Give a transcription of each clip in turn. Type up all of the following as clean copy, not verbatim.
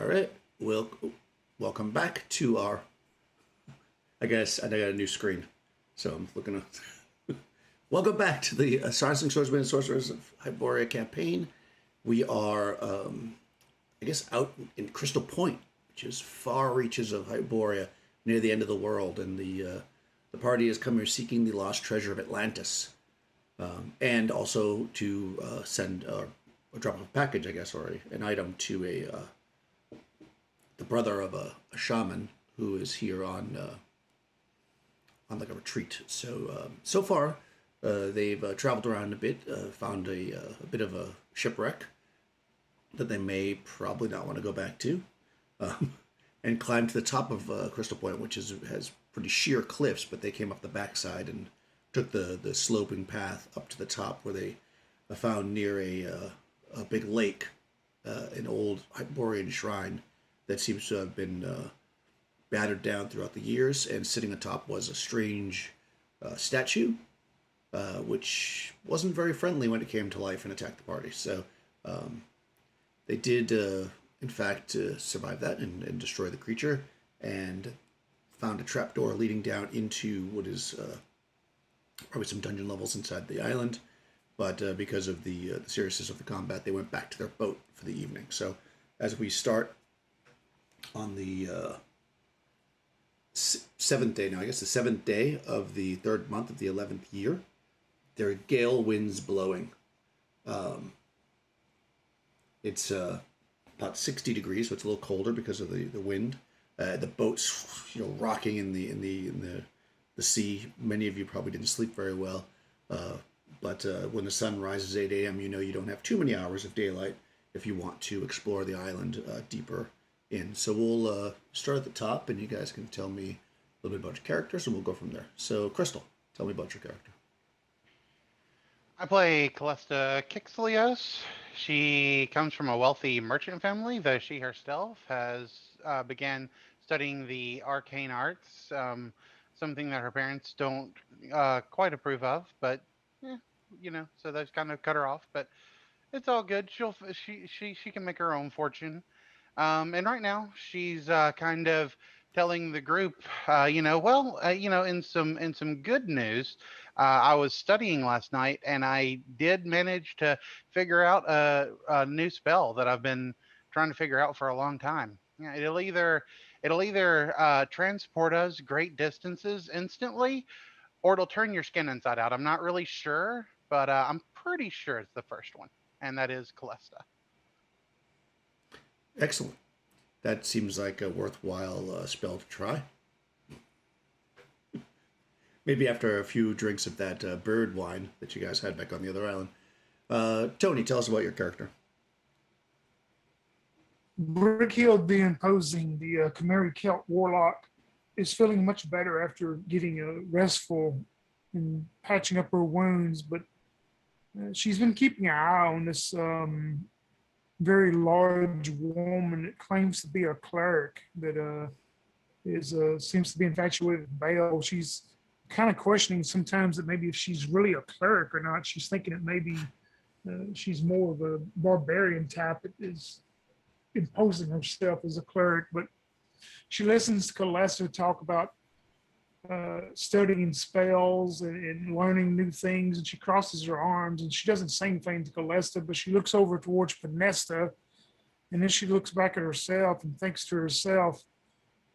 All right. Welcome back to our. I guess I got a new screen, so I'm looking at. Welcome back to the Astonishing Swordsmen and Sorcerers of Hyperborea campaign. We are, I guess, out in Crystal Point, which is far reaches of Hyperborea, near the end of the world, and the party is coming seeking the Lost Treasure of Atlantis, and also to send a drop of a package, I guess, or an item to the brother of a shaman who is here on like a retreat. So far, they've traveled around a bit, found a bit of a shipwreck that they may probably not want to go back to, and climbed to the top of Crystal Point, which has pretty sheer cliffs, but they came up the backside and took the sloping path up to the top, where they found near a big lake, an old Hyperborean shrine that seems to have been battered down throughout the years, and sitting atop was a strange statue, which wasn't very friendly when it came to life and attacked the party. So they did, in fact, survive that and destroy the creature, and found a trapdoor leading down into what is probably some dungeon levels inside the island. But because of the seriousness of the combat, they went back to their boat for the evening. So as we start on the seventh day now, I guess the seventh day of the third month of the 11th year, there are gale winds blowing. It's about 60 degrees, so it's a little colder because of the wind. The boat's rocking in the sea. Many of you probably didn't sleep very well, but when the sun rises 8 a.m., you don't have too many hours of daylight if you want to explore the island deeper in. So we'll start at the top, and you guys can tell me a little bit about your characters, and we'll go from there. So, Crystal, tell me about your character. I play Callista Kixelios. She comes from a wealthy merchant family, though she herself has began studying the arcane arts, something that her parents don't quite approve of. But eh, so those kind of cut her off. But it's all good. She can make her own fortune. And right now she's kind of telling the group, in some good news, I was studying last night and I did manage to figure out a new spell that I've been trying to figure out for a long time. Yeah, it'll either transport us great distances instantly, or it'll turn your skin inside out. I'm not really sure, but I'm pretty sure it's the first one, and that is Callista. Excellent. That seems like a worthwhile spell to try. Maybe after a few drinks of that bird wine that you guys had back on the other island. Tony, tell us about your character. Brickhill, the imposing, the Khromarium Celt warlock, is feeling much better after getting restful and patching up her wounds. But she's been keeping an eye on this very large woman that claims to be a cleric that seems to be infatuated with Baal. She's kind of questioning sometimes that maybe if she's really a cleric or not. She's thinking that maybe she's more of a barbarian type that is imposing herself as a cleric. But she listens to Callista talk about studying spells and learning new things, and she crosses her arms and she doesn't say anything to Callista, but she looks over towards Panesta, and then she looks back at herself and thinks to herself,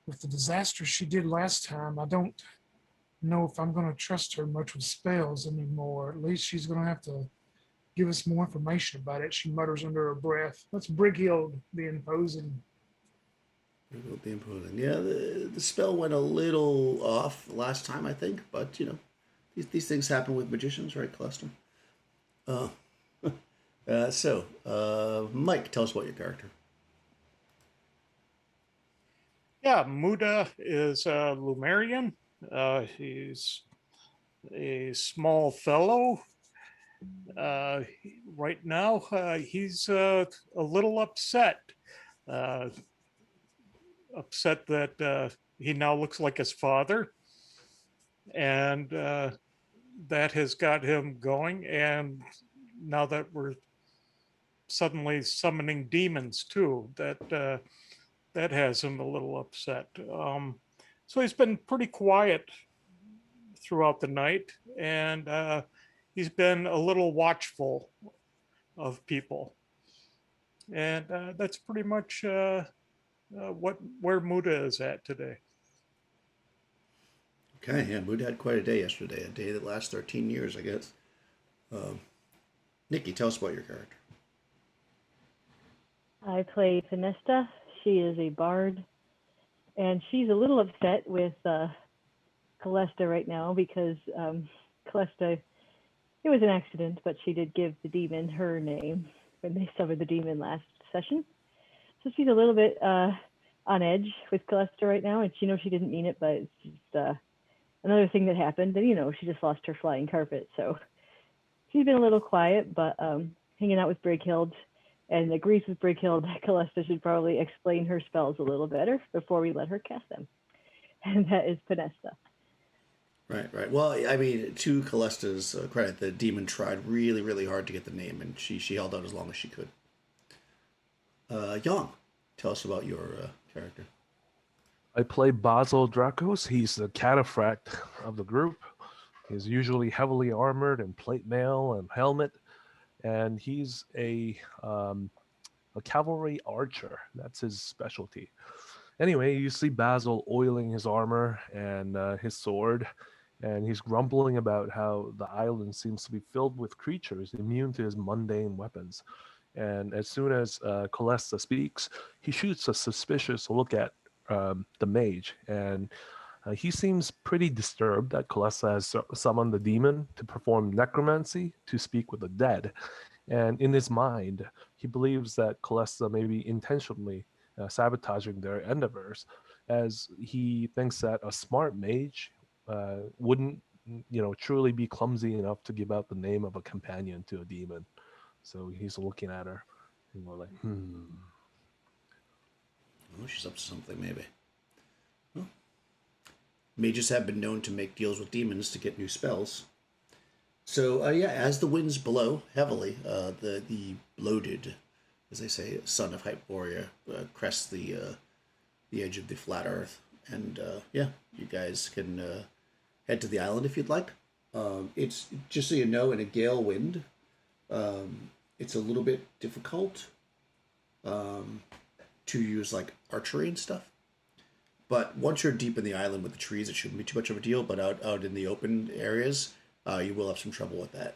with the disaster she did last time, I don't know if I'm going to trust her much with spells anymore. At least she's going to have to give us more information about it, she mutters under her breath. That's Brighild, the imposing. The imposing. Yeah, the spell went a little off last time, I think, but these things happen with magicians, right, Cluster? Mike, tell us about your character. Yeah, Muda is a Lemurian. He's a small fellow. Right now, he's a little upset. Upset that he now looks like his father, and that has got him going. And now that we're suddenly summoning demons too, that that has him a little upset. So he's been pretty quiet throughout the night, and he's been a little watchful of people. And that's pretty much where Muda is at today. Okay, yeah, Mood had quite a day yesterday, a day that lasts 13 years, I guess. Nikki, tell us about your character. I play Finesta. She is a bard, and she's a little upset with Callista right now because Callista, it was an accident, but she did give the demon her name when they summoned the demon last session. So she's a little bit on edge with Callista right now, and she knows she didn't mean it, but it's just another thing that happened, and she just lost her flying carpet, so she's been a little quiet, but hanging out with Brighild, and agrees with Brighild that Callista should probably explain her spells a little better before we let her cast them. And that is Pinesta. Right. Well, I mean, to Callista's credit, the demon tried really, really hard to get the name, and she held out as long as she could. Yang, tell us about your character. I play Basil Dracos. He's the cataphract of the group. He's usually heavily armored in plate mail and helmet, and he's a cavalry archer. That's his specialty. Anyway, you see Basil oiling his armor and his sword, and he's grumbling about how the island seems to be filled with creatures immune to his mundane weapons. And as soon as Callista speaks, he shoots a suspicious look at the mage, and he seems pretty disturbed that Callista has summoned the demon to perform necromancy to speak with the dead. And in his mind, he believes that Callista may be intentionally sabotaging their endeavors, as he thinks that a smart mage wouldn't, truly be clumsy enough to give out the name of a companion to a demon. So he's looking at her, and we're like, Oh, she's up to something, maybe. Well, mages have been known to make deals with demons to get new spells. So, as the winds blow heavily, the bloated, as they say, son of Hyperborea crests the edge of the flat earth. And, you guys can head to the island if you'd like. It's, just so you know, in a gale wind, it's a little bit difficult to use, like, archery and stuff. But once you're deep in the island with the trees, it shouldn't be too much of a deal. But out in the open areas, you will have some trouble with that.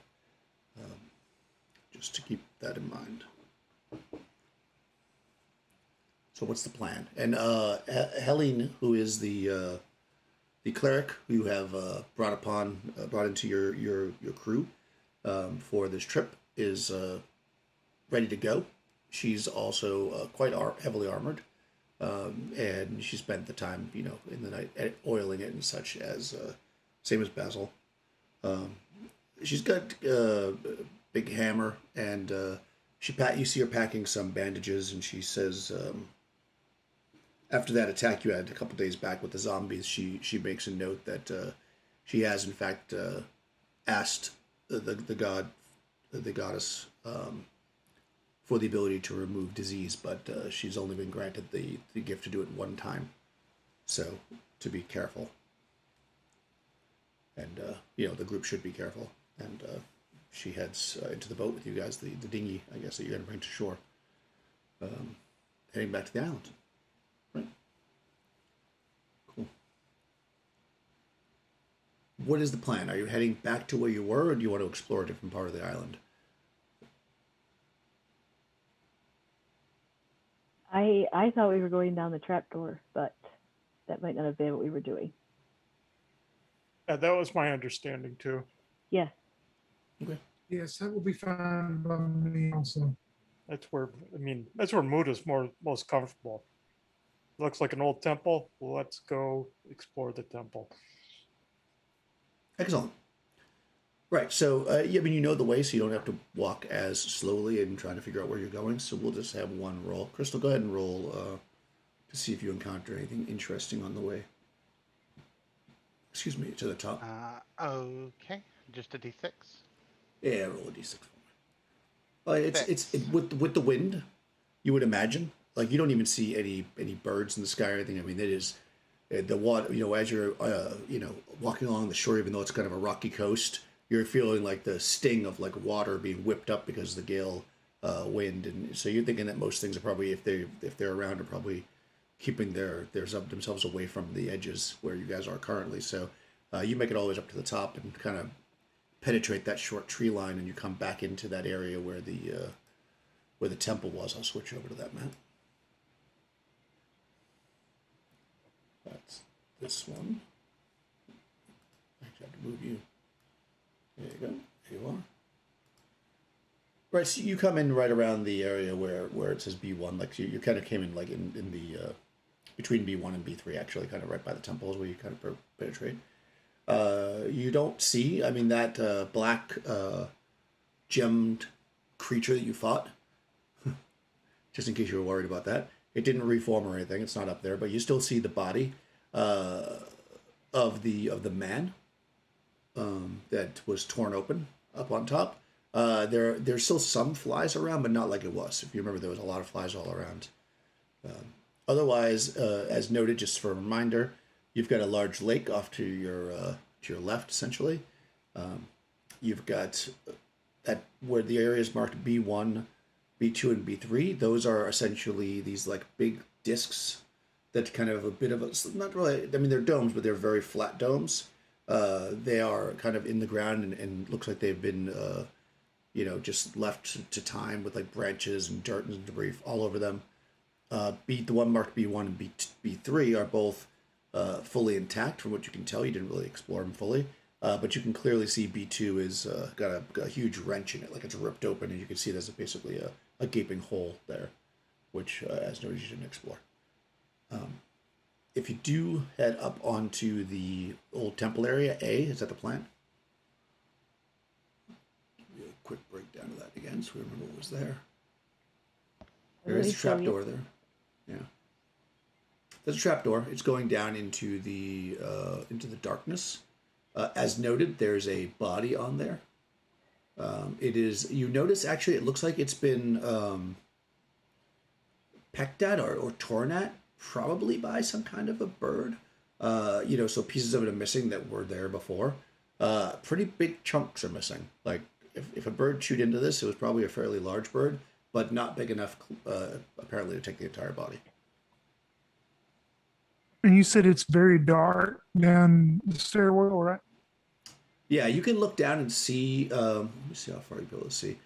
Just to keep that in mind. So what's the plan? And Helene, who is the cleric who you have brought into your crew for this trip, is ready to go. She's also quite heavily armored, and she spent the time, in the night oiling it and such, as same as Basil. She's got a big hammer, and you see her packing some bandages, and she says, after that attack you had a couple days back with the zombies, she makes a note that she has in fact asked the goddess for the ability to remove disease, but she's only been granted the gift to do it one time, so to be careful. And the group should be careful. And she heads into the boat with you guys, the dinghy, I guess, that you're going to bring to shore, heading back to the island. Right. Cool. What is the plan? Are you heading back to where you were, or do you want to explore a different part of the island? I thought we were going down the trapdoor, but that might not have been what we were doing. Yeah, that was my understanding too. Yeah. Okay. Yes, that will be fine by me also. That's where Muda's most comfortable. Looks like an old temple. Let's go explore the temple. Excellent. Right, so, you know the way, so you don't have to walk as slowly and trying to figure out where you're going, so we'll just have one roll. Crystal, go ahead and roll to see if you encounter anything interesting on the way. Excuse me, to the top. Okay, just a d6. Yeah, roll a d6 for me. It's with the wind, you would imagine, like you don't even see any birds in the sky or anything. I mean, it is the water. You know, as you're walking along the shore, even though it's kind of a rocky coast, you're feeling like the sting of like water being whipped up because of the gale wind, and so you're thinking that most things are probably if they're around are probably keeping themselves away from the edges where you guys are currently. So you make it always up to the top and kind of penetrate that short tree line, and you come back into that area where the temple was. I'll switch over to that map. That's this one. Actually, I have to move you. There you go. There you are. Right, so you come in right around the area where it says B1. Like you kind of came in like in the between B1 and B3, actually, kind of right by the temples where you kind of penetrate. You don't see, I mean, that black gemmed creature that you fought. Just in case you were worried about that. It didn't reform or anything. It's not up there, but you still see the body of the man that was torn open up on top. There's still some flies around, but not like it was. If you remember, there was a lot of flies all around. Otherwise, as noted, just for a reminder, you've got a large lake off to your left, essentially. You've got that where the area is marked B1, B2, and B3. Those are essentially these like big discs that kind of a bit of a, not really, I mean, they're domes, but they're very flat domes. They are kind of in the ground and looks like they've been, just left to time with like branches and dirt and debris all over them. The one marked B1 and B3 are both fully intact from what you can tell. You didn't really explore them fully. But you can clearly see B2 is got a huge wrench in it, like it's ripped open, and you can see there's basically a gaping hole there, which, as noted, you didn't explore. If you do head up onto the old temple area, A, is that the plan? Give you a quick breakdown of that again, so we remember what was there. There is a trapdoor there. Yeah. There's a trapdoor. It's going down into the darkness. As noted, there's a body on there. It is, you notice, actually, it looks like it's been pecked at or torn at, probably by some kind of a bird. So pieces of it are missing that were there before. Pretty big chunks are missing. Like, if a bird chewed into this, it was probably a fairly large bird, but not big enough, apparently, to take the entire body. And you said it's very dark down the stairwell, right? Yeah, you can look down and see. Let me see how far you'll be able to see.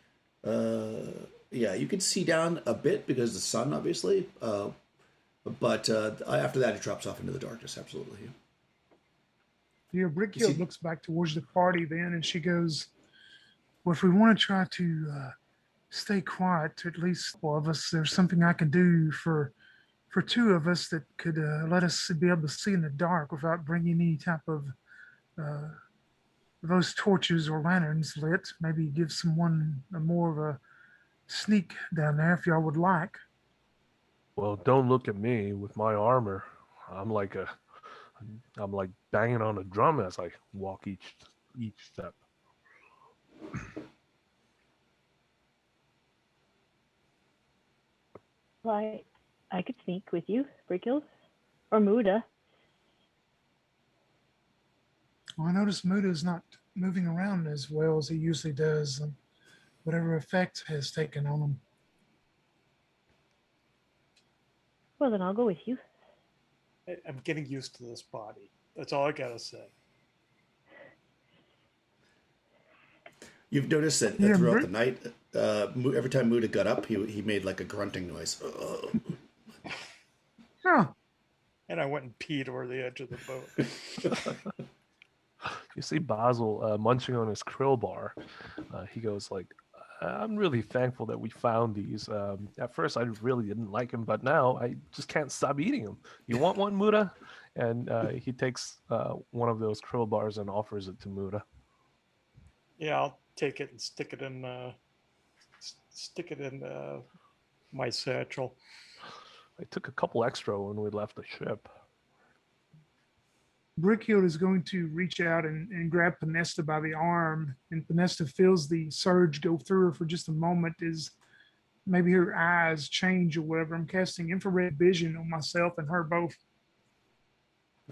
Yeah, you can see down a bit because of the sun, obviously. But after that, it drops off into the darkness. Absolutely. Yeah, Brickhill looks back towards the party then, and she goes, "Well, if we want to try to stay quiet, to at least all of us, there's something I can do for two of us that could let us be able to see in the dark without bringing any type of those torches or lanterns lit. Maybe give someone more of a sneak down there if y'all would like." Well, don't look at me with my armor. I'm like banging on a drum as I walk each step. Well, I could sneak with you, Brickhill, or Muda. Well, I noticed Muda's not moving around as well as he usually does. Whatever effect has taken on him. Well, then I'll go with you. I'm getting used to this body. That's all I gotta say. You've noticed that throughout the night, every time Muda got up, he made like a grunting noise. Yeah. And I went and peed over the edge of the boat. You see Basil munching on his krill bar. He goes like, "I'm really thankful that we found these. At first, I really didn't like him, but now I just can't stop eating them. You want one, Muda?" And he takes one of those krill bars and offers it to Muda. Yeah, I'll take it and stick it in my satchel. I took a couple extra when we left the ship. Brickhill is going to reach out and grab Panesta by the arm, and Panesta feels the surge go through her for just a moment as maybe her eyes change or whatever. I'm casting infrared vision on myself and her both.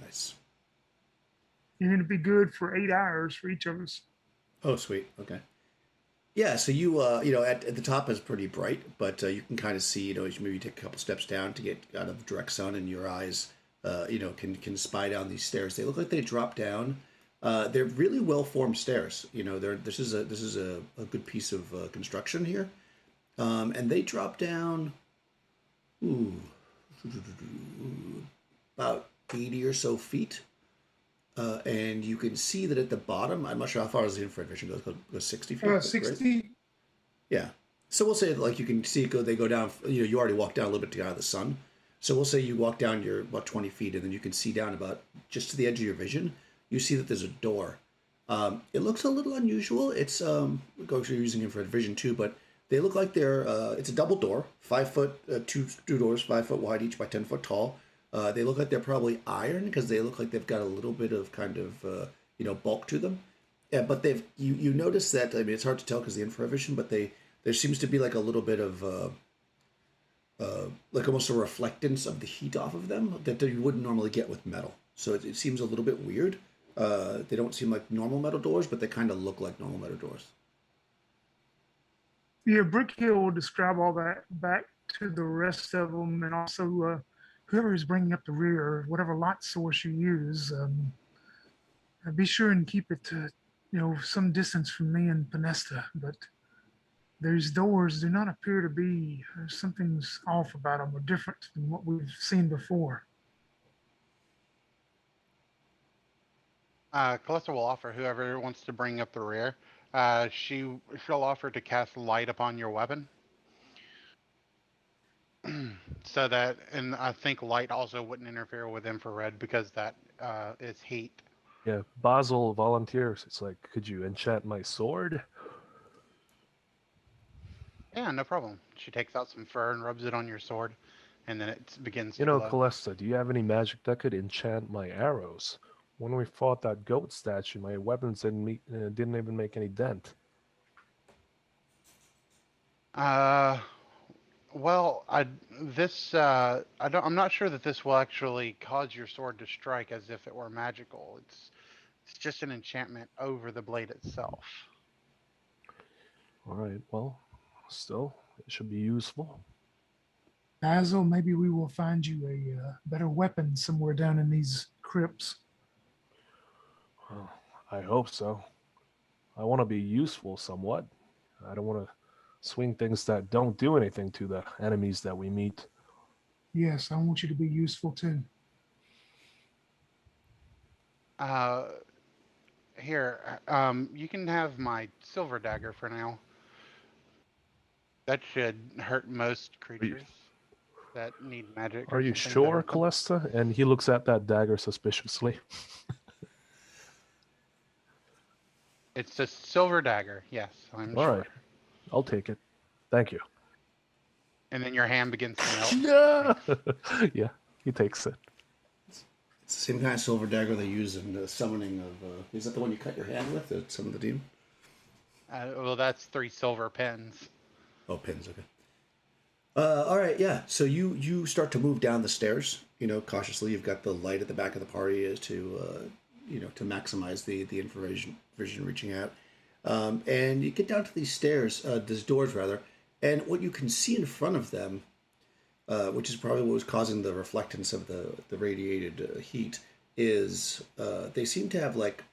Nice. And it'd be good for 8 hours for each of us. Oh, sweet. Okay. Yeah, so at the top is pretty bright, but you can kind of see, as you maybe take a couple steps down to get out of the direct sun, and your eyes, can spy down these stairs. They look like they drop down. They're really well formed stairs. This is a good piece of construction here, and they drop down, ooh, about 80 or so feet. And you can see that at the bottom, I'm not sure how far the infrared vision goes 60 feet. 60. Right? Yeah. So we'll say like you can see they go down, you already walked down a little bit to get out of the sun. So we'll say you walk down your about 20 feet and then you can see down about just to the edge of your vision, you see that there's a door. It looks a little unusual. It's, you're using infrared vision too, but they look like it's a double door, 5 foot, two doors, 5 foot wide each by 10 foot tall. They look like they're probably iron because they look like they've got a little bit of kind of bulk to them. Yeah, but you notice that, I mean, it's hard to tell because the infrared vision, but there seems to be like a little bit of like almost a reflectance of the heat off of them that you wouldn't normally get with metal. So it seems a little bit weird. They don't seem like normal metal doors, but they kind of look like normal metal doors. Yeah, Brickhill will describe all that back to the rest of them, and also whoever is bringing up the rear, whatever light source you use, be sure and keep it to, some distance from me and Panesta. But these doors do not appear to be, something's off about them or different than what we've seen before. Callista will offer whoever wants to bring up the rear. She'll offer to cast light upon your weapon. So that, and I think light also wouldn't interfere with infrared because that is heat. Yeah, Basil volunteers. It's like, could you enchant my sword? Yeah, no problem. She takes out some fur and rubs it on your sword, and then it begins to You know, glow. Callista, do you have any magic that could enchant my arrows? When we fought that goat statue, my weapons didn't even make any dent. Well, I'm not sure that this will actually cause your sword to strike as if it were magical. It's just an enchantment over the blade itself. All right, well, still, it should be useful. Basil, maybe we will find you a better weapon somewhere down in these crypts. Well, I hope so. I want to be useful somewhat. I don't want to swing things that don't do anything to the enemies that we meet. Yes, I want you to be useful too. Here, you can have my silver dagger for now. That should hurt most creatures that need magic. Are you sure, Callista? And he looks at that dagger suspiciously. It's a silver dagger. Yes, I'm All sure. right, I'll take it. Thank you. And then your hand begins to melt. Yeah, yeah, he takes it. It's the same kind of silver dagger they use in the summoning of. Is that the one you cut your hand with to summon the demon? Well, that's 3 silver pins. Oh, pins. Okay. All right. Yeah. So you start to move down the stairs. Cautiously. You've got the light at the back of the party is to to maximize the infrared vision reaching out. And you get down to these stairs, these doors rather, and what you can see in front of them, which is probably what was causing the reflectance of the radiated heat, is they seem to have like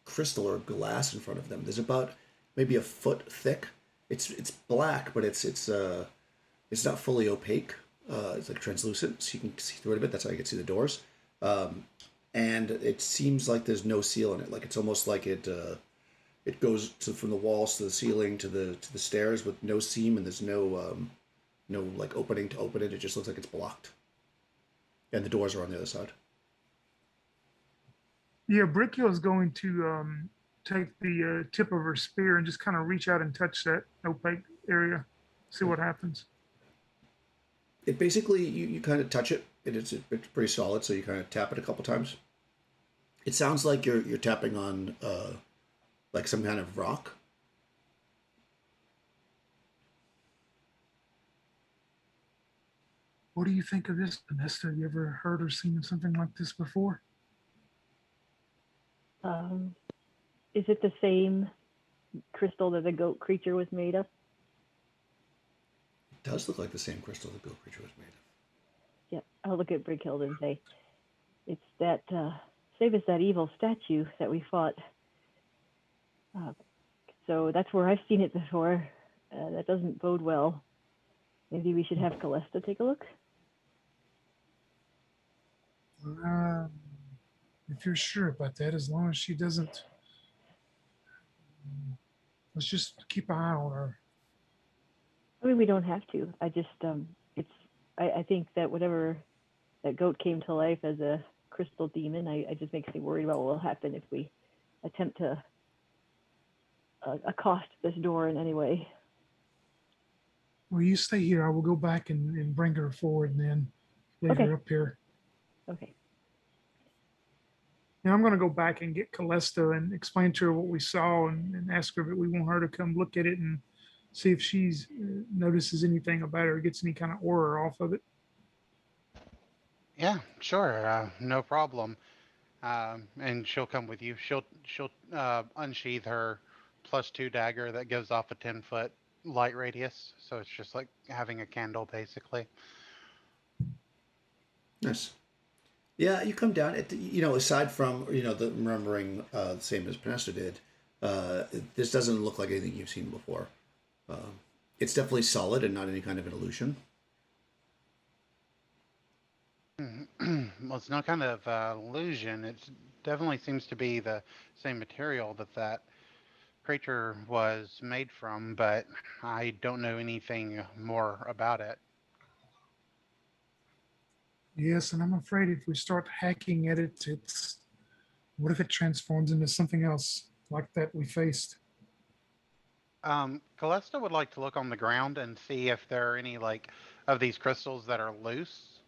crystal or glass in front of them. There's about maybe a foot thick. It's black, but it's not fully opaque. It's like translucent, so you can see through it a bit. That's how you can see the doors. And it seems like there's no seal in it. Like it's almost like it goes from the walls to the ceiling to the stairs with no seam, and there's no like opening to open it. It just looks like it's blocked, and the doors are on the other side. Yeah, Brickhill is going to take the tip of her spear and just kind of reach out and touch that opaque area, see what happens. It basically you kind of touch it. It's pretty solid, so you kind of tap it a couple times. It sounds like you're tapping on like some kind of rock. What do you think of this, Vanessa? Have you ever heard or seen of something like this before? Is it the same crystal that the goat creature was made of? It does look like the same crystal the goat creature was made of. Yep. I'll look at Brighild and say, it's that same as that evil statue that we fought. So that's where I've seen it before. That doesn't bode well. Maybe we should have Callista take a look. If you're sure about that, as long as she doesn't, let's just keep an eye on her. I mean, we don't have to. I just, I think that whatever that goat came to life as a crystal demon, I just makes me worried about what will happen if we attempt to accost this door in any way. Well, you stay here. I will go back and bring her forward and then leave Okay. her up here. Okay. Now I'm going to go back and get Callista and explain to her what we saw and ask her if we want her to come look at it and see if she's notices anything about it or gets any kind of aura off of it. Yeah, sure, no problem. And she'll come with you. She'll unsheath her +2 dagger that gives off a 10-foot light radius. So it's just like having a candle, basically. Nice. Yeah, you come down. Aside from the remembering the same as Panesta did, this doesn't look like anything you've seen before. It's definitely solid and not any kind of an illusion. Well, it's no kind of illusion. It definitely seems to be the same material that creature was made from, but I don't know anything more about it. Yes, and I'm afraid if we start hacking at it, what if it transforms into something else like that we faced? Callista would like to look on the ground and see if there are any of these crystals that are loose.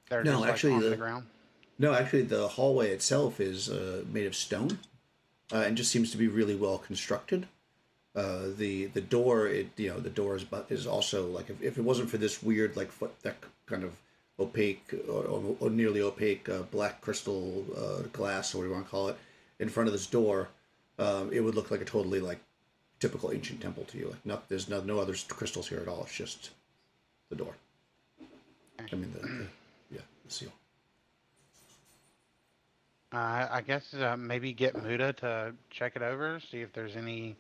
They're No, just actually, on the ground. No, actually, the hallway itself is made of stone, and just seems to be really well constructed. The door, the door is also like if it wasn't for this weird that kind of opaque or nearly opaque black crystal glass, or what you want to call it, in front of this door, it would look like a totally typical ancient temple to you. There's no other crystals here at all. It's just the door. I mean the seal. I guess maybe get Muda to check it over, see if there's any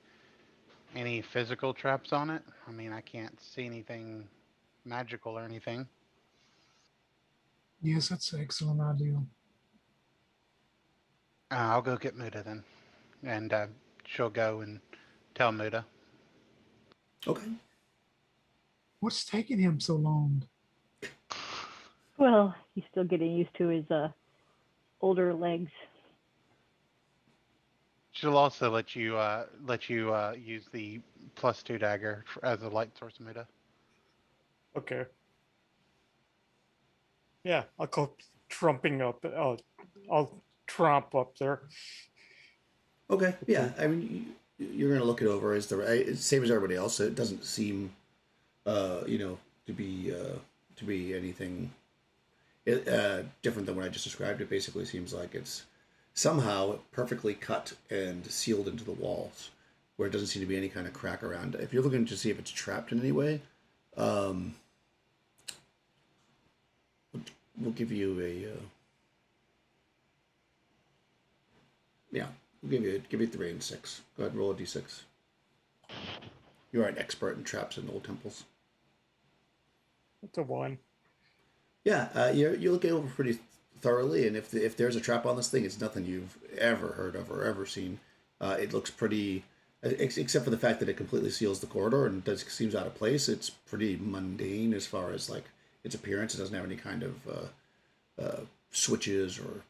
physical traps on it. I mean, I can't see anything magical or anything. Yes, that's an excellent idea. I'll go get Muda then, and she'll go and tell Muda. Okay. What's taking him so long? Well, he's still getting used to his older legs. She'll also let you use the +2 dagger as a light source, Muda. Okay. Yeah, I'll go trumping up. I'll tromp up there. Okay. Yeah. I mean, you're gonna look it over as the same as everybody else. It doesn't seem, to be anything different than what I just described. It basically seems like it's somehow perfectly cut and sealed into the walls, where it doesn't seem to be any kind of crack around. If you're looking to see if it's trapped in any way, we'll give you we'll give you 3 and 6. Go ahead and roll a d6. You are an expert in traps in old temples. It's a 1. Yeah, you look it over pretty thoroughly, and if there's a trap on this thing, it's nothing you've ever heard of or ever seen. It looks pretty, except for the fact that it completely seals the corridor and seems out of place. It's pretty mundane as far as its appearance. It doesn't have any kind of switches or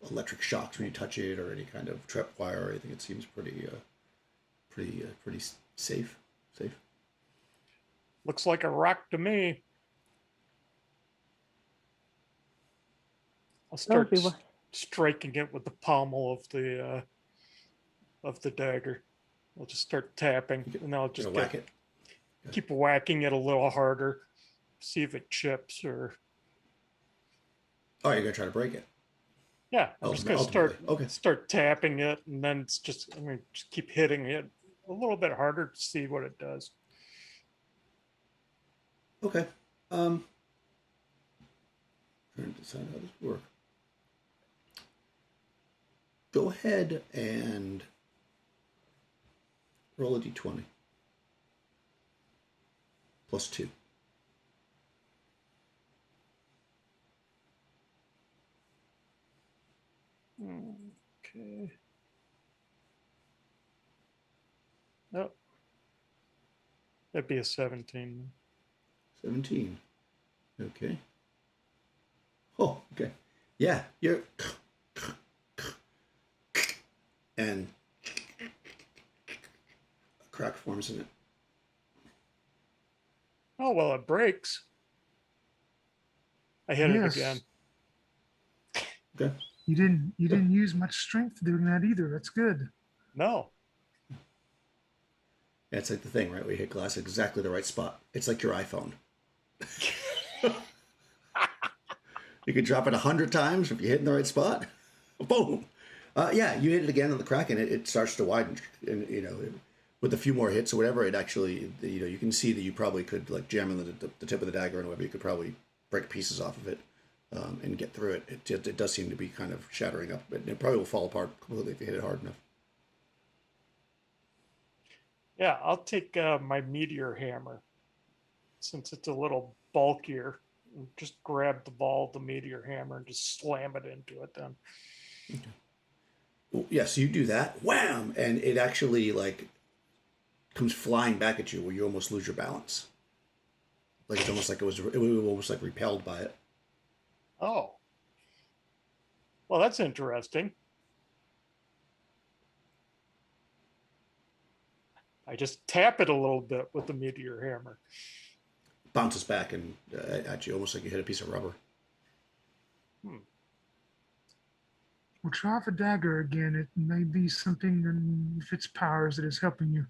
electric shocks when you touch it, or any kind of trip wire or anything. It seems pretty safe. Looks like a rock to me. I'll start striking it with the pommel of the dagger. I'll just start tapping, and I'll just whack it. keep whacking it a little harder. see if it chips or. Oh, you're gonna try to break it. Yeah, I'm just gonna Ultimately. Okay. start tapping it, and then it's just I'm gonna just keep hitting it a little bit harder to see what it does. Okay. Trying to decide how this works. Go ahead and roll a d20. +2. Okay. Nope. That'd be a 17. 17. Okay. Oh, okay. Yeah, you're... And a crack forms in it. Oh well, it breaks. I hit it Yes. again. Okay. You didn't use much strength doing that either. That's good. No. Yeah, it's like the thing, right? We hit glass at exactly the right spot. It's like your iPhone. You can drop it 100 times if you hit in the right spot. Boom. Yeah, you hit it again on the crack, and it starts to widen. And with a few more hits or whatever, it actually, you can see that you probably could like jam in the tip of the dagger and whatever. You could probably break pieces off of it and get through it. It does seem to be kind of shattering up, but it probably will fall apart completely if you hit it hard enough. Yeah, I'll take my meteor hammer since it's a little bulkier. Just grab the ball of the meteor hammer and just slam it into it then. Okay. Well, yeah, so you do that, wham, and it actually like comes flying back at you where you almost lose your balance. Like it's almost like it was almost like repelled by it. Oh. Well, that's interesting. I just tap it a little bit with the meteor hammer. Bounces back and at you almost like you hit a piece of rubber. Well, try the dagger again. It may be something in its powers that is helping you.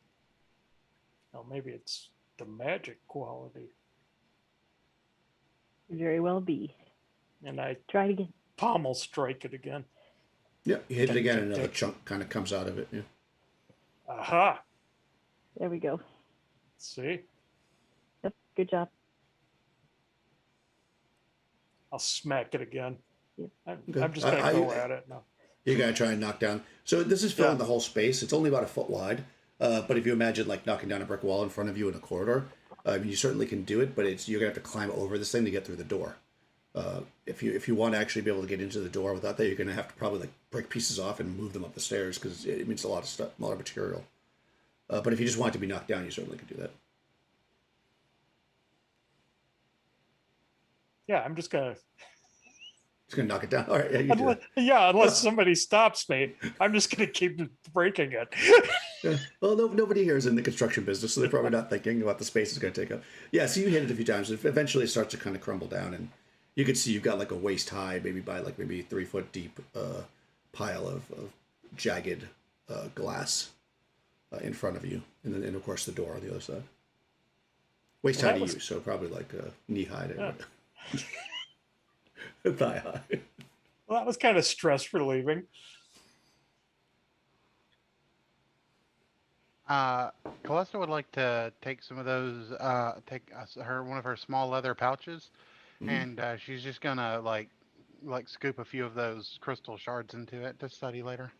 Well, maybe it's the magic quality. Very well be. And I Try it again. pommel strike it again. Yeah, you hit it again, Tick, and another tick. chunk kind of comes out of it. Yeah. Aha. There we go. See? Yep, good job. I'll smack it again. Yep. Okay. I'm just going to go at it now. You're gonna try and knock down. So this is filling Yeah. the whole space. It's only about a foot wide. But if you imagine like knocking down a brick wall in front of you in a corridor, you certainly can do it. But you're gonna have to climb over this thing to get through the door. If you want to actually be able to get into the door without that, you're gonna have to probably like break pieces off and move them up the stairs because it means a lot of stuff, a lot of material. But if you just want it to be knocked down, you certainly could do that. Yeah, I'm just going to. Just gonna knock it down. All right, yeah, you do that. Unless somebody stops me, I'm just going to keep breaking it. Yeah. Well, nobody here is in the construction business, so they're probably not thinking about the space it's going to take up. Yeah, so you hit it a few times. Eventually, it starts to kind of crumble down, and you can see you've got like a waist high, maybe 3 foot deep pile of jagged glass in front of you, and then of course the door on the other side. Waist high to you, so probably like knee high to thigh high. Well, that was kind of stress relieving. Callista would like to take some of those, one of her small leather pouches, and she's just gonna like scoop a few of those crystal shards into it to study later.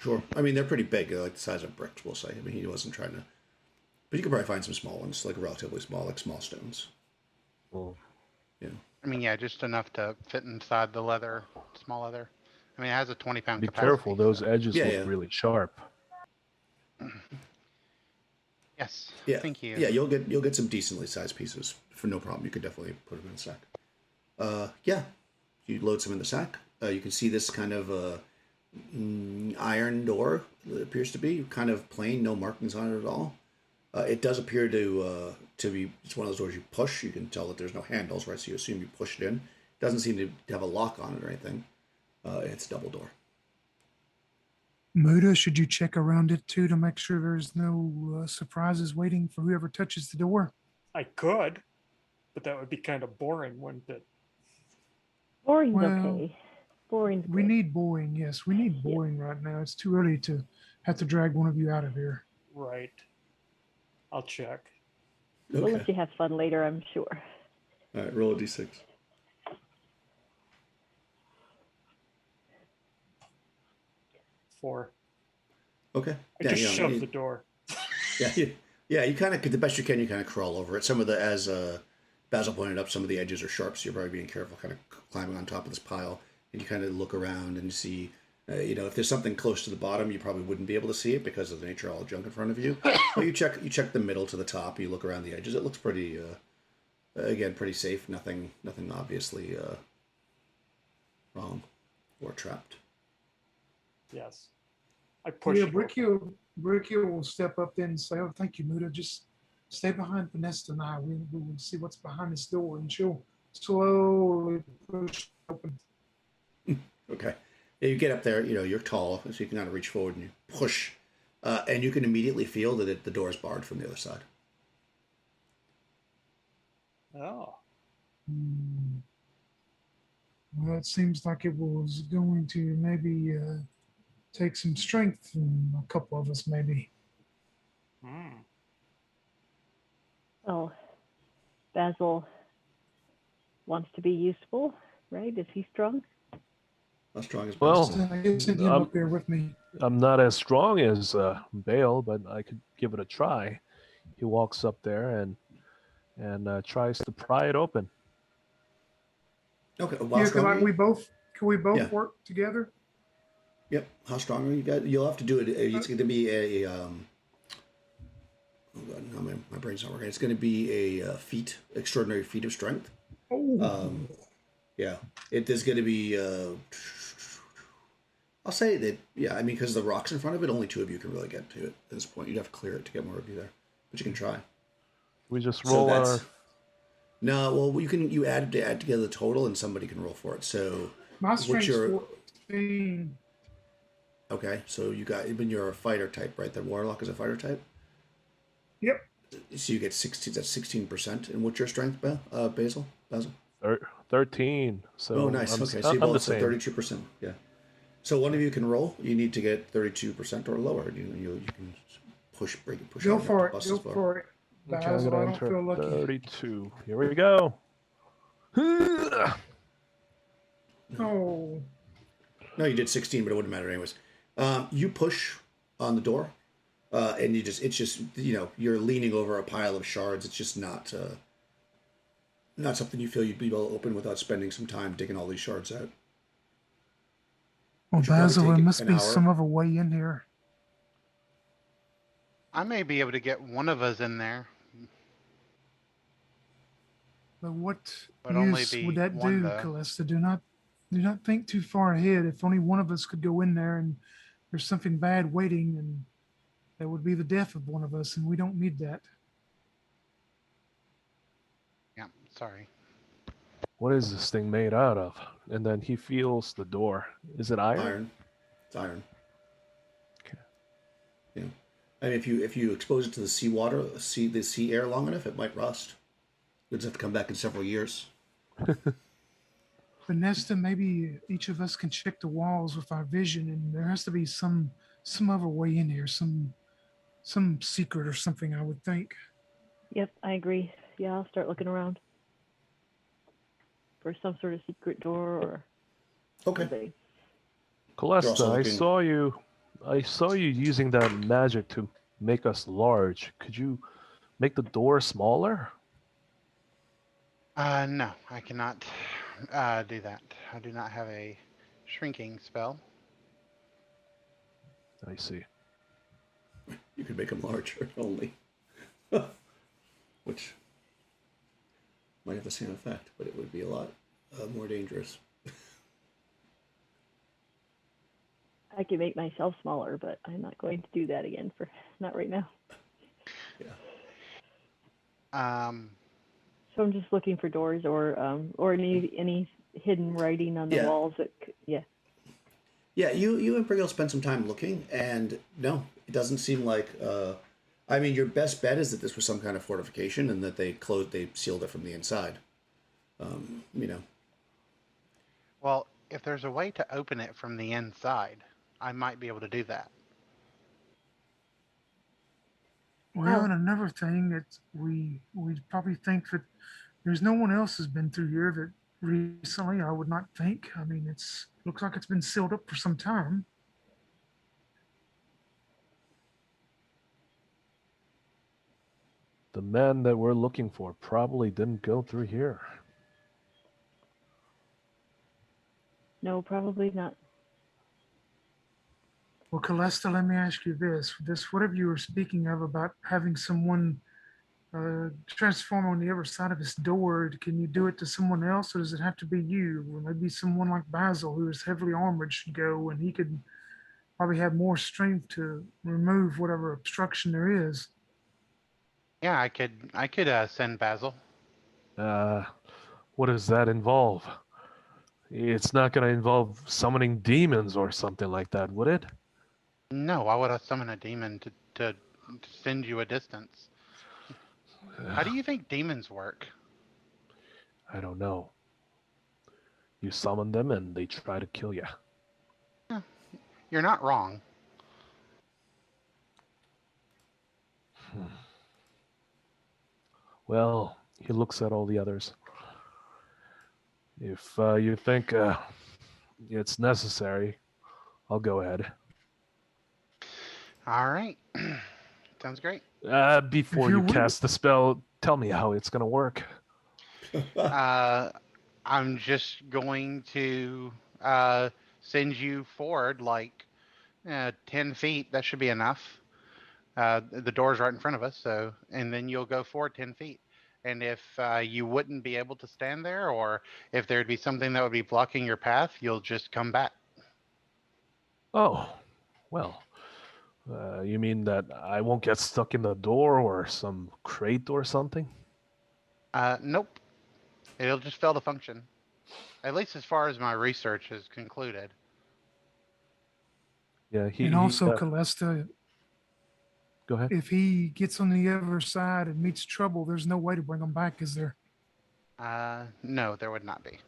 Sure. I mean, they're pretty big. They're like the size of bricks, we'll say. I mean, he wasn't trying to... But you could probably find some small ones, like relatively small, like small stones. Well, Yeah. I mean, yeah, just enough to fit inside the leather, small leather. I mean, it has a 20-pound be capacity. careful; those so- edges Yeah, look yeah. really sharp. Yes. Yeah. Thank you. Yeah, you'll get some decently sized pieces for no problem. You could definitely put them in the sack. Yeah. You load some in the sack. You can see this kind of iron door, it appears to be kind of plain, no markings on it at all. It does appear to be, it's one of those doors you push. You can tell that there's no handles, right? So you assume you push it in. It doesn't seem to have a lock on it or anything. It's a double door. Muda, should you check around it too to make sure there's no surprises waiting for whoever touches the door? I could. but that would be kind of boring, wouldn't it? Boring's Well, okay. Boring's We good. need boring. Yes, we need Yeah. boring right now. It's too early to have to drag one of you out of here. Right. I'll check. We'll Okay. let you have fun later, I'm sure. All right, roll a d6. 4. Okay. I Yeah, just you know, shove you- the door. yeah, you kind of, the best you can, you kind of crawl over it. Some of the, as Basil pointed up, some of the edges are sharp, so you're probably being careful, kind of climbing on top of this pile, and you kind of look around and see, if there's something close to the bottom, you probably wouldn't be able to see it because of the nature of all the junk in front of you. But you check the middle to the top, you look around the edges. It looks pretty, again, pretty safe. Nothing obviously wrong or trapped. Yes. I push Yeah, it open. Brickiel will step up then and say, "Oh, thank you, Muda. Just stay behind Vanessa and I. We will see what's behind this door." And she'll slowly push it open. Okay. Yeah, you get up there, you're tall, so you can kind of reach forward and you push, and you can immediately feel that the door is barred from the other side. Oh. Well, it seems like it was going to maybe take some strength from a couple of us, maybe. Hmm. Oh, Basil wants to be useful, right? Is he strong? How strong is Well, Basil? I can send him up there with me. I'm not as strong as Bale, but I could give it a try. He walks up there and tries to pry it open. Okay. How Yeah, strong are can you? we both Yeah. work together? Yep. How strong are you guys? You'll have to do it. It's going to be a. Oh God, no, my brain's not working. It's going to be a feat, extraordinary feat of strength. Oh, Yeah. There's going to be. I'll say that. Yeah. I mean, because the rocks in front of it, only two of you can really get to it at this point. You'd have to clear it to get more of you there, but you can try. We just So roll that's. our. No, well, you add together the total, and somebody can roll for it. So. my strength's your- 14. Okay, so you're a fighter type, right? The warlock is a fighter type. Yep. So you get 16. That's 16%. And what's your strength, Basil? 13. So Oh, nice. I'm, Okay, so you I'm the both same. 32%. Yeah. So one of you can roll. You need to get 32% or lower. You can push Go on up for to it. bust Go as far. for it. Okay, I'm Basil, gonna I don't enter feel lucky. 32. Here we go. Oh, No, you did 16, but it wouldn't matter anyways. You push on the door, and it's just you're leaning over a pile of shards. It's just not something you feel you'd be able to open without spending some time digging all these shards out. well, Which will probably Basil, take there must an be hour. some other way in here. I may be able to get one of us in there, But what but only use be would that one, do, though. Callista? Do not think too far ahead. If only one of us could go in there and there's something bad waiting, and that would be the death of one of us, and we don't need that. Yeah, sorry. What is this thing made out of? And then he feels the door. Is it iron? Iron. It's iron. Okay. Yeah. I mean, if you expose it to the seawater, the sea air long enough, it might rust. You'll just have to come back in several years. Vanessa, maybe each of us can check the walls with our vision, and there has to be some other way in here, some secret or something, I would think. Yep, I agree. Yeah, I'll start looking around for some sort of secret door or Okay. something. Callista, also I looking- saw you using that magic to make us large. Could you make the door smaller? No, I cannot do that. I do not have a shrinking spell. I see. You could make them larger only, which might have the same effect, but it would be a lot more dangerous. I can make myself smaller, but I'm not going to do that again not right now. Yeah. So I'm just looking for doors or any hidden writing on the Yeah. walls yeah. Yeah, you and Briggle spend some time looking, and no, it doesn't seem like I mean, your best bet is that this was some kind of fortification and that they sealed it from the inside. You know. Well, if there's a way to open it from the inside, I might be able to do that. Well, and another thing that we probably think that there's no one else has been through here that recently. I would not think. I mean, it's looks like it's been sealed up for some time. The man that we're looking for probably didn't go through here. No, probably not. Well, Callista, let me ask you this: whatever you were speaking of about having someone transform on the other side of this door, can you do it to someone else, or does it have to be you? Or maybe someone like Basil, who is heavily armored, should go, and he could probably have more strength to remove whatever obstruction there is. Yeah, I could send Basil. What does that involve? It's not going to involve summoning demons or something like that, would it? No, why would I summon a demon to send you a distance? How do you think demons work? I don't know. You summon them and they try to kill you. You're not wrong. Well, he looks at all the others. If you think it's necessary, I'll go ahead. All right. Sounds great. Before you cast the spell, tell me how it's going to work. I'm just going to send you forward like 10 feet. That should be enough. The door's right in front of us, and then you'll go forward 10 feet. And if you wouldn't be able to stand there, or if there'd be something that would be blocking your path, you'll just come back. Oh, well, you mean that I won't get stuck in the door or some crate or something? Nope. It'll just fail to function. At least as far as my research has concluded. Yeah, and also, Callista, go ahead. if he gets on the other side and meets trouble, there's no way to bring him back, is there? No, there would not be.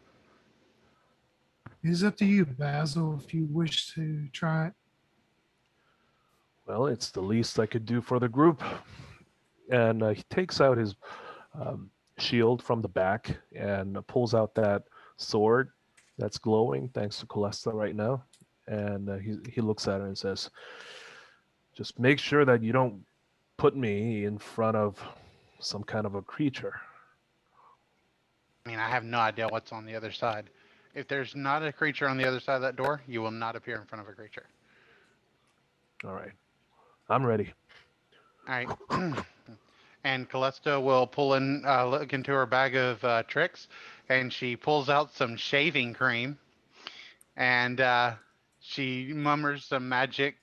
It's up to you, Basil, if you wish to try it. Well, it's the least I could do for the group. And he takes out his shield from the back and pulls out that sword that's glowing, thanks to Callista right now. And he looks at her and says, just make sure that you don't put me in front of some kind of a creature. I mean, I have no idea what's on the other side. If there's not a creature on the other side of that door, you will not appear in front of a creature. All right. I'm ready. All right. And Callista will look into her bag of tricks, and she pulls out some shaving cream, and she murmurs some magic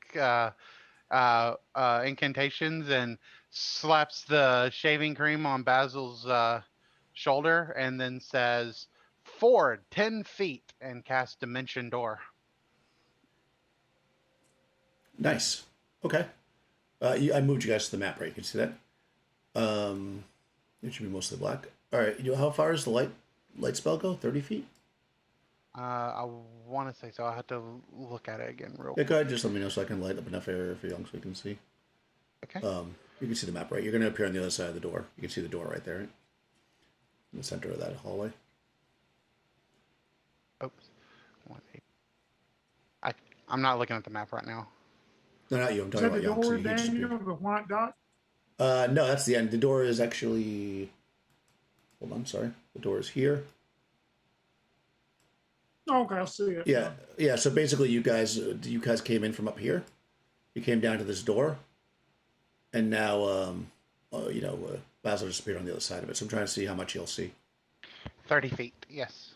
incantations and slaps the shaving cream on Basil's shoulder, and then says, "Forward 10 feet," and casts Dimension Door. Nice. Okay. I moved you guys to the map, right? You can see that. It should be mostly black. All right. How far does the light spell go? 30 feet? I want to say so. I have to look at it again real Yeah, quick. go ahead. Just let me know so I can light up enough area for you so we can see. Okay. You can see the map, right? You're going to appear on the other side of the door. You can see the door right there, right? In the center of that hallway. Oops. I'm not looking at the map right now. No, not you. I'm Is talking that about the door, Young. Daniel, the white dot? No, that's the end. The door is actually... Hold on, sorry. The door is here. Okay, I'll see it. Yeah. So basically, you guys came in from up here. You came down to this door, and now, Basil just appeared on the other side of it. So I'm trying to see how much you'll see. 30 feet, yes.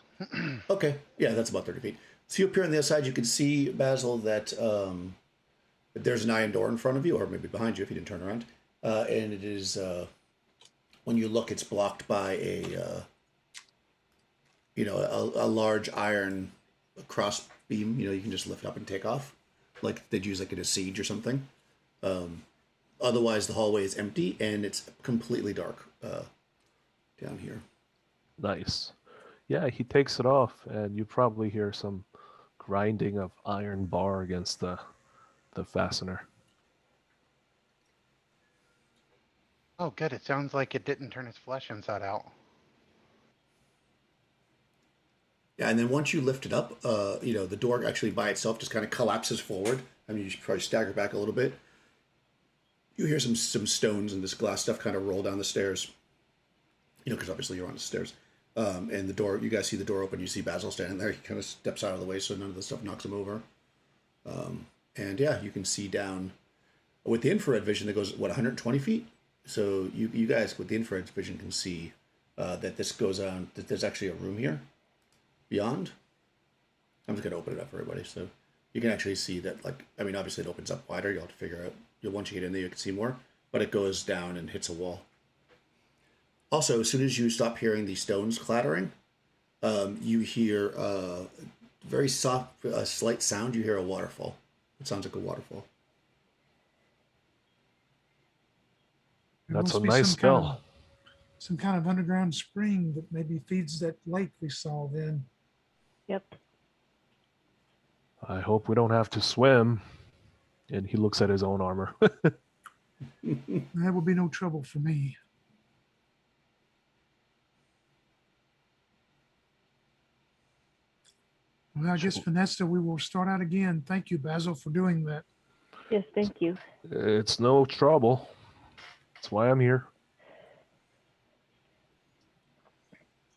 Okay, yeah, that's about 30 feet. So you appear on the other side. You can see, Basil, that there's an iron door in front of you, or maybe behind you if you didn't turn around. And it is, when you look, it's blocked by a large iron cross beam. You can just lift up and take off, like they'd use like in a siege or something. Otherwise, the hallway is empty and it's completely dark down here. Nice. Yeah, he takes it off, and you probably hear some grinding of iron bar against the fastener. Oh, good. It sounds like it didn't turn its flesh inside out. Yeah, and then once you lift it up, the door actually by itself just kind of collapses forward. I mean, you should probably stagger back a little bit. You hear some stones and this glass stuff kind of roll down the stairs. Because obviously you're on the stairs. And the door, you guys see the door open. You see Basil standing there. He kind of steps out of the way so none of the stuff knocks him over. And yeah, you can see down with the infrared vision that goes, 120 feet? So you guys with the infrared vision can see that this goes on, that there's actually a room here beyond. I'm just going to open it up for everybody. So you can actually see that, obviously it opens up wider. You'll have to figure out, once you get in there, you can see more. But it goes down and hits a wall. Also, as soon as you stop hearing the stones clattering, you hear a very soft, slight sound. You hear a waterfall. It sounds like a waterfall. There That's a must be nice spell. Some kind of underground spring that maybe feeds that lake we saw then. Yep. I hope we don't have to swim. And he looks at his own armor. That will be no trouble for me. Well, I guess, Vanessa, we will start out again. Thank you, Basil, for doing that. Yes, thank you. It's no trouble. That's why I'm here.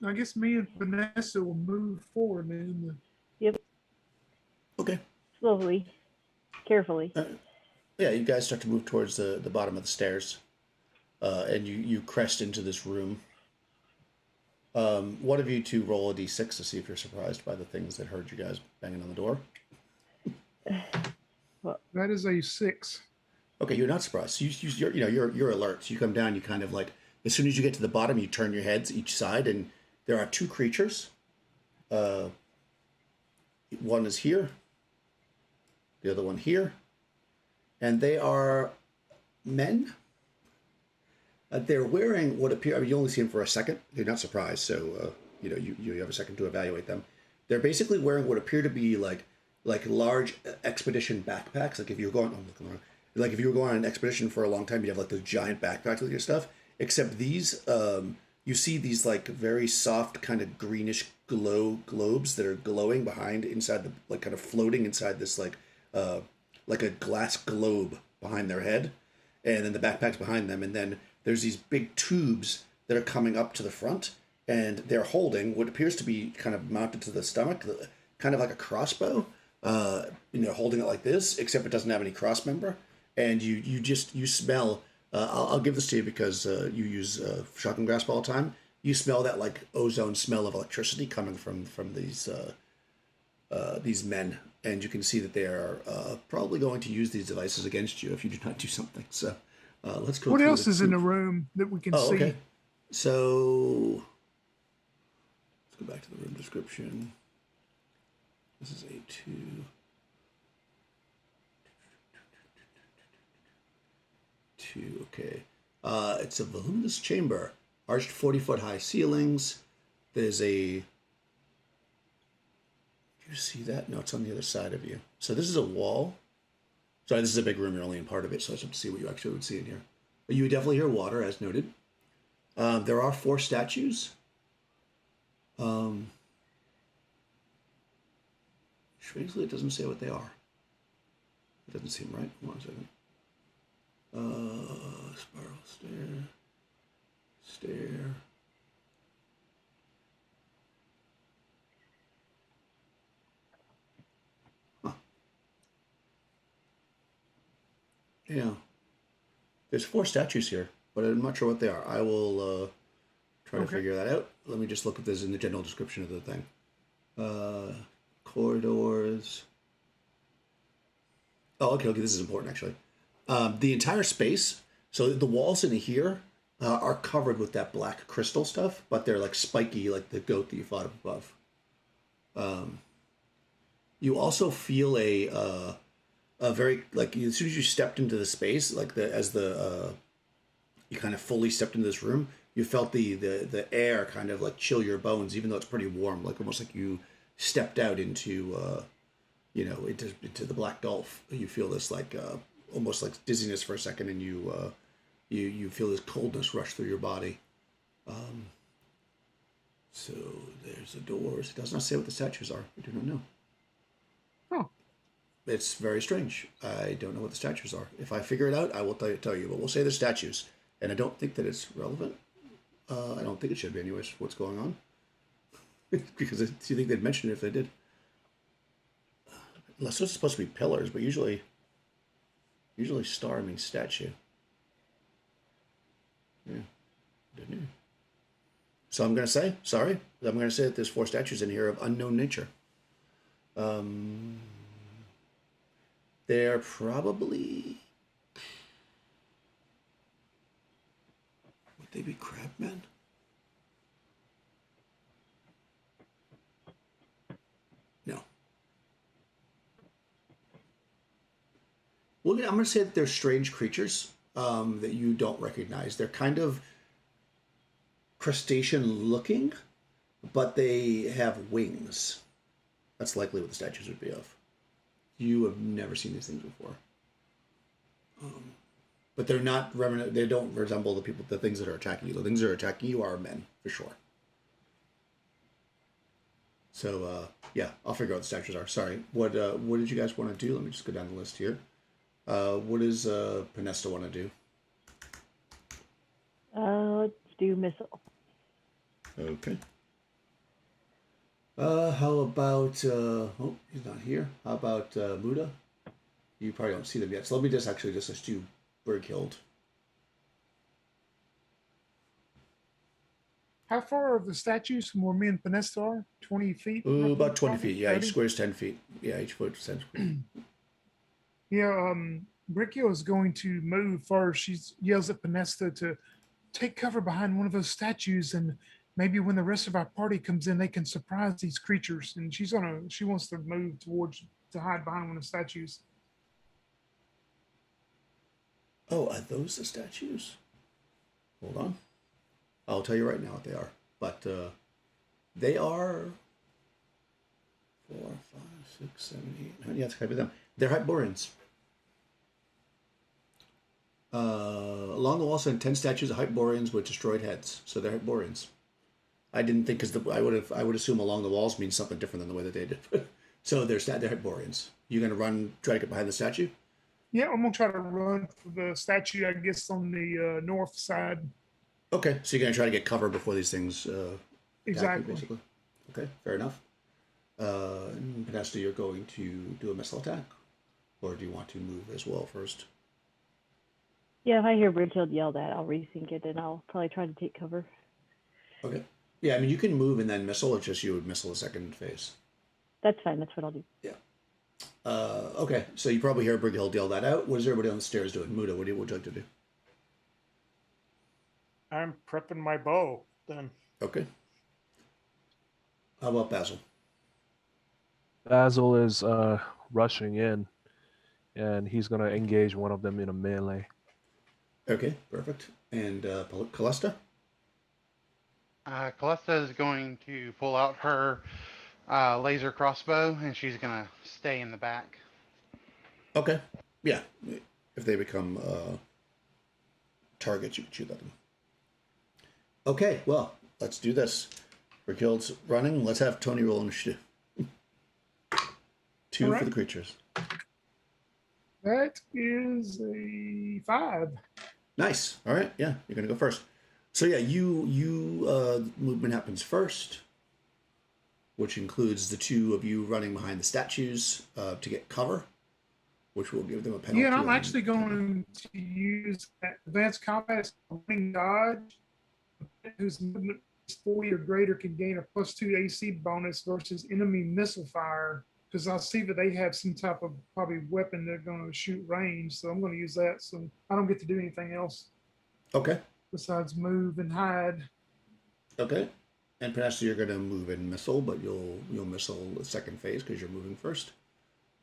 I guess me and Vanessa will move forward, man. Yep. Okay. Slowly, carefully. Yeah, you guys start to move towards the bottom of the stairs. And you crest into this room. One of you two roll a d6 to see if you're surprised by the things that heard you guys banging on the door. That is a 6. Okay, you're not surprised. You're alert. So you come down. You kind of as soon as you get to the bottom, you turn your heads each side, and there are two creatures. One is here. The other one here, and they are men. They're wearing what appear. You only see them for a second. You're not surprised, so you have a second to evaluate them. They're basically wearing what appear to be like large expedition backpacks. Like if you were going, if you were going on an expedition for a long time, you'd have those giant backpacks with your stuff. Except these, you see these very soft kind of greenish globes that are glowing inside the kind of floating inside this like a glass globe behind their head, and then the backpack's behind them, and then there's these big tubes that are coming up to the front, and they're holding what appears to be kind of mounted to the stomach, kind of like a crossbow, holding it like this, except it doesn't have any cross member. And you smell, I'll give this to you because you use shotgun grasp all the time. You smell that ozone smell of electricity coming from these men. And you can see that they are probably going to use these devices against you if you do not do something. So let's go. What else is in the room that we can see? Okay. So let's go back to the room description. This is A2. Okay. It's a voluminous chamber, arched 40-foot high ceilings. There's a. Do you see that? No, it's on the other side of you. So this is a wall. Sorry, this is a big room. You're only in part of it, so I just have to see what you actually would see in here. But you would definitely hear water, as noted. There are 4 statues. Strangely, it doesn't say what they are. It doesn't seem right. Hold on a second. Spiral stair. Huh. Yeah. There's 4 statues here, but I'm not sure what they are. I will try to figure that out. Let me just look at this in the general description of the thing. Corridors. Oh, okay, this is important, actually. The entire space, so the walls in here are covered with that black crystal stuff, but they're spiky, like the goat that you fought above. You also feel very like as soon as you stepped into the space, like you kind of fully stepped into this room, you felt the air kind of like chill your bones, even though it's pretty warm, like almost like you stepped out into into the Black Gulf. You feel this like almost like dizziness for a second, and you feel this coldness rush through your body. So there's the doors. It does not say what the statues are. I do not know. Oh. It's very strange. I don't know what the statues are. If I figure it out, I will tell you. But we'll say they're statues, and I don't think that it's relevant. I don't think it should be, anyways. What's going on? Because do you think they'd mention it if they did? Unless it's supposed to be pillars, but usually star means statue. Yeah, didn't you? So I'm going to say, sorry, I'm going to say that there's 4 statues in here of unknown nature. They're probably... Would they be crabmen? No. Well, I'm going to say that they're strange creatures that you don't recognize. They're kind of crustacean looking, but they have wings. That's likely what the statues would be of. You have never seen these things before. But they're not remnant. They don't resemble the things that are attacking you. The things that are attacking you are men, for sure. So, yeah, I'll figure out what the statues are. Sorry. What did you guys want to do? Let me just go down the list here. What does Panesta want to do? Let's do missile. Okay. How about, oh, he's not here. How about Muda? You probably don't see them yet. So let me just do Brighild. How far are the statues from where me and Panesta are? 20 feet? Ooh, roughly, about 20 probably? feet. Yeah, 30? each square is 10 feet. Yeah, each foot is 10 feet. Yeah, Bricchio is going to move first. She yells at Panesta to take cover behind one of those statues, and maybe when the rest of our party comes in, they can surprise these creatures. And she wants to move to hide behind one of the statues. Oh, are those the statues? Hold on. I'll tell you right now what they are. But they are 4, 5, 6, 7, 8, 9. Yeah, it's gotta be them. They're Hyperboreans. Along the wall stand 10 statues of Hyperboreans with destroyed heads. So they're Hyperboreans. I didn't think because I would assume along the walls means something different than the way that they did. So they're Hyperboreans. You gonna try to get behind the statue? Yeah, I'm gonna try to run for the statue, I guess, on the north side. Okay, so you're gonna try to get cover before these things Exactly. you, basically. Okay, fair enough. Panesta, you're going to do a missile attack, or do you want to move as well first? Yeah, if I hear Bridgehill yell that, I'll resync it and I'll probably try to take cover. Okay. Yeah, I mean you can move and then missile. It's just you would missile the second phase. That's fine. That's what I'll do. Yeah. Okay, so you probably hear Brighill yell that out. What is everybody on the stairs doing? Muda, what would you like to do? I'm prepping my bow then. Okay. How about Basil? Basil is rushing in, and he's going to engage one of them in a melee. Okay, perfect. And Callista? Callista is going to pull out her laser crossbow, and she's going to stay in the back. Okay. Yeah. If they become targets, you can shoot at them. Okay, well, let's do this. Brighild's running. Let's have Tony roll initiative. 2 All for the right. creatures. That is a 5. Nice. All right. Yeah, you're gonna go first. So yeah, movement happens first, which includes the 2 of you running behind the statues to get cover, which will give them a penalty. Yeah, and I'm on- actually going to use that advanced combat running dodge, whose movement is 40 or greater can gain a +2 AC bonus versus enemy missile fire. Because I see that they have some type of probably weapon they're going to shoot range, so I'm going to use that. So I don't get to do anything else Okay. besides move and hide. Okay. And Panesta, you're gonna move and missile, but you'll missile the second phase because you're moving first.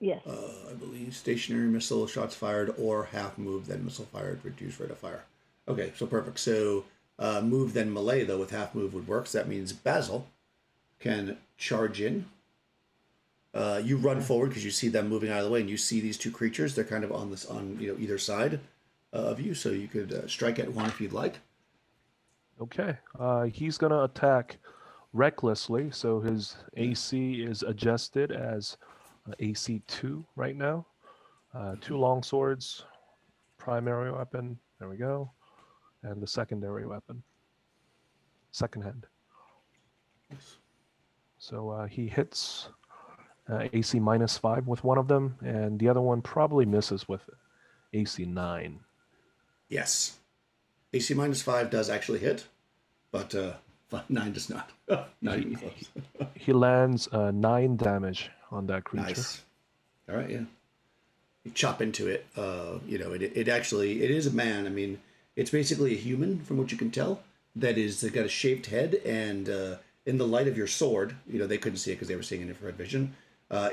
Yes. I believe stationary missile, shots fired, or half move, then missile fired, reduce rate of fire. Okay, so perfect. So move, then melee, though, with half move would work. So that means Basil can charge in. You run forward because you see them moving out of the way, and you see these two creatures. They're kind of on either side of you, so you could strike at one if you'd like. Okay. He's gonna attack recklessly, so his AC is adjusted as AC 2 right now. 2 long swords, primary weapon. There we go, and the secondary weapon, second hand. Yes. So he hits AC -5 with one of them, and the other one probably misses with AC 9. Yes. AC -5 does actually hit, but 9 does not. Not even close. He lands 9 damage on that creature. Nice. All right, yeah. You chop into it. It actually, it is a man. I mean, it's basically a human, from what you can tell, that is got a shaved head, and in the light of your sword, they couldn't see it because they were seeing in infrared vision.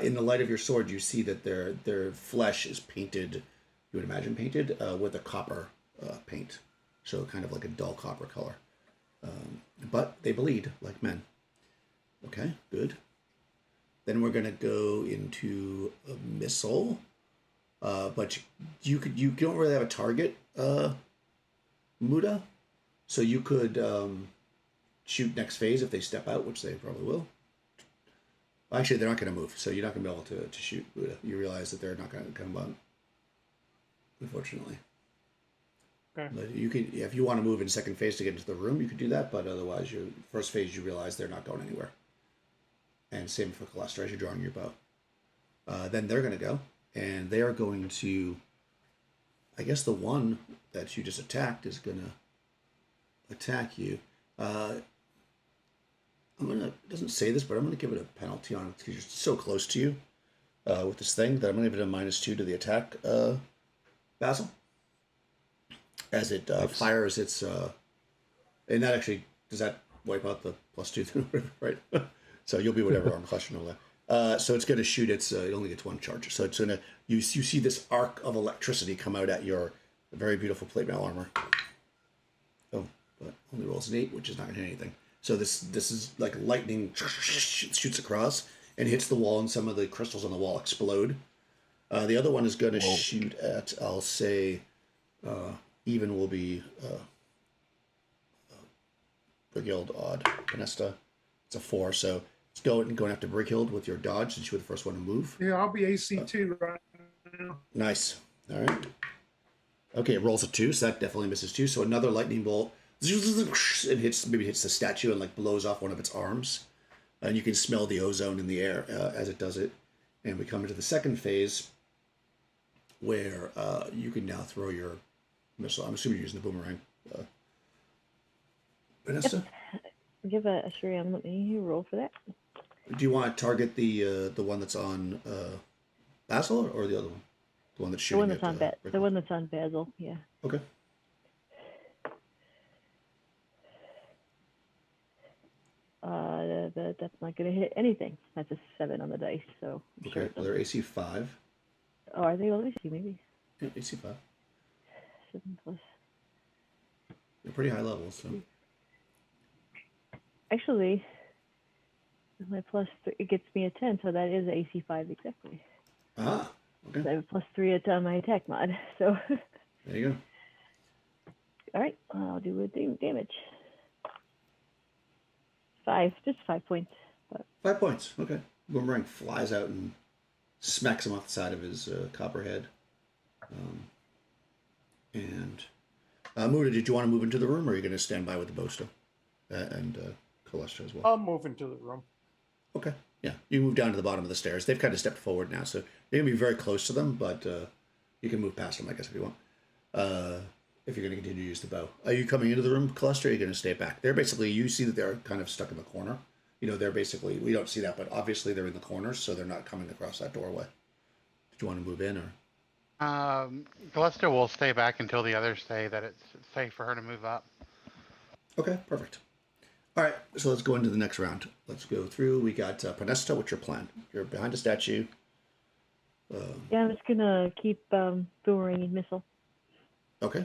In the light of your sword, you see that their flesh is painted, you would imagine painted, with a copper paint. So kind of like a dull copper color. But they bleed like men. Okay, good. Then we're going to go into a missile. But you don't really have a target, Muda. So you could shoot next phase if they step out, which they probably will. Actually, they're not going to move, so you're not going to be able to shoot Muda. You realize that they're not going to come on, unfortunately. Okay. But you could, if you want to move in second phase to get into the room, you could do that. But otherwise, your first phase, you realize they're not going anywhere. And same for Calestra as you're drawing your bow. Then they're going to go, and they are going to. I guess the one that you just attacked is going to attack you. It doesn't say this, but I'm gonna give it a penalty on it because you're so close to you with this thing that I'm gonna give it a -2 to the attack, Basil, as it fires its. And that actually does that wipe out the +2, right? So you'll be whatever arm clash and all that. So it's gonna shoot its. It only gets one charge, so it's gonna. You see this arc of electricity come out at your very beautiful plate mail armor. Oh, but only rolls an 8, which is not gonna hit anything. So this is like lightning shoots across and hits the wall, and some of the crystals on the wall explode. The other one is going to shoot at, I'll say, even will be Brighild odd. Panesta, it's a 4, so it's going after Brighild with your dodge since you were the first one to move. Yeah, I'll be AC2 right now. Nice. All right. Okay, it rolls a 2, so that definitely misses 2. So another lightning bolt. It hits the statue and like blows off one of its arms, and you can smell the ozone in the air as it does it. And we come into the second phase, where you can now throw your missile. I'm assuming you're using the boomerang. Vanessa, Give a Shuriam. Let me roll for that. do you want to target the one that's on Basil or the other one, the one that's The shooting? one that's on the one that's on Basil. Yeah. Okay. That's not going to hit anything. That's a 7 on the dice. So I'm sure Okay. Well, they're AC 5. Oh, are they? Let me see. Maybe Yeah, AC 5. 7 plus. They're pretty high levels. So. Actually, my +3 it gets me a 10, so that is AC 5 exactly. Ah. Okay. So I have a +3 on my attack mod. So. There you go. All right, I'll do a damage. 5, just 5 points. But 5 points. Okay. Boomerang flies out and smacks him off the side of his copper head. Muda, did you want to move into the room, or are you going to stand by with the bow still? And Calestra as well? I'll move into the room. Okay. Yeah. You move down to the bottom of the stairs. They've kind of stepped forward now, so you're going to be very close to them, but you can move past them, I guess, if you want. If you're going to continue to use the bow. Are you coming into the room, Calestra, or are you going to stay back? They're basically, you see that they're kind of stuck in the corner. They're basically, we don't see that, but obviously they're in the corners, so they're not coming across that doorway. Did you want to move in, or? Calestra will stay back until the others say that it's safe for her to move up. Okay, perfect. All right, so let's go into the next round. Let's go through. We got Panesta. What's your plan? You're behind a statue. Yeah, I'm just gonna keep boomeranging missile. Okay.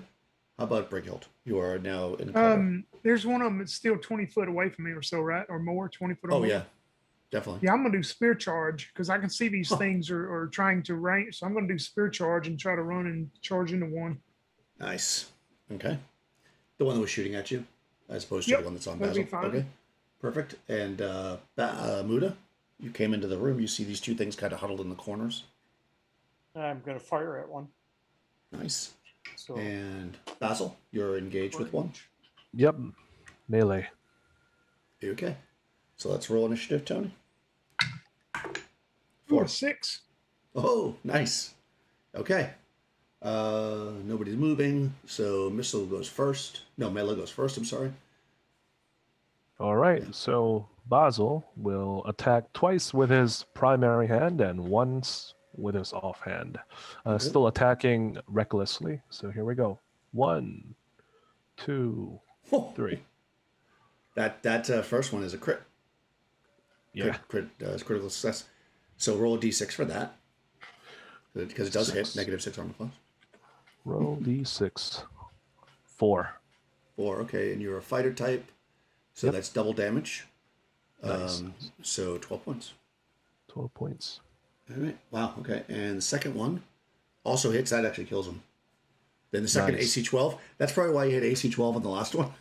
How about Brighild? You are now in cover. There's one of them that's still 20 foot away from me or so, right? Or more, 20 foot or Oh more. yeah, definitely. Yeah, I'm gonna do spear charge because I can see these Huh. things are trying to range. So I'm gonna do spear charge and try to run and charge into one. Nice. Okay. The one that was shooting at you, as opposed to Yep, the one that's on that'll be Basil. fine. Okay. Perfect. And Muda, you came into the room. You see these two things kind of huddled in the corners. I'm going to fire at one. Nice. So And Basil, you're engaged with one. Yep. Melee. Okay. So let's roll initiative, Tony. Ooh, 4. a 6. Oh, nice. Okay. Nobody's moving, so missile goes first. No, melee goes first. I'm sorry. All right. So Basil will attack twice with his primary hand and once with his offhand. Okay. Still attacking recklessly. So here we go. 1, 2, 3. That first one is a crit. Yeah. Critical success. So roll a d6 for that, because it does hit. 6. -6 armor class. Roll d6. 4. 4. Okay, and you're a fighter type, so Yep. that's double damage. Nice. So 12 points. 12 points. All right. Wow. Okay. And the second one also hits. That actually kills him. Then the second Nice. AC 12. That's probably why you hit AC 12 on the last one,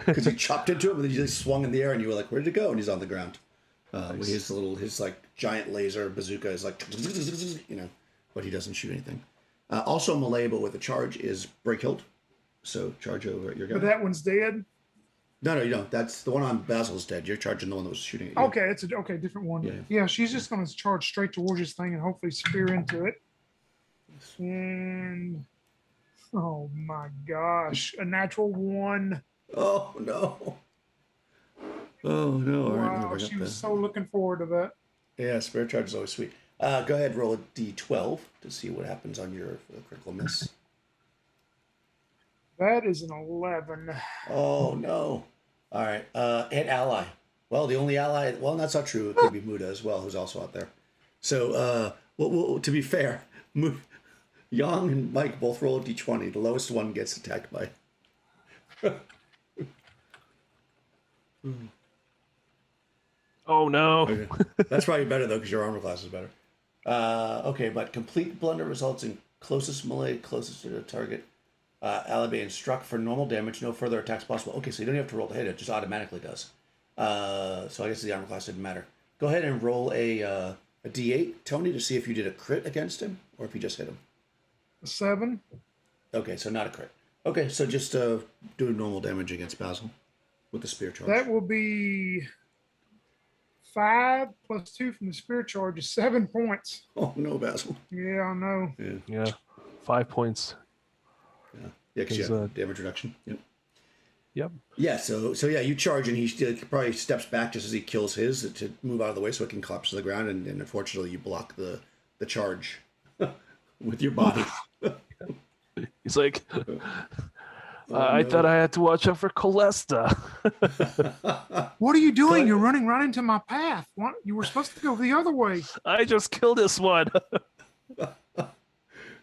because you chopped into him, and then you just swung in the air, and you were like, "Where did it go?" And he's on the ground. With his like giant laser bazooka is like, but he doesn't shoot anything. Also melee, but with a charge is Brighild. So charge over at your guy. But that one's dead. No, you don't. That's the one on Basil's dead. You're charging the one that was shooting at you. Okay, it's a different one. Yeah. Yeah, she's just gonna charge straight towards this thing and hopefully spear into it. And oh my gosh, a natural 1. Oh no. Oh no. All right, let me Wow, bring up she was the- so looking forward to that. Yeah, spare charge is always sweet. Go ahead, roll a d12 to see what happens on your critical miss. That is an 11. Oh no. All right. Hit ally. Well, the only ally. Well, that's not true. It could be Muda as well, who's also out there. So, well, to be fair, Yang and Mike both roll a d20. The lowest one gets attacked by. Oh no. Okay. That's probably better though, because your armor class is better. Okay, but complete blunder results in closest melee, closest to the target. Ally being struck for normal damage, no further attacks possible. Okay, so you don't have to roll to hit; it just automatically does. So I guess the armor class didn't matter. Go ahead and roll a d8, Tony, to see if you did a crit against him or if you just hit him. A 7. Okay, so not a crit. Okay, so just do normal damage against Basil with the spear charge. That will be 5 plus 2 from the spear charge is 7 points. Oh no, Basil. Yeah, I know. Yeah. 5 points. Yeah, because you have damage reduction. Yep. Yep. Yeah, so yeah, you charge and he probably steps back just as he kills his to move out of the way so it can collapse to the ground, and unfortunately you block the charge with your body. He's like, no. I thought I had to watch out for Colesta. What are you doing? You're running right into my path. What? You were supposed to go the other way. I just killed this one.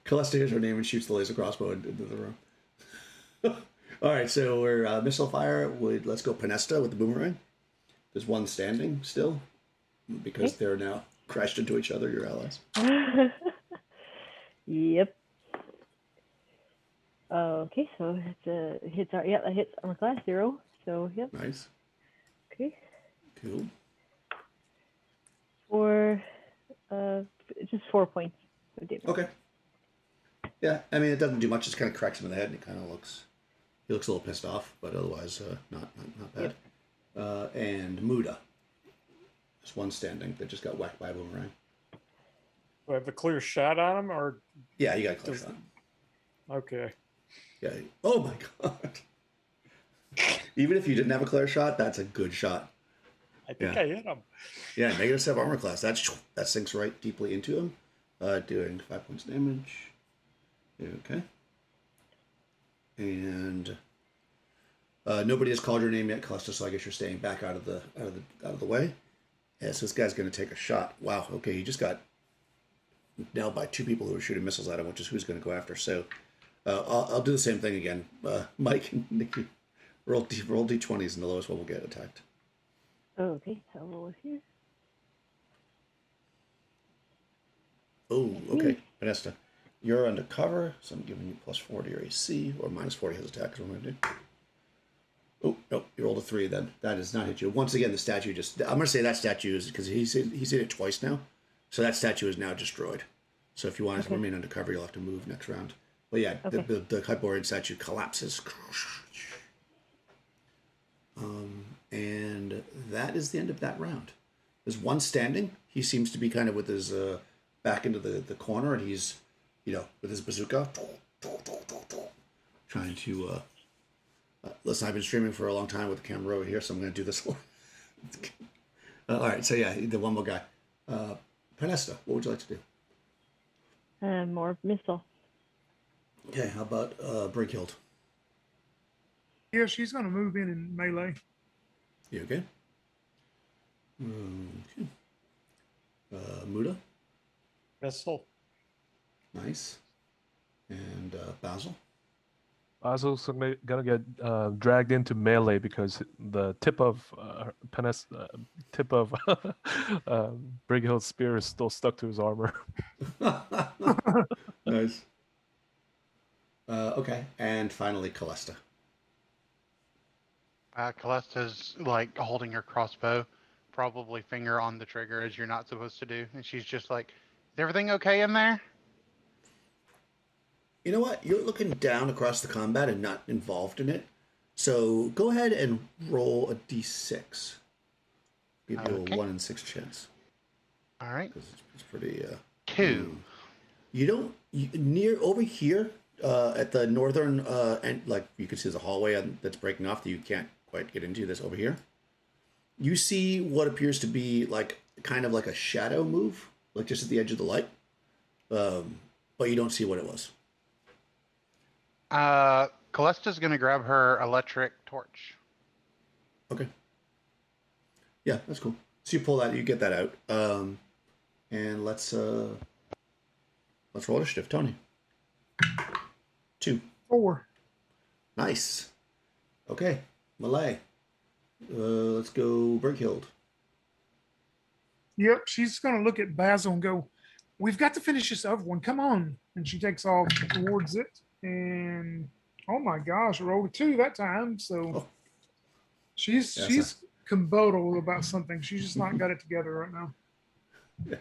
Callista hears her name and shoots the laser crossbow into the room. All right, so we're missile fire. Let's go Panesta with the boomerang. There's one standing still because they're now crashed into each other, your allies. Yep. Okay, so that hits armor class 0. So yep. Nice. Okay. Cool. For just 4 points of damage. Okay. Yeah, I mean, it doesn't do much. Just kind of cracks him in the head, and he looks a little pissed off, but otherwise, not bad. Yep. And Muda. There's one standing that just got whacked by a boomerang. do I have a clear shot on him or Yeah, you got a clear shot. okay? Yeah. Oh my god. Even if you didn't have a clear shot, that's a good shot. I think Yeah. I hit him. Yeah, -7 armor class. That sinks right deeply into him, doing 5 points damage. Okay. And nobody has called your name yet, Callista, so I guess you're staying back out of the way. Yeah, so this guy's going to take a shot. Wow. Okay, he just got nailed by two people who are shooting missiles at him, which is who's going to go after. So I'll do the same thing again. Mike and Nikki, roll d20s, and the lowest one will get attacked. Okay, I'll roll it here. Oh, okay. Vanessa, you're undercover, so I'm giving you +4 to your AC, or -40 his attack, is what I'm going to do. Oh, no, you rolled a 3 then. That does not hit you. Once again, the statue just... I'm going to say that statue is... Because he's hit it twice now. So that statue is now destroyed. So if you want to remain undercover, you'll have to move next round. But yeah, the Hyperborean statue collapses. And that is the end of that round. There's one standing. He seems to be kind of with his back into the corner, and he's, with his bazooka, trying to... listen, I've been streaming for a long time with the camera over here, so I'm going to do this. All right, so yeah, the one more guy. Panesta, what would you like to do? More missile. Okay, how about Brinkhild? Yeah, she's going to move in melee. You okay? Okay. Muda? Missile. Nice. And Basil? Basil's gonna get dragged into melee because the tip of Brighill's spear is still stuck to his armor. Nice. Okay, and finally Callista. Callista's like holding her crossbow, probably finger on the trigger as you're not supposed to do, and she's just like, "Is everything okay in there?" You know what? You're looking down across the combat and not involved in it. So go ahead and roll a d6. Give you a 1 in 6 chance. All right. Because it's pretty... 2. You don't... near over here, at the northern end, like you can see there's a hallway that's breaking off that you can't quite get into. This over here. You see what appears to be like kind of like a shadow move, like just at the edge of the light. But you don't see what it was. Callista's gonna grab her electric torch. Okay. Yeah, that's cool. So you pull that, you get that out, and let's roll initiative. Tony. 2. 4. Nice. Okay, Malay. Let's go Brinkhild. Yep, she's going to look at Basil and go, "We've got to finish this other one. Come on." And she takes off towards it. And oh my gosh, I rolled a 2 that time. So she's combotal about something. She's just not got it together right now.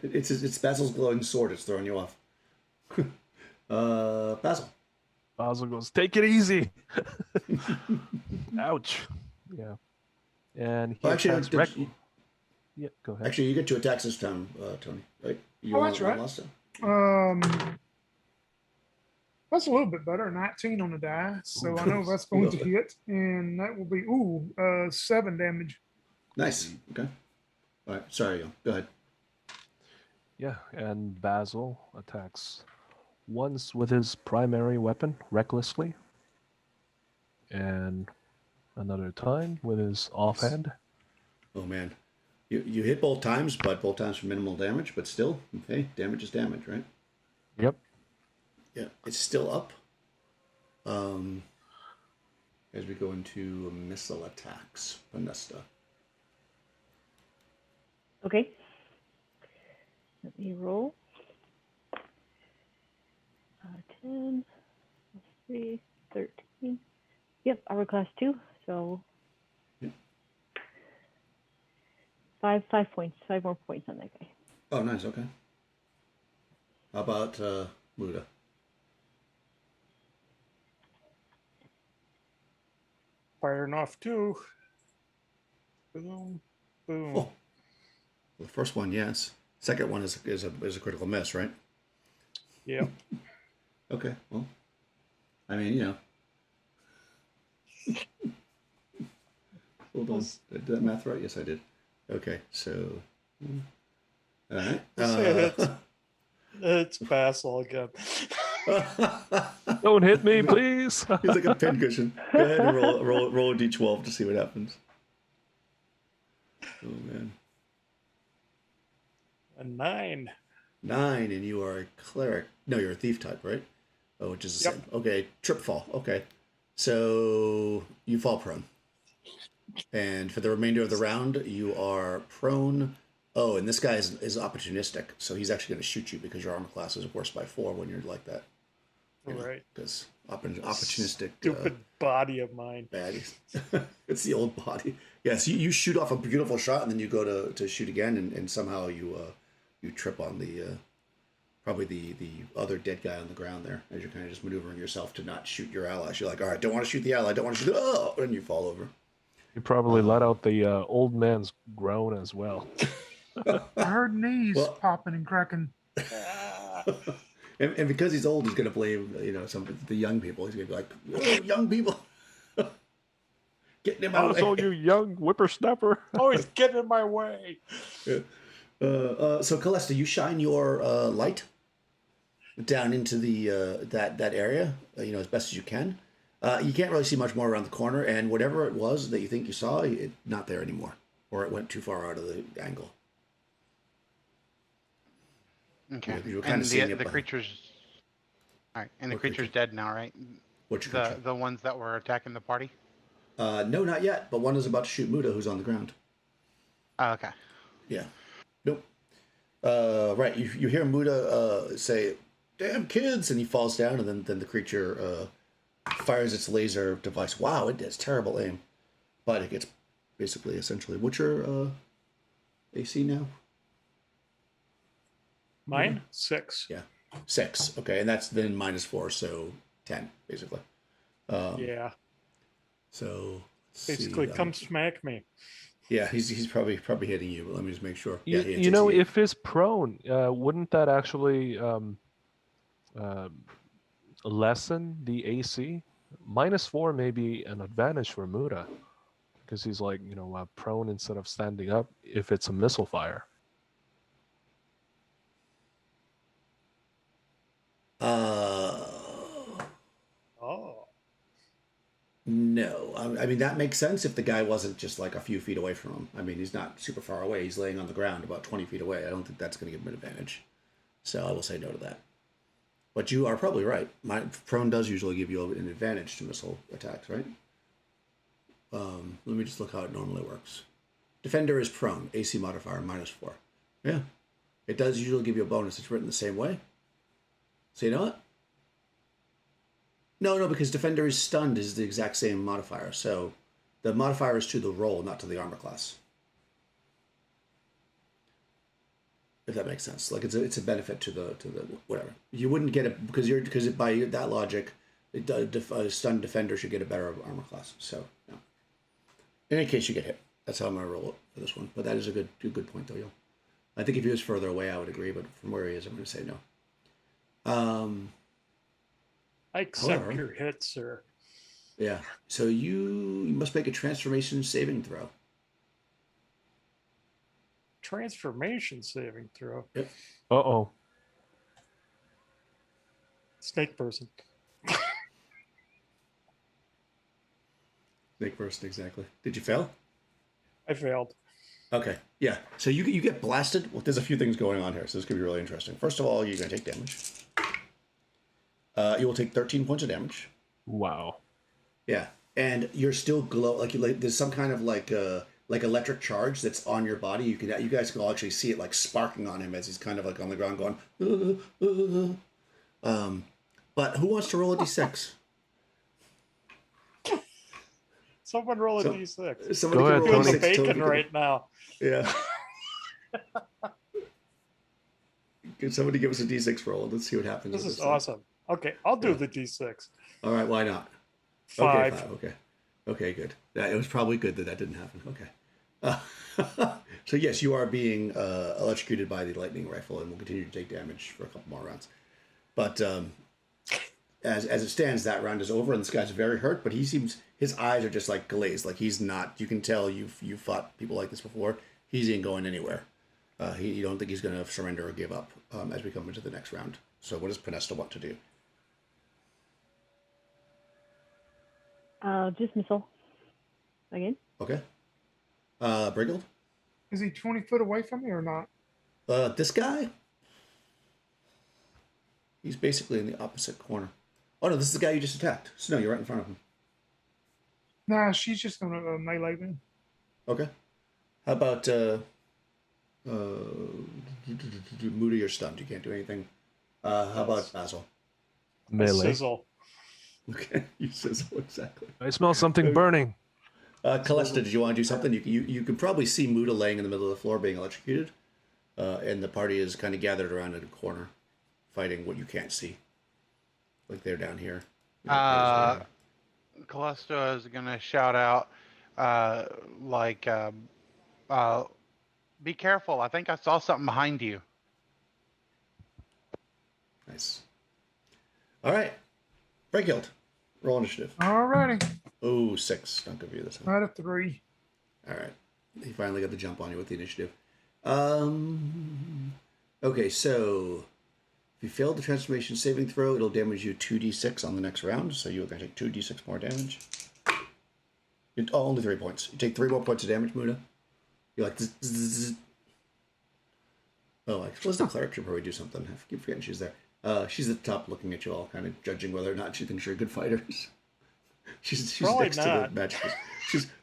It's Basil's glowing sword. It's throwing you off. Basil. Basil goes, "Take it easy." Ouch. Yeah. And he attacks Yeah, go ahead. Actually, you get 2 attacks this time, Tony. Right? That's right. Last time. That's a little bit better. 19 on the die, so I know that's going to hit, and that will be 7 damage. Nice. Okay. All right. Sorry, go ahead. Yeah, and Basil attacks once with his primary weapon, recklessly, and another time with his offhand. Oh man, you hit both times, but both times for minimal damage. But still, okay, damage is damage, right? Yep. Yeah, it's still up. As we go into missile attacks, Vanessa. Okay. Let me roll. 10, 3, 13. Yep, armor class 2. So 5 points. 5 more points on that guy. Oh, nice. Okay. How about Muda? Firing off 2. Boom, boom. Oh. Well, the first one, yes. Second one is a critical miss, right? Yeah. Okay. Well, I mean, Hold on. Did I do that math right? Yes, I did. Okay, so... All right. It's Basil again. Don't hit me, please. He's like a pincushion. Go ahead and roll a d12 to see what happens. Oh, man. A 9. 9, and you are a cleric. No, you're a thief type, right? Oh, which is the Yep. same. Okay, trip fall. Okay. So you fall prone. And for the remainder of the round, you are prone. Oh, and this guy is opportunistic, so he's actually going to shoot you because your armor class is worse by 4 when you're like that. Right. Because opportunistic Stupid body of mine. baddies. It's the old body. Yes, you shoot off a beautiful shot, and then you go to shoot again, and somehow you trip on the probably the other dead guy on the ground there as you're kind of just maneuvering yourself to not shoot your allies. You're like, all right, don't want to shoot the ally, don't want to shoot and you fall over. You probably let out the old man's groan as well. I heard knees Well- popping and cracking. And because he's old, he's going to blame some of the young people. He's going to be like, oh, young people, getting in my way. Oh, you young whippersnapper. Always get in my way. Yeah. So Callista, you shine your light down into the that area, as best as you can. You can't really see much more around the corner, and whatever it was that you think you saw, it's not there anymore, or it went too far out of the angle. Okay. You were kind And of seeing the it behind. creature's. All right, and the What creature's creature? dead now, right? Which creature? The ones that were attacking the party. No, not yet. But one is about to shoot Muda, who's on the ground. Oh, okay. Yeah. Nope. Right. You hear Muda say, "Damn kids," and he falls down, and then the creature fires its laser device. Wow, it has terrible aim, but it gets basically essentially. What's your AC now? Mine? 6. Yeah, 6. Okay, and that's then -4, so 10 basically. Yeah. So let's Basically, see, come smack me. Yeah, he's probably hitting you. But let me just make sure. You, Yeah, he you know, hits you. if it's prone, wouldn't that actually lessen the AC? -4 may be an advantage for Muda because he's like, prone instead of standing up if it's a missile fire. Oh. No, I mean that makes sense if the guy wasn't just like a few feet away from him. I mean, he's not super far away. He's laying on the ground about 20 feet away. I don't think that's going to give him an advantage. So I will say no to that. But you are probably right. My prone does usually give you an advantage to missile attacks, right? Let me just look how it normally works. Defender is prone, AC modifier -4. Yeah, it does usually give you a bonus. It's written the same way. So you know what? No, because defender is stunned is the exact same modifier. So the modifier is to the roll, not to the armor class. If that makes sense, like it's a benefit to the whatever. You wouldn't get it because by that logic, a stunned defender should get a better armor class. So no. In any case, you get hit. That's how I'm gonna roll it for this one. But that is a good point though, I think if he was further away, I would agree. But from where he is, I'm gonna say no. I accept However- your hit, sir. Yeah. So you must make a transformation saving throw. Transformation saving throw. Uh-oh. Snake person. Snake person, exactly. Did you fail? I failed. Okay. Yeah. So you get blasted. Well, there's a few things going on here, so this could be really interesting. First of all, you're gonna take damage. You will take 13 points of damage. Wow. Yeah, and you're still like there's some kind of like electric charge that's on your body. You guys can all actually see it like sparking on him as he's kind of like on the ground going. But who wants to roll a d6? Someone roll a d6. Somebody Go can ahead, roll a Feeling the d6. bacon Tony can- right now. Yeah. Can somebody give us a d6 roll? Let's see what happens. This with is thing. awesome. Okay, I'll do Yeah. the d6. All right, why not? 5. Okay, 5. Okay, good. It was probably good that didn't happen. Okay. So yes, you are being electrocuted by the lightning rifle, and will continue to take damage for a couple more rounds. But as it stands, that round is over, and this guy's very hurt. But his eyes are just like glazed, like he's not. You can tell you've fought people like this before. He ain't going anywhere. You don't think he's going to surrender or give up as we come into the next round. So what does Pinesta want to do? Just missile. Again? Okay. Briggold? Is he 20 foot away from me or not? This guy? He's basically in the opposite corner. Oh no, this is the guy you just attacked. So no, you're right in front of him. Nah, she's just gonna melee me. Okay. How about Muda, you're stunned. You can't do anything. How about Basil? A Melee. sizzle. Okay, you sizzle exactly. I smell something burning. Callista, did you want to do something? You can probably see Muda laying in the middle of the floor being electrocuted, and the party is kind of gathered around in a corner, fighting what you can't see. Like they're down here. Callista is gonna shout out, be careful! I think I saw something behind you. Nice. All right, Breakhild, roll initiative. Alrighty, Oh, 6. Not good for you this one. out of 3. All right. He finally got the jump on you with the initiative. Okay, so if you failed the transformation saving throw, it'll damage you 2d6 on the next round. So you're going to take 2d6 more damage. Only 3 points. You take 3 more points of damage, Muda. You're like... Zzz. Oh, I suppose the cleric should probably do something. I keep forgetting she's there. She's at the top looking at you all, kind of judging whether or not she thinks you're good fighters. She's next to the magic.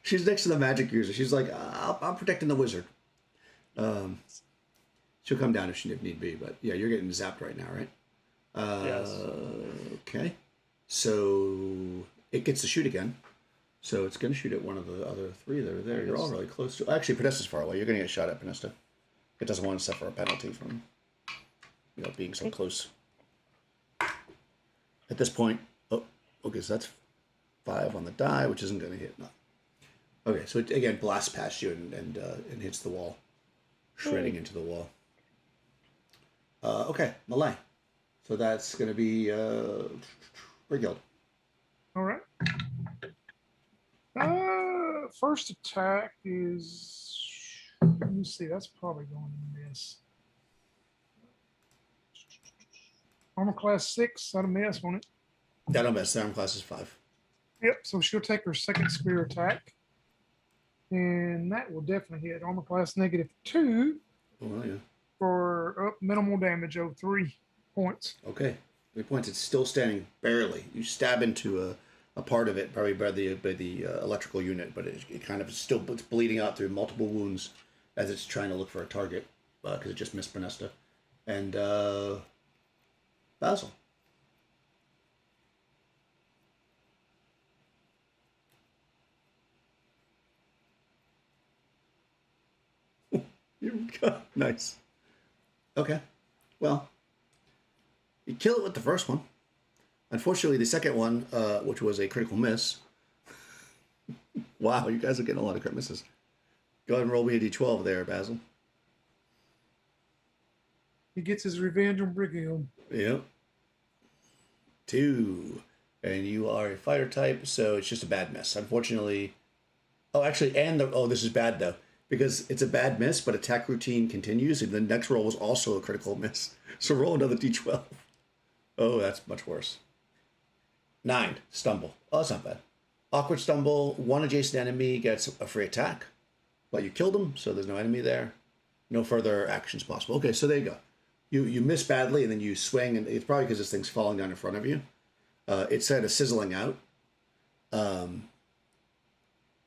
She's next to the magic user. She's like, I'm protecting the wizard. She'll come down if need be, but yeah, you're getting zapped right now, right? Yes. Okay. So it gets to shoot again. So it's going to shoot at one of the other 3 that are there. You're all really close to. Actually, Podesta's far away. You're going to get shot at, Podesta. It doesn't want to suffer a penalty from, being so close. At this point, okay, so that's 5 on the die, which isn't going to hit. No. Okay, so it again blasts past you and hits the wall, shredding into the wall. Okay, Malay. So that's going to be Brighild. All right. First attack is. Let me see. That's probably going to miss. Armor class 6. That'll miss, won't it? That'll miss. Armor class is 5. Yep. So she'll take her second spear attack, and that will definitely hit. Armor class -2 Oh yeah. for minimal damage of 3 points. Okay, 3 points. It's still standing barely. You stab into a part of it, probably by the electrical unit, but it kind of it's bleeding out through multiple wounds as it's trying to look for a target because it just missed Benesta. And Basil. Nice. Okay. Well, you kill it with the first one. Unfortunately, the second one, which was a critical miss. Wow, you guys are getting a lot of crit misses. Go ahead and roll me a d12 there, Basil. He gets his revenge on Brighild. Yep. 2. And you are a fighter type, so it's just a bad miss. Unfortunately... Oh, actually, this is bad, though. Because it's a bad miss, but attack routine continues, and the next roll was also a critical miss. So roll another d12. Oh, that's much worse. 9. Stumble. Oh, that's not bad. Awkward stumble. 1 adjacent enemy gets a free attack. But you killed him, so there's no enemy there. No further actions possible. Okay, so there you go. You miss badly, and then you swing, and it's probably because this thing's falling down in front of you. It's kind of sizzling out.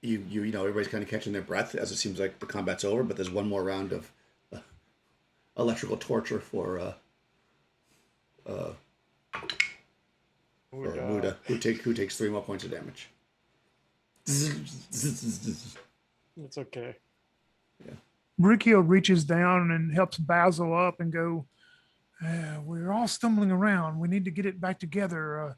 Everybody's kind of catching their breath as it seems like the combat's over, but there's one more round of electrical torture for Muda, who takes 3 more points of damage. It's okay. Yeah. Brighild reaches down and helps Basil up and go, we're all stumbling around. We need to get it back together.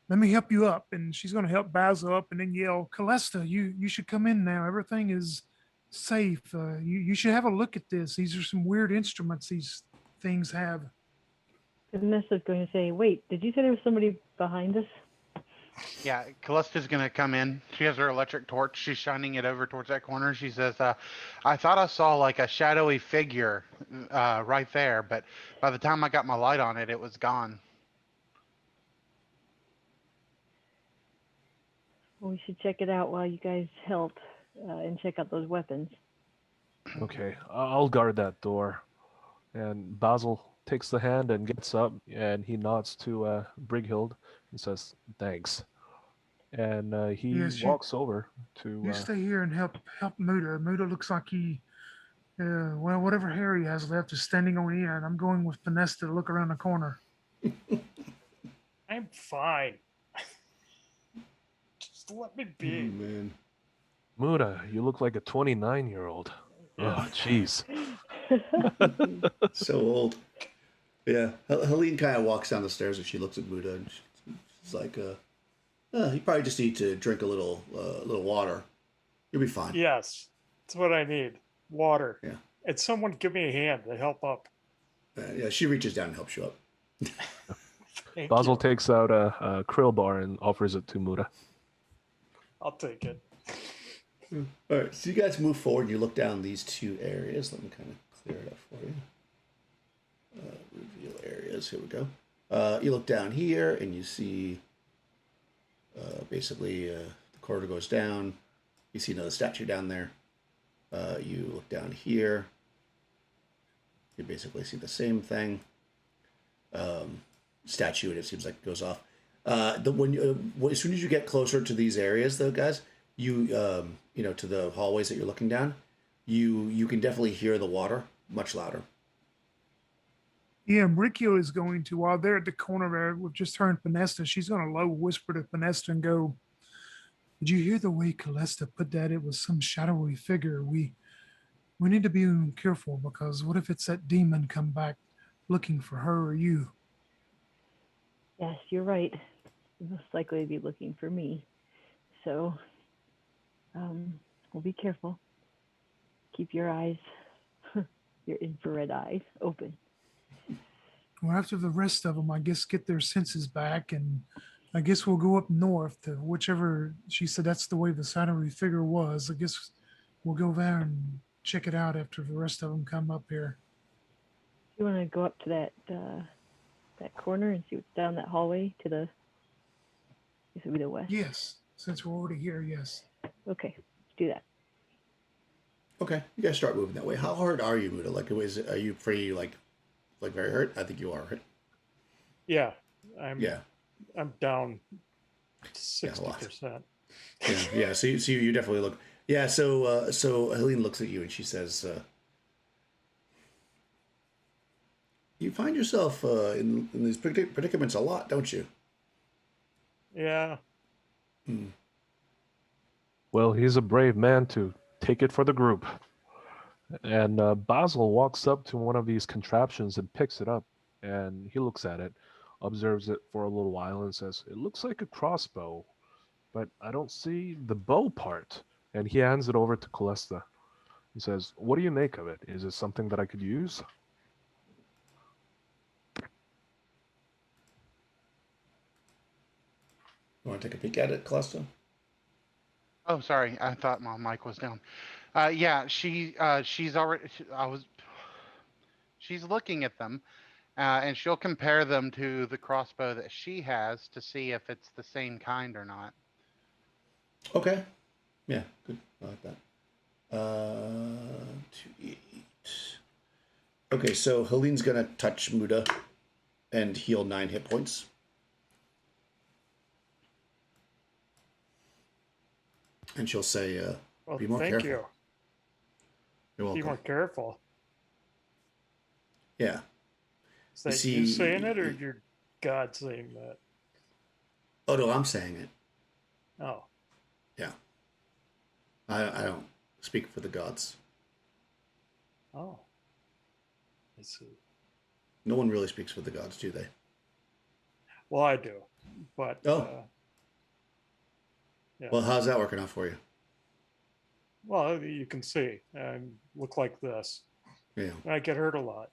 Let me help you up. And she's going to help Basil up and then yell, Callista, you should come in now. Everything is safe. You should have a look at this. These are some weird instruments these things have. Vanessa's going to say, wait, did you say there was somebody behind us? Yeah, Callista's gonna come in. She has her electric torch. She's shining it over towards that corner. She says, I thought I saw like a shadowy figure right there, but by the time I got my light on it, it was gone. Well, we should check it out while you guys help and check out those weapons. Okay, I'll guard that door. And Basil, takes the hand and gets up, and he nods to Brighild and says, "Thanks." And he Yes, walks over you to. stay here and help Muda. Muda looks like he, well, whatever hair he has left is standing on end. I'm going with Finesta to look around the corner. I'm fine. Just let me be. Man. Muda, you look like a 29-year-old. Oh, jeez. So old. Yeah. Helene kind of walks down the stairs and she looks at Muda and she's like, you probably just need to drink a little water. You'll be fine. Yes, that's what I need. Water. Yeah. And someone give me a hand to help up. Yeah, she reaches down and helps you up. Thank Basil you. takes out a krill bar and offers it to Muda. I'll take it. All right, so you guys move forward and you look down these two areas. Let me kind of clear it up for you. Reveal areas. Here we go. You look down here and you see basically the corridor goes down. You see another statue down there. You look down here. You basically see the same thing. Statue, and it seems like it goes off. As soon as you get closer to these areas, though, guys, you to the hallways that you're looking down, you can definitely hear the water much louder. Yeah, Rikio is going to, while they're at the corner there, we've just heard Finesta, she's going to low whisper to Finesta and go, "Did you hear the way Callista put that? It was some shadowy figure. We need to be careful, because what if it's that demon come back looking for her or you?" Yes, you're right. You're most likely to be looking for me. So, we'll be careful. Keep your eyes, your infrared eyes open. Well, after the rest of them, I guess, get their senses back, and I guess we'll go up north to whichever, she said that's the way the shadowy figure was. I guess we'll go there and check it out after the rest of them come up here. You want to go up to that corner and see what's down that hallway to the, this would be the west? Yes, since we're already here, yes. Okay, let's do that. Okay, you guys start moving that way. How hard are you, Muda? Like, are you pretty like very hurt? I think you are, right? Yeah, Yeah. I'm down 60%. Yeah. So you definitely look. Yeah. So Helene looks at you and she says, "You find yourself in these predicaments a lot, don't you?" Yeah. Well, he's a brave man to take it for the group. And Basil walks up to one of these contraptions and picks it up. And he looks at it, observes it for a little while, and says, "It looks like a crossbow, but I don't see the bow part." And he hands it over to Callista. He says, "What do you make of it? Is it something that I could use?" You want to take a peek at it, Callista? Oh, sorry. I thought my mic was down. Yeah, she's already. She's looking at them, and she'll compare them to the crossbow that she has to see if it's the same kind or not. Okay. Yeah. Good. I like that. 2 8. Okay, so Helene's gonna touch Muda and heal 9 hit points. And she'll say, Well, "Be more thank careful." you. You're welcome. Be more careful. Yeah. Is that see, you saying it or your God saying that? Oh no, I'm saying it. Oh, Yeah. I don't speak for the gods. oh. I see. No one really speaks for the gods, do they? Well, I do, but Oh. yeah. Well, how's that working out for you? Well, you can see I look like this. Yeah, I get hurt a lot.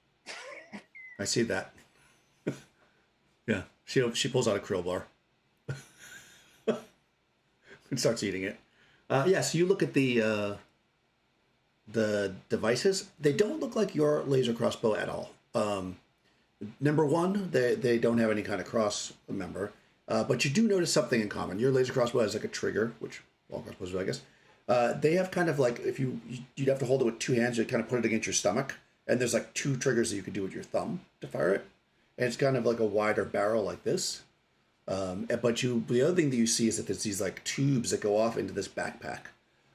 I see that. Yeah, she pulls out a krill bar and starts eating it. Yeah, so you look at the devices. They don't look like your laser crossbow at all. Number one, they don't have any kind of cross member, but you do notice something in common. Your laser crossbow has like a trigger, which all crossbows do, I guess. They have kind of like, if you'd have to hold it with 2 hands, you'd kind of put it against your stomach, and there's like 2 triggers that you can do with your thumb to fire it, and it's kind of like a wider barrel like this. But the other thing that you see is that there's these like tubes that go off into this backpack.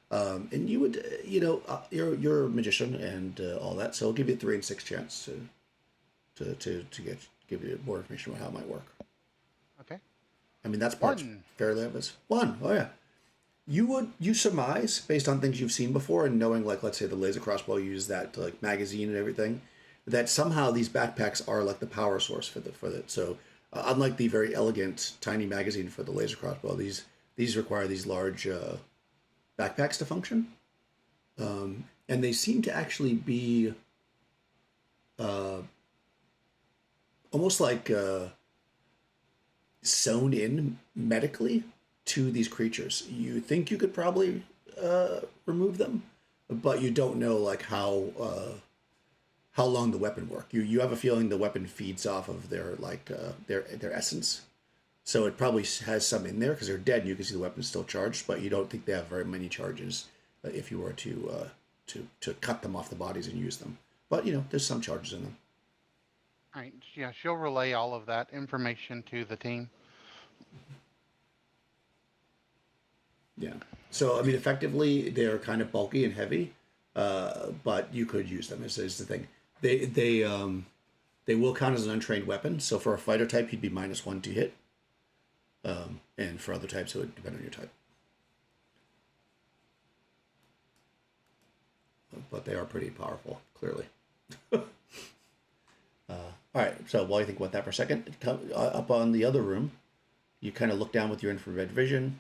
And you would, you're a magician and all that, so I'll give you a 3 and 6 chance to give you more information about how it might work. Okay. I mean, that's part fairly obvious. 1, oh yeah. You surmise based on things you've seen before and knowing, like, let's say the laser crossbow uses that like magazine and everything, that somehow these backpacks are like the power source for it. So unlike the very elegant tiny magazine for the laser crossbow, these require these large backpacks to function, and they seem to actually be almost like sewn in medically to these creatures. You think you could probably remove them, but you don't know like how long the weapon work. You have a feeling the weapon feeds off of their essence. So it probably has some in there because they're dead and you can see the weapon's still charged, but you don't think they have very many charges if you were to cut them off the bodies and use them. But, there's some charges in them. All right. Yeah, she'll relay all of that information to the team. Yeah. So, I mean, effectively, they're kind of bulky and heavy, but you could use them, is the thing. They will count as an untrained weapon. So for a fighter type, you'd be -1 to hit. And for other types, it would depend on your type. But they are pretty powerful, clearly. All right, so while you think about that for a second, up on the other room, you kind of look down with your infrared vision,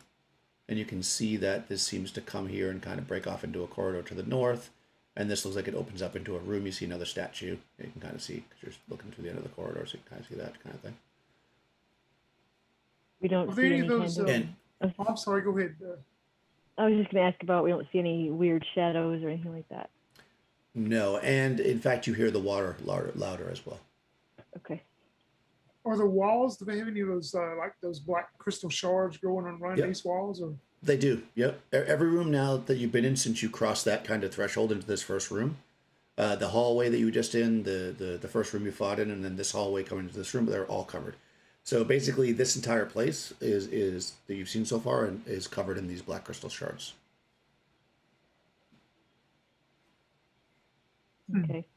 and you can see that this seems to come here and kind of break off into a corridor to the north, and this looks like it opens up into a room. You see another statue. You can kind of see, because you're looking through the end of the corridor, so you can kind of see that kind of thing. We don't Are see there any any of those? kind of. Oh, I'm sorry. Go ahead. I was just going to ask about. We don't see any weird shadows or anything like that. No, and in fact, you hear the water louder as well. Okay. Are the walls? Do they have any of those like those black crystal shards growing around Yep. these walls? Or They do. Yep. Every room now that you've been in since you crossed that kind of threshold into this first room, the hallway that you were just in, the first room you fought in, and then this hallway coming into this room, they're all covered. So basically, this entire place is that you've seen so far and is covered in these black crystal shards. Okay.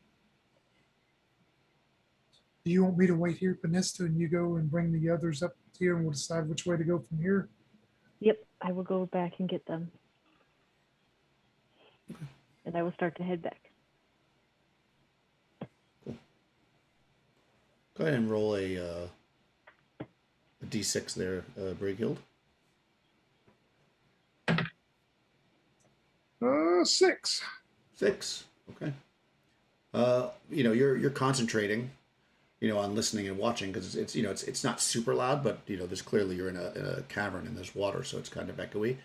do you want me to wait here, Panesta, and you go and bring the others up here, and we'll decide which way to go from here? Yep, I will go back and get them. And I will start to head back. Go ahead and roll a d6 there, Brighild. 6. 6. Okay. You're concentrating, on listening and watching because it's not super loud, but there's clearly you're in a cavern and there's water, so it's kind of echoey.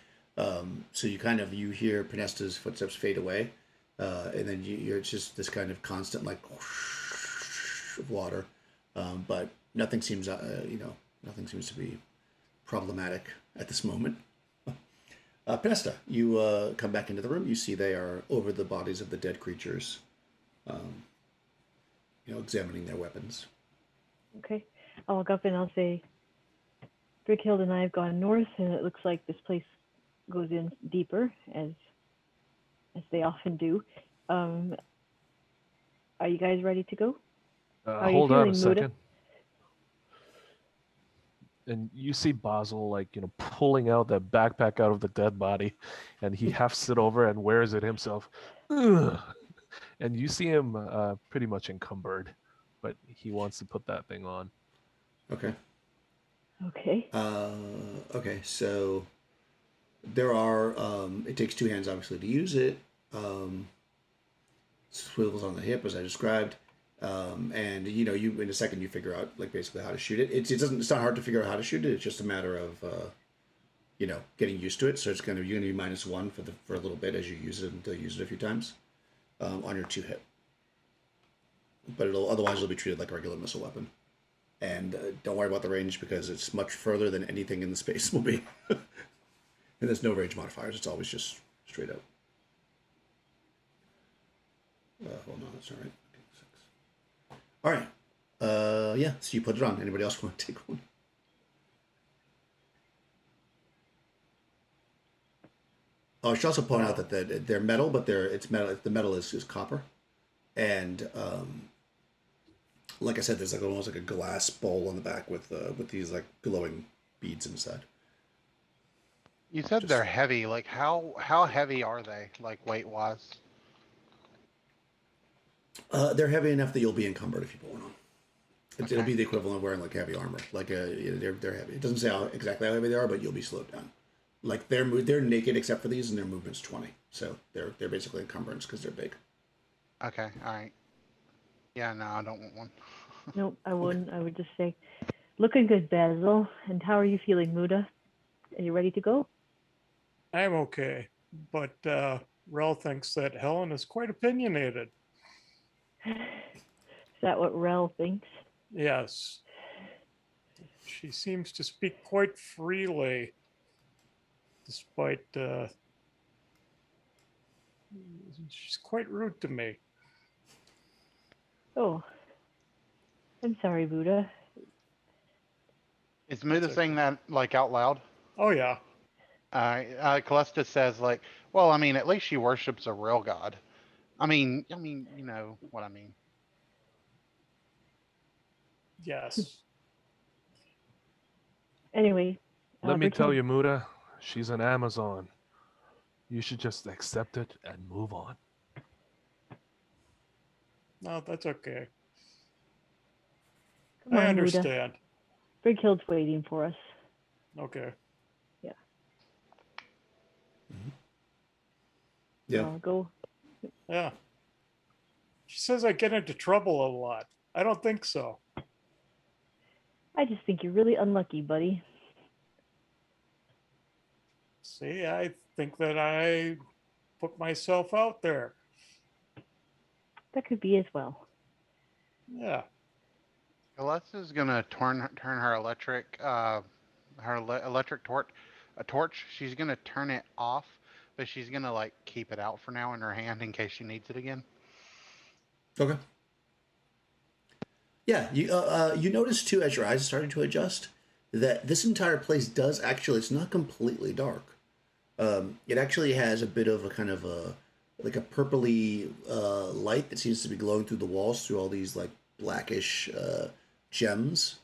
So you hear Panesta's footsteps fade away, and then it's just this kind of constant like whoosh of water, but nothing seems nothing seems to be problematic at this moment. Panesta, you come back into the room. You see they are over the bodies of the dead creatures, examining their weapons. Okay. I'll walk up and I'll say, Brighild and I have gone north, and it looks like this place goes in deeper, as they often do. Are you guys ready to go? Are you Hold on a feeling moody? second. And you see Basil, pulling out that backpack out of the dead body, and he hefts it over and wears it himself. Ugh. And you see him pretty much encumbered, but he wants to put that thing on. Okay. Okay. Okay, so there are, it takes 2 hands, obviously, to use it. Swivels on the hip, as I described. And you in a second you figure out basically how to shoot it. It's not hard to figure out how to shoot it. It's just a matter of getting used to it. So you're gonna be -1 for a little bit as you use it until you use it a few times on your 2 hit. But otherwise it'll be treated like a regular missile weapon. And don't worry about the range because it's much further than anything in the space will be. And there's no range modifiers. It's always just straight up. Hold on, that's all right. Okay. yeah, so you put it on. Anybody else want to take one? Oh, I should also point out that they're metal, but it's metal. The metal is copper, and like I said, there's like almost like a glass bowl on the back with these like glowing beads inside. You said they're heavy. Like how heavy are they? Like weight wise? They're heavy enough that you'll be encumbered if you put one on. It'll Okay. be the equivalent of wearing like heavy armor. Like they're heavy. It doesn't say exactly how heavy they are, but you'll be slowed down. Like they're naked except for these, and their movement's 20. So they're basically encumbrance because they're big. Okay. All right. Yeah. No, I don't want one. Nope, I wouldn't. I would just say, looking good, Basil. And how are you feeling, Muda? Are you ready to go? I'm okay, but Rel thinks that Helen is quite opinionated. Is that what Rel thinks? Yes. She seems to speak quite freely, despite she's quite rude to me. Oh, I'm sorry, Buddha. Is Muda okay. saying that like out loud? Oh yeah. Callista says like, well, I mean, at least she worships a real god. I mean, you know what I mean. Yes. Anyway, Let me tell Brighild, you, Muda, she's an Amazon. You should just accept it and move on. No, that's okay. come I on, Muda. understand. Brighild's waiting for us. Okay. Yeah. Go. Yeah. She says I get into trouble a lot. I don't think so. I just think you're really unlucky, buddy. See, I think that I put myself out there. That could be as well. Yeah. Callista's gonna turn her electric electric torch. She's gonna turn it off, but she's gonna like keep it out for now in her hand in case she needs it again. Okay. Yeah, you notice too as your eyes are starting to adjust that this entire place does actually, it's not completely dark. It actually has a bit of a kind of a like a purpley light that seems to be glowing through the walls through all these like blackish gems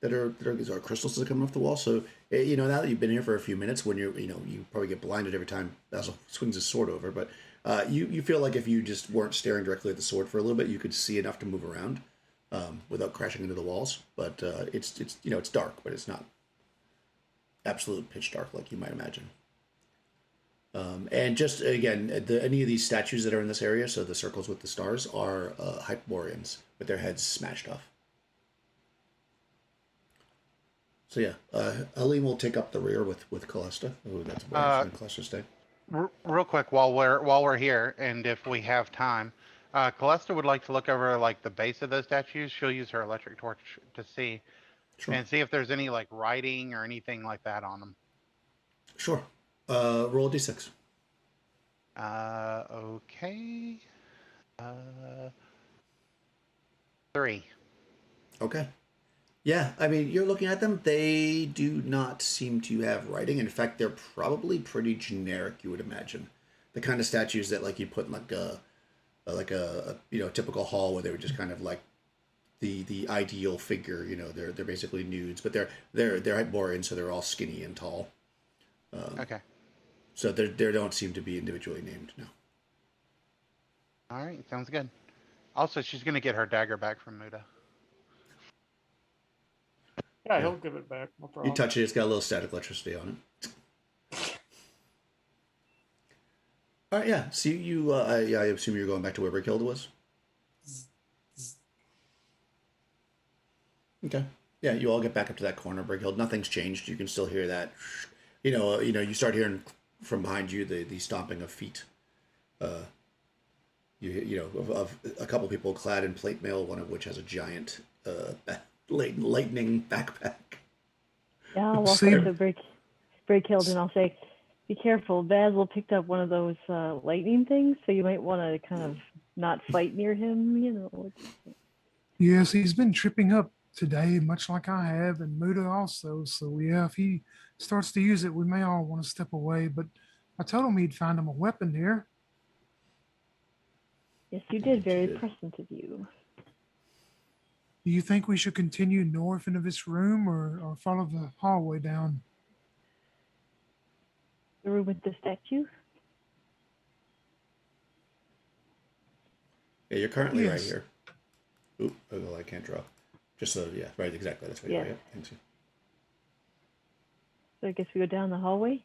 that are these are crystals that are coming off the wall. So now that you've been here for a few minutes, when you probably get blinded every time Basil swings his sword over, but you feel like if you just weren't staring directly at the sword for a little bit, you could see enough to move around without crashing into the walls. But it's it's dark, but it's not absolute pitch dark like you might imagine. And just again, any of these statues that are in this area, so the circles with the stars, are Hyperboreans with their heads smashed off. So yeah, Aline will take up the rear with Callista. Oh, that's where Callista stay. Real quick, while we're here, and if we have time, Callista would like to look over like the base of those statues. She'll use her electric torch to see and see if there's any like writing or anything like that on them. Sure. Roll a d6. Okay. 3. Okay. Yeah, I mean, you're looking at them. They do not seem to have writing. In fact, they're probably pretty generic, you would imagine. The kind of statues that like you put in like a typical hall where they were just kind of like the ideal figure. They're basically nudes, but they're Hyperborean, so they're all skinny and tall. Okay. So they don't seem to be individually named. No. All right, sounds good. Also, she's gonna get her dagger back from Muda. Yeah, he'll give it back. No problem. You touch it, it's got a little static electricity on it. All right, yeah. So I assume you're going back to where Brighild was. Okay. Yeah, you all get back up to that corner, Brighild. Nothing's changed. You can still hear that. You start hearing from behind you the stomping of feet. Of a couple people clad in plate mail, one of which has a giant lightning backpack. Yeah, I'll walk up to Brighild and I'll say, be careful, Basil picked up one of those lightning things, so you might want to kind of not fight near him, Yes, he's been tripping up today, much like I have, and Muda also. So yeah, if he starts to use it, we may all want to step away. But I told him he'd find him a weapon here. Yes, you did. You Very did. prescient of you. Do you think we should continue north into this room or follow the hallway down? The room with the statue? Yeah, you're currently right Yes. here. Oop, oh, well, I can't draw. Just so, yeah, right, exactly. That's right. Yeah. Yeah. Yep, thanks. So I guess we go down the hallway.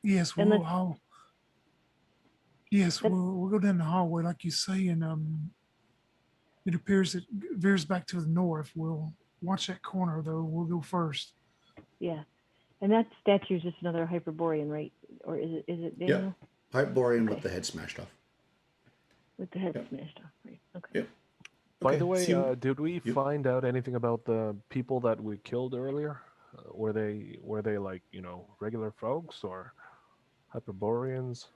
Yes, And we'll, let's- I'll, yes, Let's- we'll go down the hallway like you say, and it appears it veers back to the north. We'll watch that corner though. We'll go first. Yeah. And that statue is just another Hyperborean, right? Or is it Daniel? Yep. Hyperborean Okay. with the head smashed off. With the head Yep. smashed off, right? Okay. Yep. By Okay, the way, so did we you- find out anything about the people that we killed earlier? Were they like, regular folks or Hyperboreans?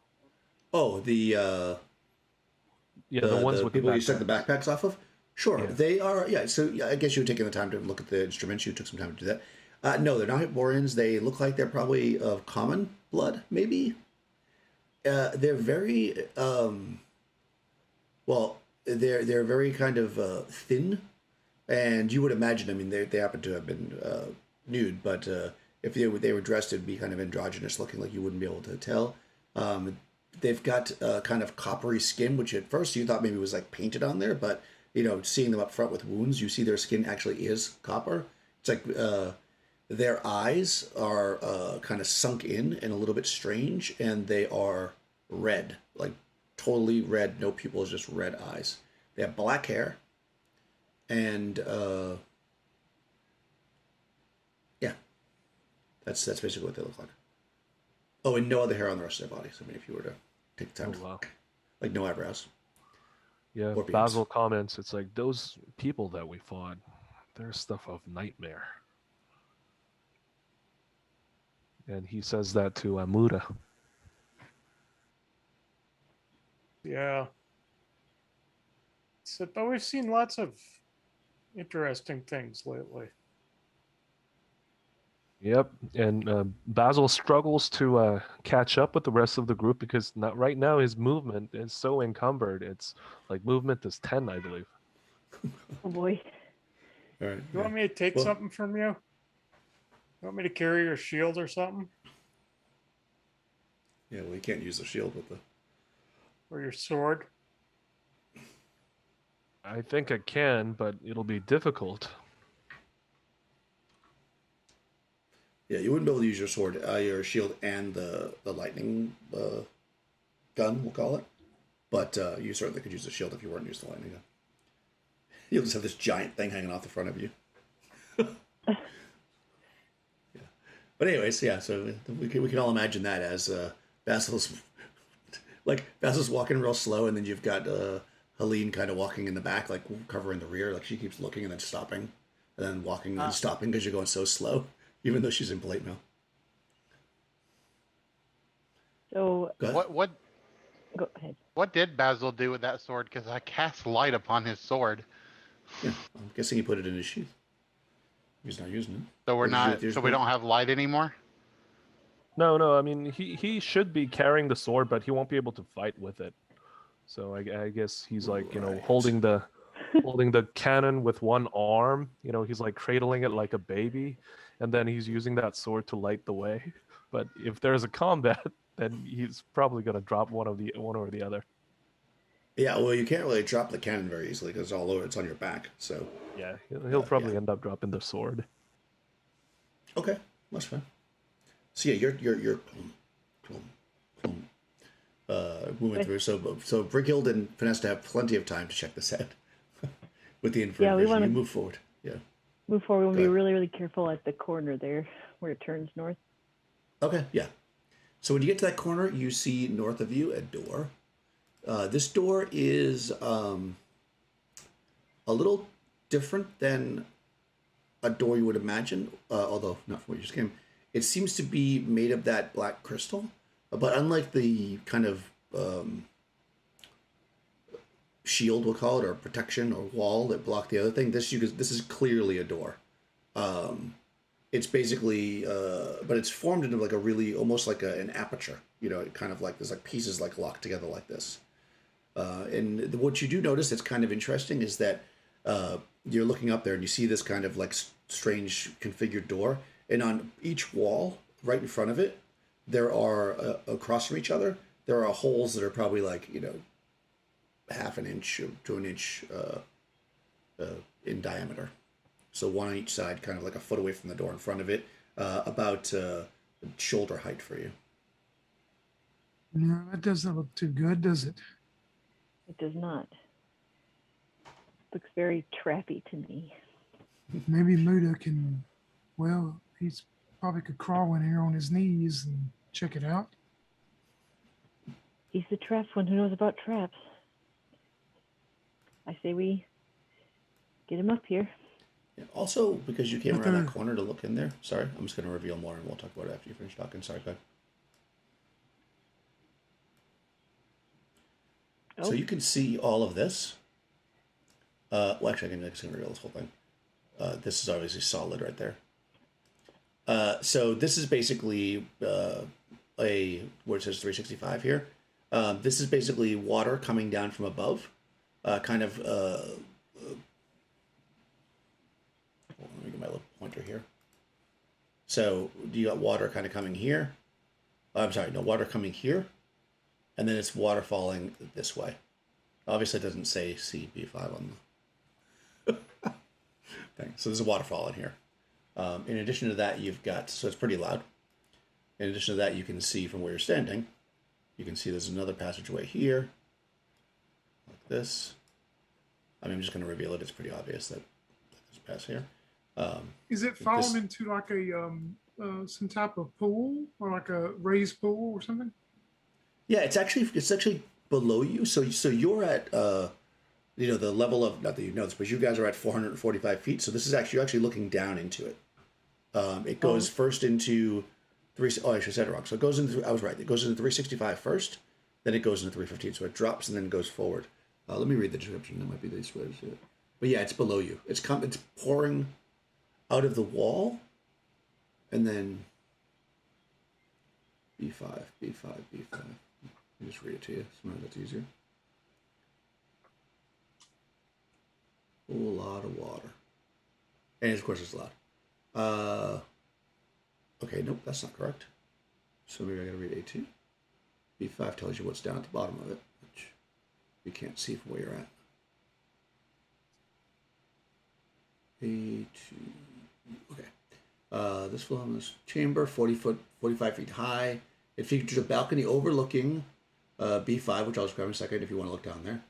Oh, the The ones with the people you took the backpacks. backpacks off of. Sure, Yeah. they are. Yeah, so yeah, I guess you were taking the time to look at the instruments. You took some time to do that. No, they're not Hyperboreans. They look like they're probably of common blood, maybe. They're very well. They're very kind of thin, and you would imagine. I mean, they happen to have been nude, but if they were dressed, it'd be kind of androgynous looking, like you wouldn't be able to tell. They've got kind of coppery skin, which at first you thought maybe was like painted on there, but seeing them up front with wounds, you see their skin actually is copper. It's like their eyes are kind of sunk in and a little bit strange, and they are red, like totally red, no pupils, just red eyes. They have black hair, and yeah, that's basically what they look like. Oh, and no other hair on the rest of their bodies. I mean, if you were to take the time to wow. look, like no eyebrows. Yeah, Or beards. Basil comments, it's like those people that we fought, they're stuff of nightmare. And he says that to Amura. Yeah. So, but we've seen lots of interesting things lately. Yep, and Basil struggles to catch up with the rest of the group because right now his movement is so encumbered. It's like movement is 10, I believe. Oh boy. All right. You want me to take Well- something from you? You want me to carry your shield or something? Yeah, well, you can't use the shield with the. Or your sword? I think I can, but it'll be difficult. Yeah, you wouldn't be able to use your sword, your shield, and the lightning gun, we'll call it. But you certainly could use the shield if you weren't using the lightning gun. You'll just have this giant thing hanging off the front of you. Yeah. But anyways, yeah. So we can all imagine that as Basil's walking real slow, and then you've got Helene kind of walking in the back, like covering the rear, like she keeps looking and then stopping, and then walking and then stopping because you're going so slow, even though she's in plate mail. So Go ahead. What go ahead. what did Basil do with that sword? Because I cast light upon his sword. Yeah, I'm guessing he put it in his sheath. He's not using it. So What did you do with yours, we Bill? don't have light anymore. No, I mean he should be carrying the sword, but he won't be able to fight with it. So I guess he's like Right. holding the cannon with one arm. He's like cradling it like a baby, and then he's using that sword to light the way. But if there's a combat, then he's probably gonna drop one or the other. Yeah, well, you can't really drop the cannon very easily because all over it's on your back. So Yeah, he'll probably yeah. end up dropping the sword. okay, that's fine. So yeah, you're moving through. So Brighild and Finesta have plenty of time to check this out with the infrared Yeah, we vision. wanna- You move forward. Yeah. Move forward. We'll Go be ahead. really, really careful at the corner there where it turns north. Okay, yeah. So when you get to that corner, you see north of you a door. This door is a little different than a door you would imagine, although not from what you just came. It seems to be made of that black crystal, but unlike the kind of shield, we'll call it, or protection or wall that blocked the other thing. This is clearly a door. It's basically, but it's formed into like a really almost like an aperture. You know, kind of like there's like pieces like locked together like this. And what you do notice that's kind of interesting is that you're looking up there and you see this kind of like strange configured door, and on each wall right in front of it, there are across from each other, there are holes that are probably like, you know, half an inch to an inch in diameter. So one on each side, kind of like a foot away from the door in front of it, about shoulder height for you. No, that doesn't look too good, does it? It does not. Looks very trappy to me. Maybe Muda can, well, he's probably could crawl in here on his knees and check it out. He's the traps one who knows about traps. I say we get him up here. Yeah, also, because you came But around that there- corner to look in there, sorry, I'm just going to reveal more and we'll talk about it after you finish talking. Sorry, go ahead. So you can see all of this. Well, actually, I'm just going to reveal this whole thing. This is obviously solid right there. So this is basically where it says 365 here. This is basically water coming down from above. Let me get my little pointer here. So you got water kind of coming here. I'm sorry, no, water coming here. And then it's water falling this way. Obviously, it doesn't say CB5 on the thing. So there's a waterfall in here. In addition to that, you've got, so it's pretty loud. In addition to that, you can see from where you're standing, you can see there's another passageway here, like this. I mean, I'm just going to reveal it. It's pretty obvious that there's a pass here. Is it falling into like a some type of pool or like a raised pool or something? Yeah, it's actually below you. So you're at the level of, not that you know this, but you guys are at 445 feet. So this is actually, you're actually looking down into it. It goes first into I should have said it wrong. So it goes into, I was right. It goes into 365 first, then it goes into 315. So it drops and then goes forward. Let me read the description. That might be the easiest way to see it. But yeah, it's below you. It's pouring out of the wall, and then B5, B5, B5. Let me just read it to you. Sometimes that's easier. A whole lot of water. And of course it's loud. Okay, nope, that's not correct. So maybe I gotta read A2. B5 tells you what's down at the bottom of it, which you can't see from where you're at. A2. Okay. This floor in this chamber, 45 feet high. It features a balcony overlooking B5, which I'll describe in a second if you want to look down there.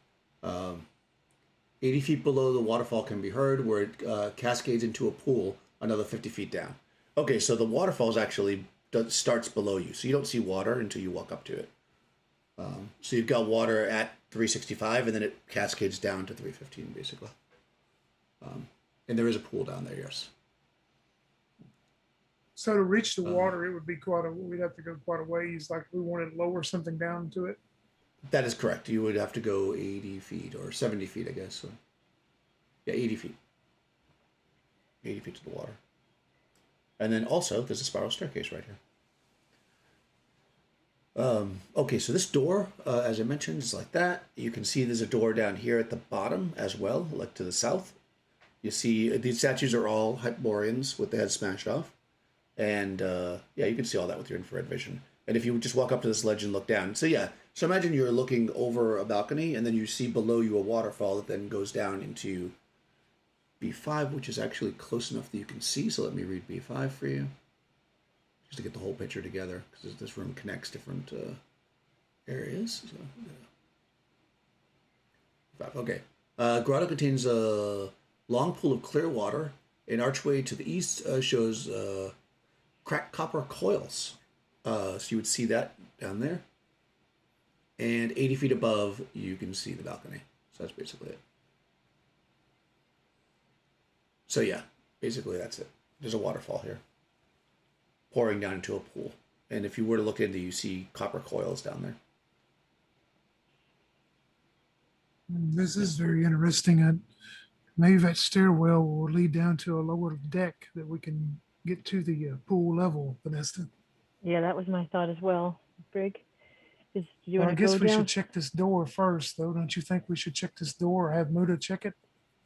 80 feet below the waterfall can be heard, where it cascades into a pool another 50 feet down. Okay, so the waterfall starts below you, so you don't see water until you walk up to it. So you've got water at 365, and then it cascades down to 315, basically. And there is a pool down there, yes. So to reach the water, it would be we'd have to go quite a ways. Like if we wanted to lower something down to it. That is correct. You would have to go 80 feet or 70 feet, I guess. So, yeah, 80 feet. 80 feet to the water. And then also, there's a spiral staircase right here. Okay, so this door, as I mentioned, is like that. You can see there's a door down here at the bottom as well, like to the south. You see these statues are all Hyperboreans with the heads smashed off. And yeah, you can see all that with your infrared vision. And if you would just walk up to this ledge and look down. So yeah, so imagine you're looking over a balcony and then you see below you a waterfall that then goes down into B5, which is actually close enough that you can see. So let me read B5 for you, just to get the whole picture together, because this room connects different areas. So, okay. Grotto contains a long pool of clear water. An archway to the east shows cracked copper coils. So you would see that down there. And 80 feet above, you can see the balcony. So that's basically it. So yeah, basically that's it. There's a waterfall here, pouring down into a pool. And if you were to look into, you see copper coils down there. This is very interesting. Maybe that stairwell will lead down to a lower deck that we can get to the pool level, Vanessa. Yeah, that was my thought as well. Brig, do you Well, want I to go guess we down? should check this door first, though. Don't you think we should check this door or have Muda check it?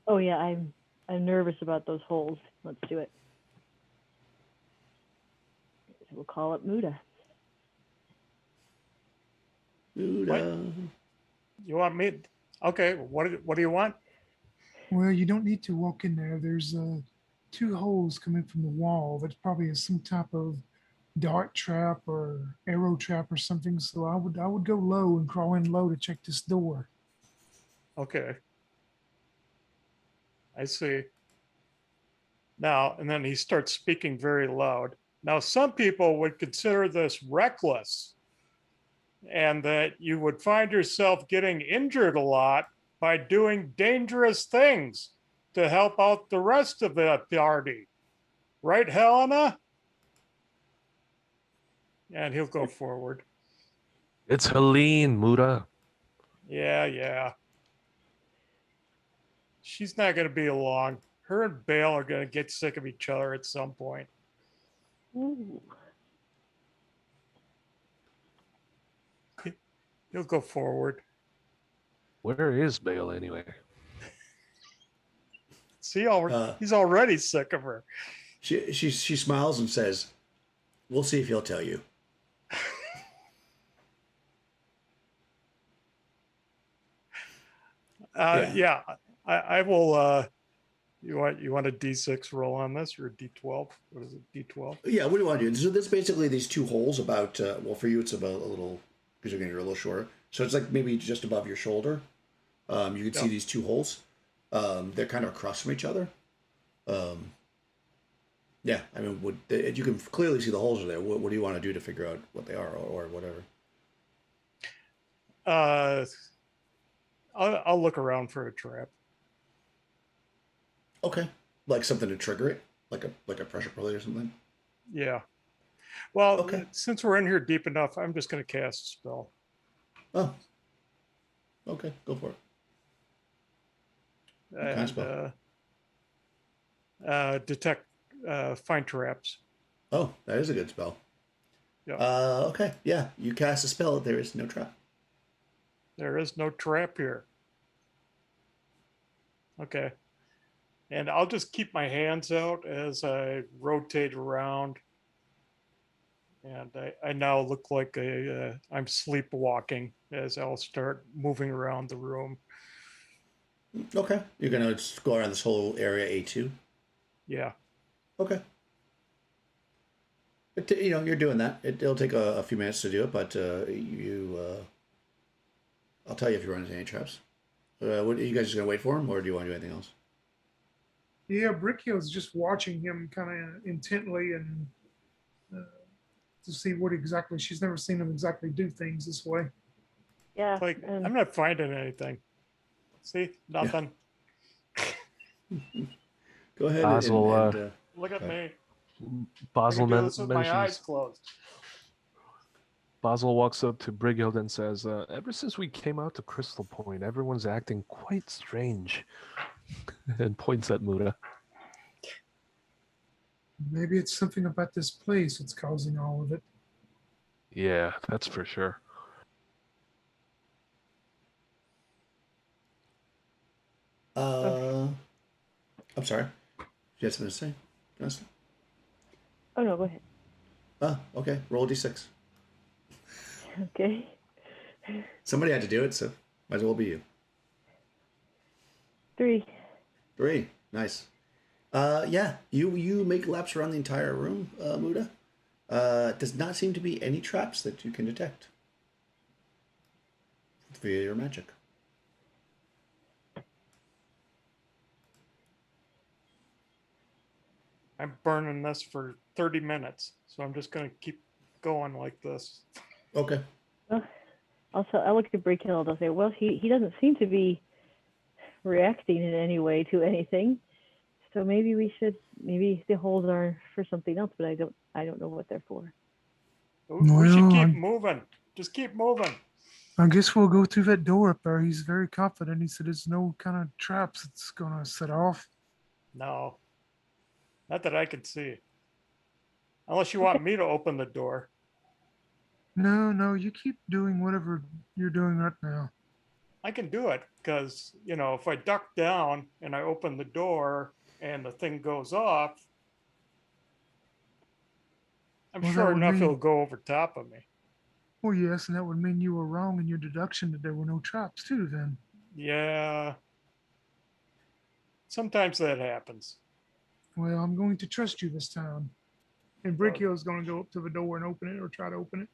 Oh yeah, I'm nervous about those holes. Let's do it. We'll call it Muda. Buddha. You want me? Okay. What do you want? Well, you don't need to walk in there. There's two holes coming from the wall. That's probably some type of dart trap or arrow trap or something. So I would go low and crawl in low to check this door. Okay. I see. Now, and then he starts speaking very loud. Now, some people would consider this reckless and that you would find yourself getting injured a lot by doing dangerous things to help out the rest of the party. Right, Helena? And he'll go forward. It's Helene, Muda. Yeah. She's not going to be long. Her and Bale are going to get sick of each other at some point. Ooh. He'll go forward. Where is Bale anyway? See, he's already sick of her. She smiles and says, "We'll see if he'll tell you." Yeah, I will. You want a D6 roll on this or a D12? What is it? D12? Yeah, what do you want to do? So there's basically these two holes about, well, for you it's about a little, because you're a little shorter. So it's like maybe just above your shoulder. You can see these two holes. They're kind of across from each other. Yeah, I mean, you can clearly see the holes are there. What do you want to do to figure out what they are or whatever? I'll look around for a trap. Okay, like something to trigger it, like a pressure plate or something. Yeah. Well, Okay. Since we're in here deep enough, I'm just going to cast a spell. Oh. Okay, go for it. What kind of spell? Detect, find traps. Oh, that is a good spell. Yeah. Okay, yeah, you cast a spell. There is no trap. There is no trap here. Okay. And I'll just keep my hands out as I rotate around. And I now look like I'm sleepwalking as I'll start moving around the room. Okay, you're gonna just go around this whole area A2. Yeah. Okay. You're doing that. It'll take a few minutes to do it, but I'll tell you if you run into any traps. What, are you guys just gonna wait for him, or do you want to do anything else? Yeah, Brickyle's just watching him kind of intently and to see what exactly. She's never seen him exactly do things this way. Yeah. Like, I'm not finding anything. See? Nothing. Go ahead Basil, Look at me. Basil I can do this with my eyes mentions. closed. Basil walks up to Brighild and says, "Ever since we came out to Crystal Point, everyone's acting quite strange," and points at Muda. Maybe it's something about this place that's causing all of it. Yeah, that's for sure. I'm sorry. You had something to say? Vanessa? Oh no, go ahead. Oh, okay. Roll a d6. Okay. Somebody had to do it, so might as well be you. 3. 3. Nice. Yeah, you make laps around the entire room, Muda. Does not seem to be any traps that you can detect via your magic. I'm burning this for 30 minutes, so I'm just going to keep going like this. Okay. Also, I look at Breakhill and I'll say, well, he doesn't seem to be reacting in any way to anything. So maybe maybe the holes are for something else, but I don't know what they're for. We should keep Well, moving. Just keep moving. I guess we'll go through that door up there. He's very confident. He said there's no kind of traps that's gonna set off. No, not that I can see. Unless you Okay. want me to open the door. No, no, you keep doing whatever you're doing right now. I can do it because, if I duck down and I open the door and the thing goes off, I'm Well, that sure would enough it'll mean, go over top of me. well, yes, and that would mean you were wrong in your deduction that there were no traps too. Then, Yeah, sometimes that happens. well, I'm going to trust you this time. And Well, Bricky's going to go up to the door and open it, or try to open it.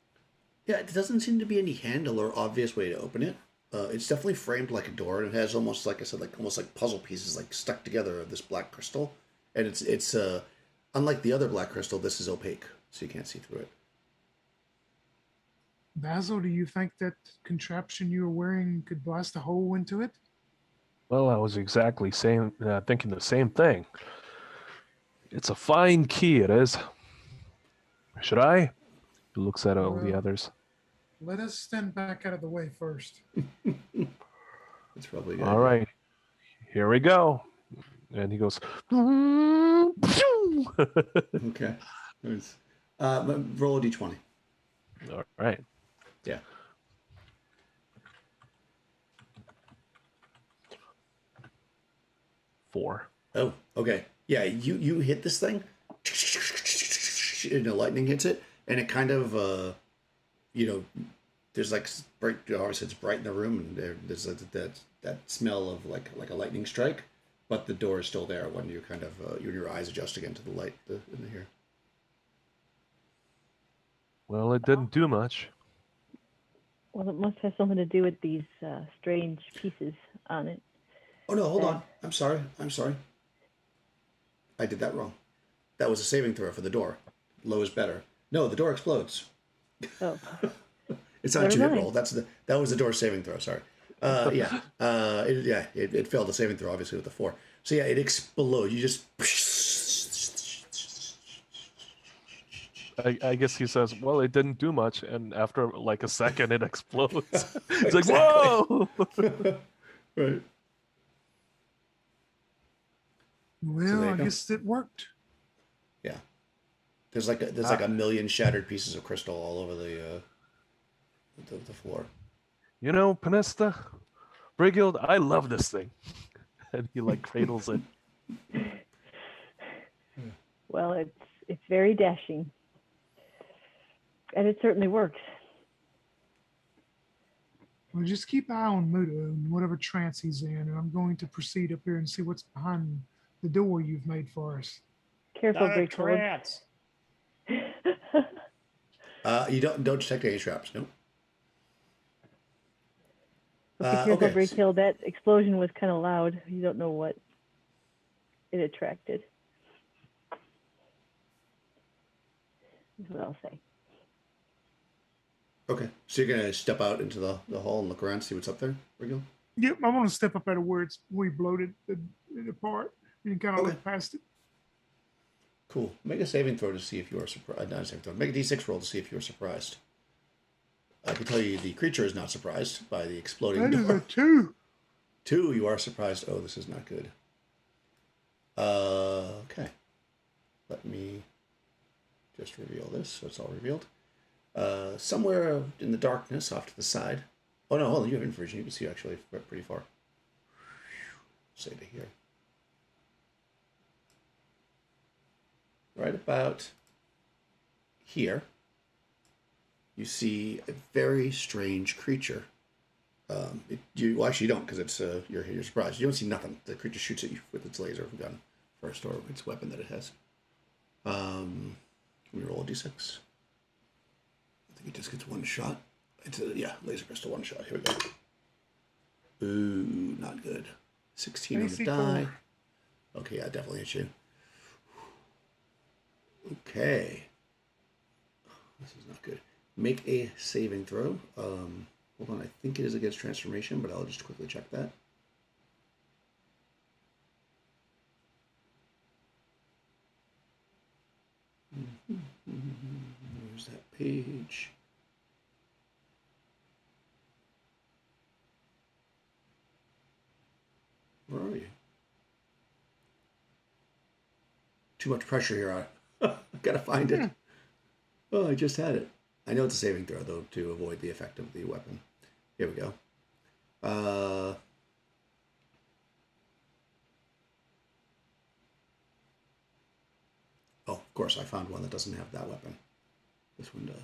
Yeah, it doesn't seem to be any handle or obvious way to open it. It's definitely framed like a door, and it has almost, like I said, like almost like puzzle pieces, like stuck together of this black crystal. And it's unlike the other black crystal, this is opaque, so you can't see through it. Basil, do you think that contraption you were wearing could blast a hole into it? Well, I was exactly thinking the same thing. It's a fine key, it is. Should I? He looks at all the Well, others. let us stand back out of the way first. It's probably a good All idea. right, here we go. And he goes, Okay. Nice. But roll a d20. all right. Yeah. Four. Oh, okay. Yeah, you hit this thing, and the lightning hits it, and it kind of, there's like bright. Obviously, it's bright in the room, and there's that smell of like a lightning strike, but the door is still there when you kind of your eyes adjust again to the light in here. Well, it didn't do much. Well, it must have something to do with these strange pieces on it. Oh no, hold on. I'm sorry. I did that wrong. That was a saving throw for the door. Low is better. No, the door explodes. Oh, It's not a Never 2-hit mind. roll. That was the door saving throw. Sorry. It failed the saving throw obviously with the 4. So yeah, it explodes. You just. I guess he says, well, it didn't do much. And after like a second, it explodes. It's like, Exactly. whoa! Right. Well, there you I go. guess it worked. Yeah. There's like a million shattered pieces of crystal all over the floor. You know, Panesta, Brigild, I love this thing. And he like cradles it. well, it's very dashing, and it certainly works. Well, just keep an eye on Muda and whatever trance he's in, and I'm going to proceed up here and see what's behind the door you've made for us. Careful, Not a Breakhold. trance. You don't detect any traps. Nope. Be careful, Okay. Breakhill. That explosion was kind of loud. You don't know what it attracted. Is what I'll say. Okay. So you're gonna step out into the hall and look around, see what's up there, Rigel? Yep, I want to step up out of where we bloated it apart and kind of Okay. look past it. Cool. Make a saving throw to see if you are surprised. Not a saving throw. Make a d6 roll to see if you are surprised. I can tell you the creature is not surprised by the exploding That is door. a 2. 2, you are surprised. Oh, this is not good. Okay. Let me just reveal this so it's all revealed. Somewhere in the darkness off to the side. Oh, no, hold on. You have infrared. You can see actually pretty far. Say to here. Right about here, you see a very strange creature. You actually don't, because it's you're surprised. You don't see nothing. The creature shoots at you with its laser gun first, or its weapon that it has. Let me roll a d6. I think it just gets one shot. It's laser pistol, one shot. Here we go. Ooh, not good. 16 on the AC die. 4. Okay, yeah, definitely hit you. Okay. This is not good. Make a saving throw. Hold on, I think it is against transformation, but I'll just quickly check that. Where's that page? Where are you? Too much pressure here on it. I've got to find it. Oh, I just had it. I know it's a saving throw, though, to avoid the effect of the weapon. Here we go. Oh, of course, I found one that doesn't have that weapon. This one does.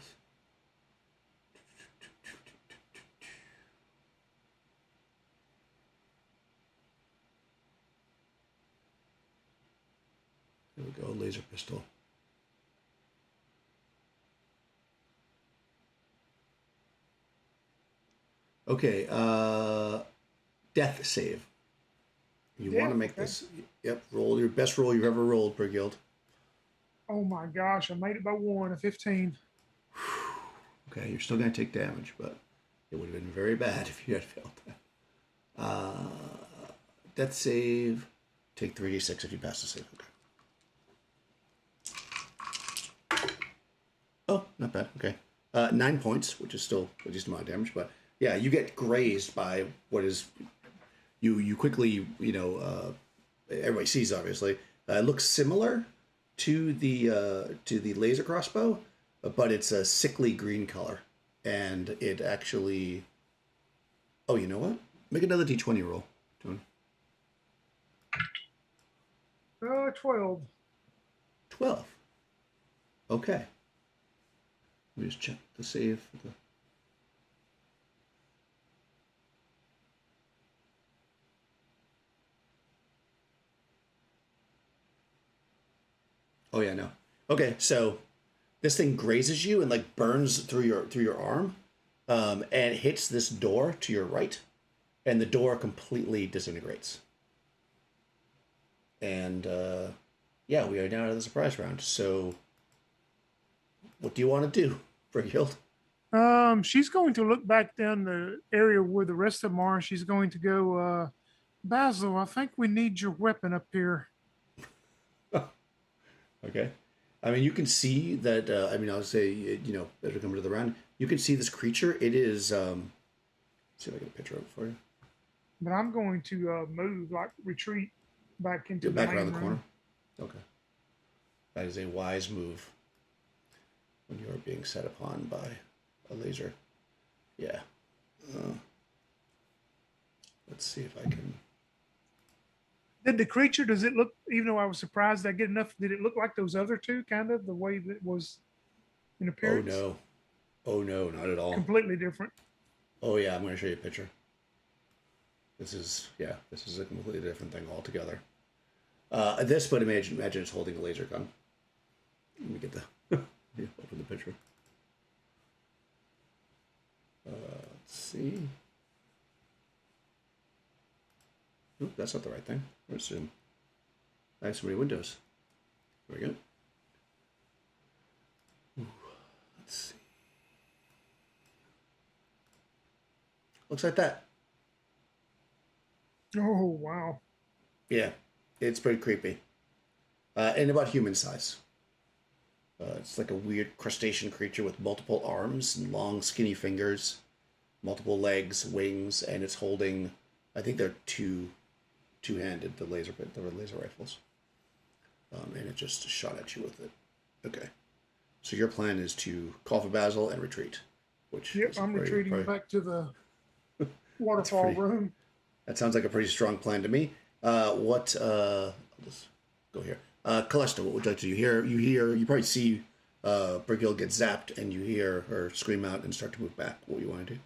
There we go, laser pistol. Okay, death save. You want to make this, yep, roll your best roll you've ever rolled per guild. Oh my gosh, I made it by 1, a 15. Okay, you're still going to take damage, but it would have been very bad if you had failed that. Death save, take 3d6 if you pass the save. Okay. Oh, not bad. Okay. 9 points, which is still a decent amount of damage, but yeah, you get grazed by what is, you quickly, everybody sees, obviously. It looks similar to the laser crossbow, but it's a sickly green color, and it actually. Oh, you know what? Make another d20 roll, John. 12. 12. Okay. Let me just check the save for the. Oh yeah, no. Okay, so this thing grazes you and like burns through your arm, and hits this door to your right, and the door completely disintegrates. And yeah, we are now at the surprise round. So, what do you want to do, Brighild? She's going to look back down the area where the rest of them are. She's going to go, Basil, I think we need your weapon up here. Okay. I mean, you can see that, I'll say, as we come to the round, you can see this creature. It is, let's see if I get a picture of it for you. But I'm going to move, like retreat back into Get back the around main the room. corner. Okay. That is a wise move when you are being set upon by a laser. Yeah. Let's see if I can. Did the creature, does it look, even though I was surprised I get enough, did it look like those other two, kind of, the way that it was in appearance? Oh no, not at all. Completely different. Oh yeah, I'm going to show you a picture. This is a completely different thing altogether. But imagine it's holding a laser gun. Let me get the open the picture. Let's see. Oop, that's not the right thing. Where's Zoom? I have so many windows. There we go. Ooh, let's see. Looks like that. Oh, wow. Yeah, it's pretty creepy. And about human size. It's like a weird crustacean creature with multiple arms and long, skinny fingers, multiple legs, wings, and it's holding, I think they're two-handed, the laser rifles. And it just shot at you with it. Okay. So your plan is to call for Basil and retreat. Yep, I'm retreating back to the waterfall room. That sounds like a pretty strong plan to me. I'll just go here. Callista, what would you like to do? You probably see Brighild get zapped, and you hear her scream out and start to move back. What do you want to do?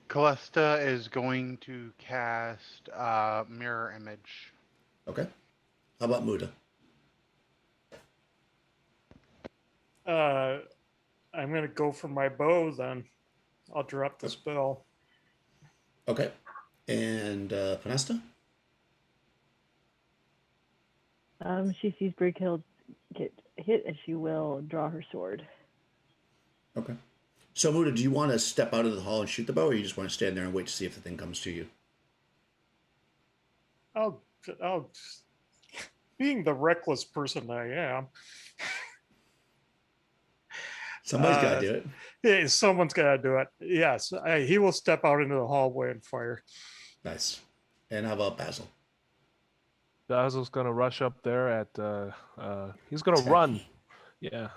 Callista is going to cast Mirror Image. Okay. How about Muda? I'm going to go for my bow then. I'll drop the spell. Okay. And Panasta? She sees Brighild get hit, as she will draw her sword. Okay. So, Muda, do you want to step out of the hall and shoot the bow, or you just want to stand there and wait to see if the thing comes to you? I'll being the reckless person I am. Somebody's got to do it. Someone's got to do it. Yes, he will step out into the hallway and fire. Nice. And how about Basil? Basil's gonna rush up there at. He's gonna run. Yeah.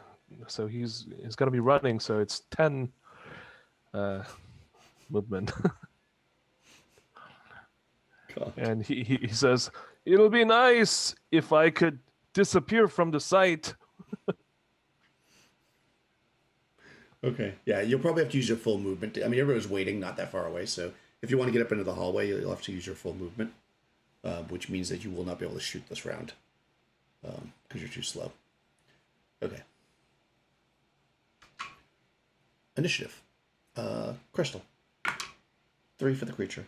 So he's gonna be running. So it's 10 movement. God. And he says, "It'll be nice if I could disappear from the site." Okay. Yeah, you'll probably have to use your full movement. I mean, everyone's waiting not that far away, so if you want to get up into the hallway, you'll have to use your full movement, which means that you will not be able to shoot this round because you're too slow. Okay. Initiative. Crystal. 3 for the creature.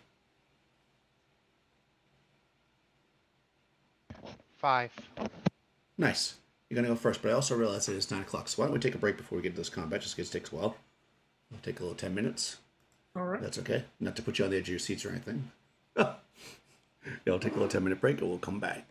5. Nice. You're going to go first, but I also realize that it's 9 o'clock, so why don't we take a break before we get into this combat, just because it takes a while. We'll take a little 10 minutes. All right. That's okay. Not to put you on the edge of your seats or anything. Yeah, we'll take a little 10-minute break, and we'll come back.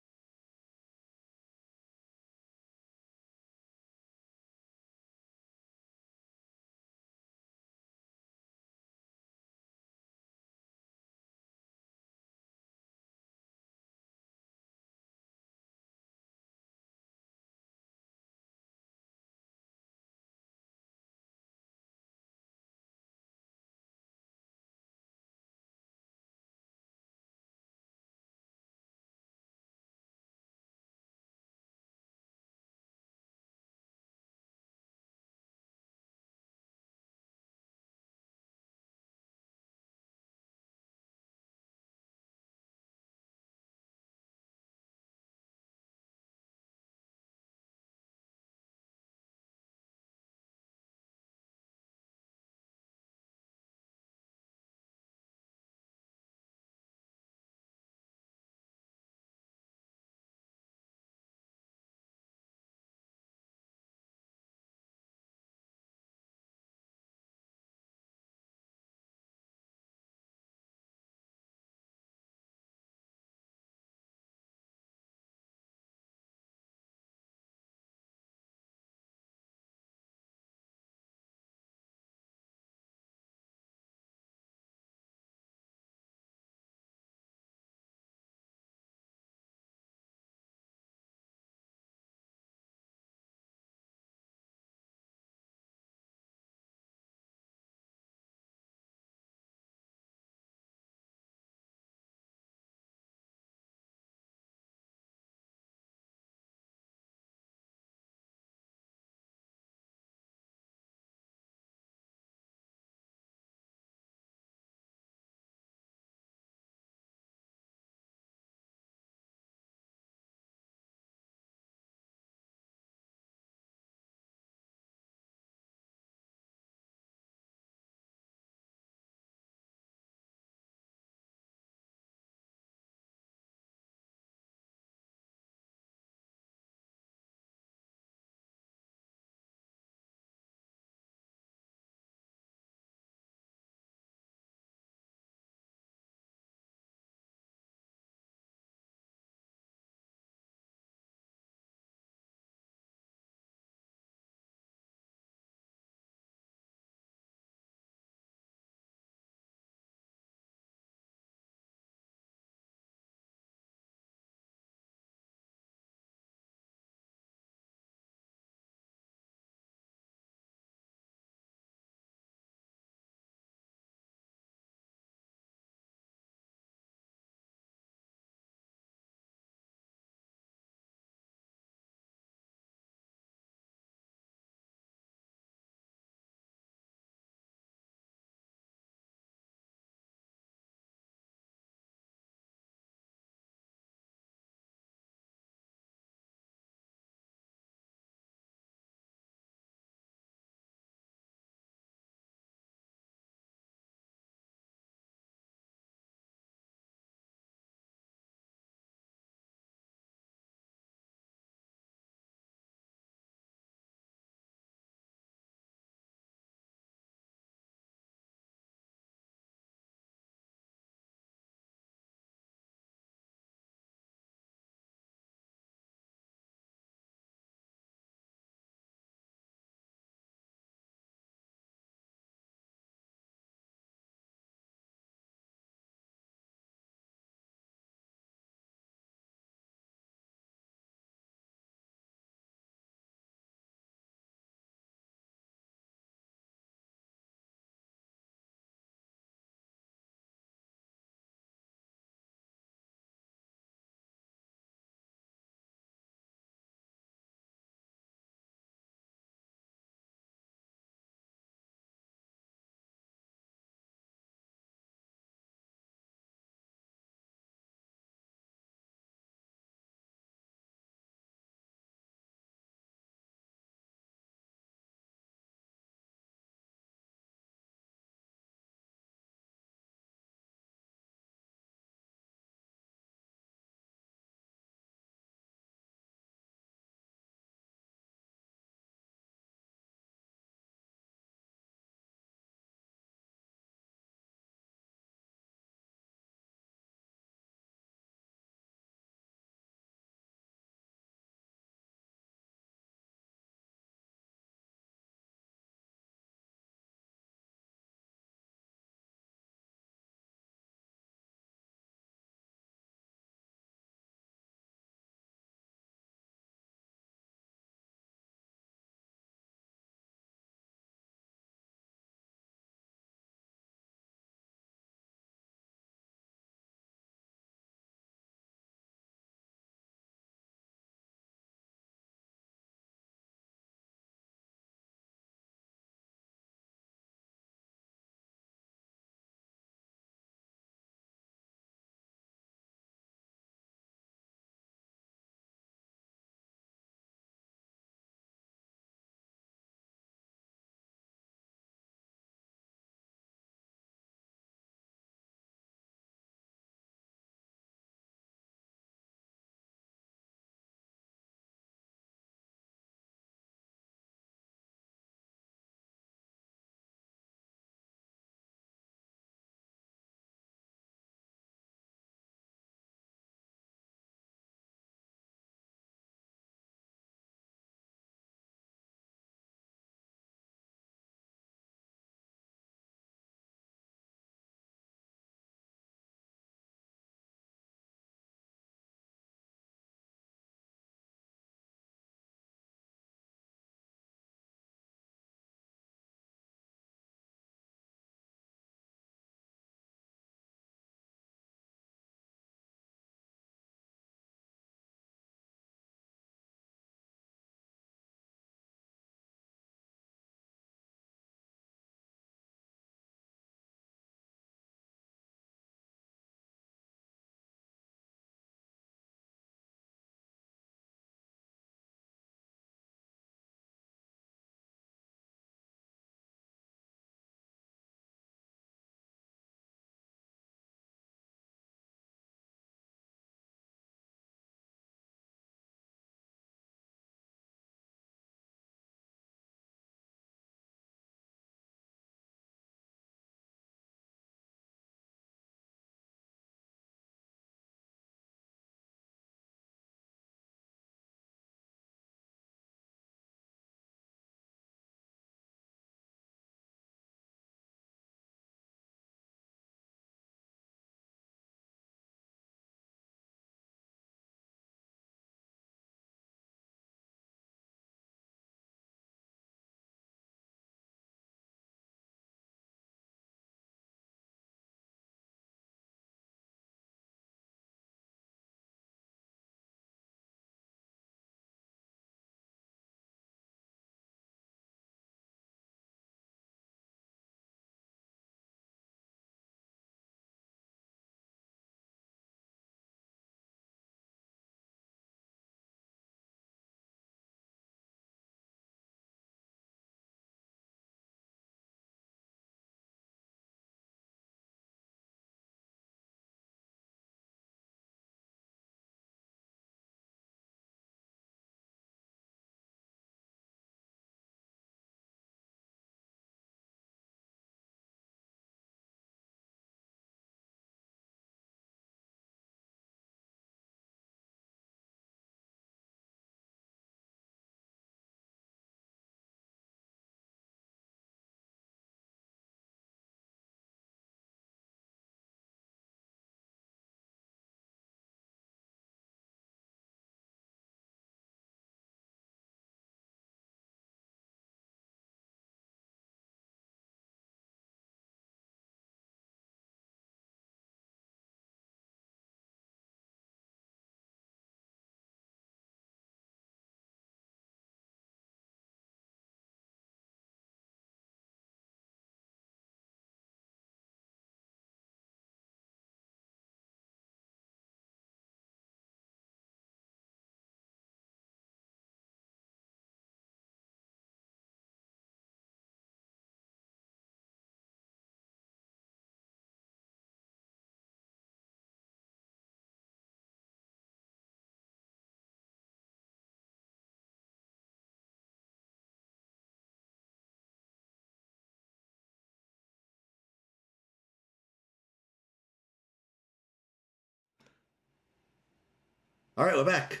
All right, we're back.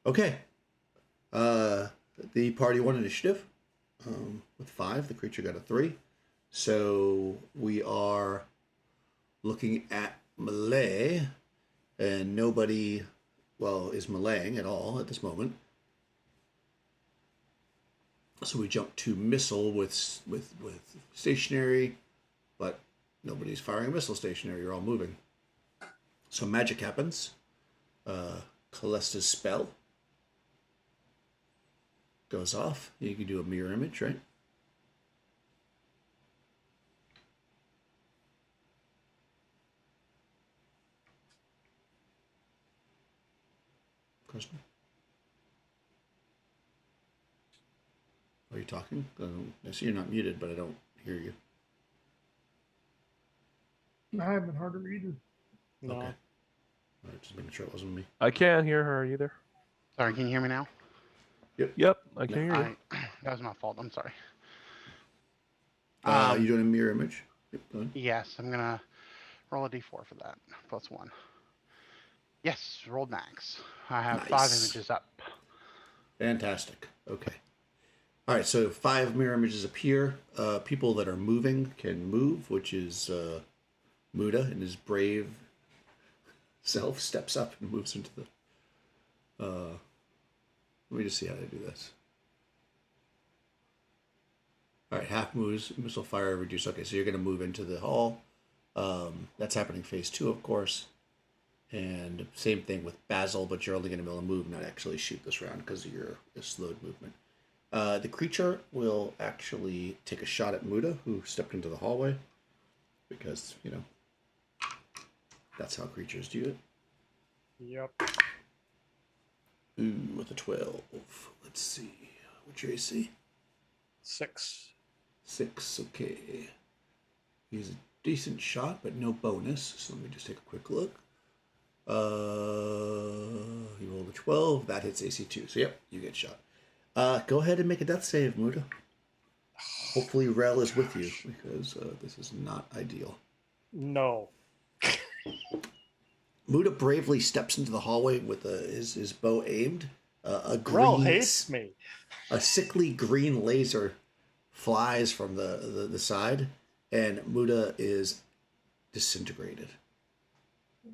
Okay. The party won initiative with 5. The creature got a 3. So we are looking at melee, and nobody, is meleeing at all at this moment. So we jump to missile with stationary, but nobody's firing a missile stationary. You're all moving. So magic happens. Calesta's spell goes off. You can do a mirror image, right? Question? Are you talking? I see you're not muted, but I don't hear you. I haven't heard her either. No. Okay. All right, just making sure it wasn't me. I can't hear her either. Sorry, can you hear me now? Yep, I can hear you. That was my fault. I'm sorry. You doing a mirror image? Yep, go ahead. Yes, I'm gonna roll a d4 for that. +1. Yes, rolled max. I have 5 Nice. images up. Fantastic. Okay. All right, so 5 mirror images appear. People that are moving can move, which is Muda in his brave self steps up and moves into the... let me just see how to do this. All right, half moves, missile fire, reduce. Okay, so you're going to move into the hall. That's happening phase 2, of course. And same thing with Basil, but you're only going to be able to move, not actually shoot this round because of your slowed movement. The creature will actually take a shot at Muda, who stepped into the hallway, because, that's how creatures do it. Yep. Ooh, with a 12. Let's see. What's your AC? 6. 6, okay. He's a decent shot, but no bonus. So let me just take a quick look. He rolled a 12. That hits AC 2. So, yep, you get shot. Go ahead and make a death save, Muda. Hopefully Rel is with you, because this is not ideal. No. Muda bravely steps into the hallway with his bow aimed. Rel hates me. A sickly green laser flies from the side, and Muda is disintegrated.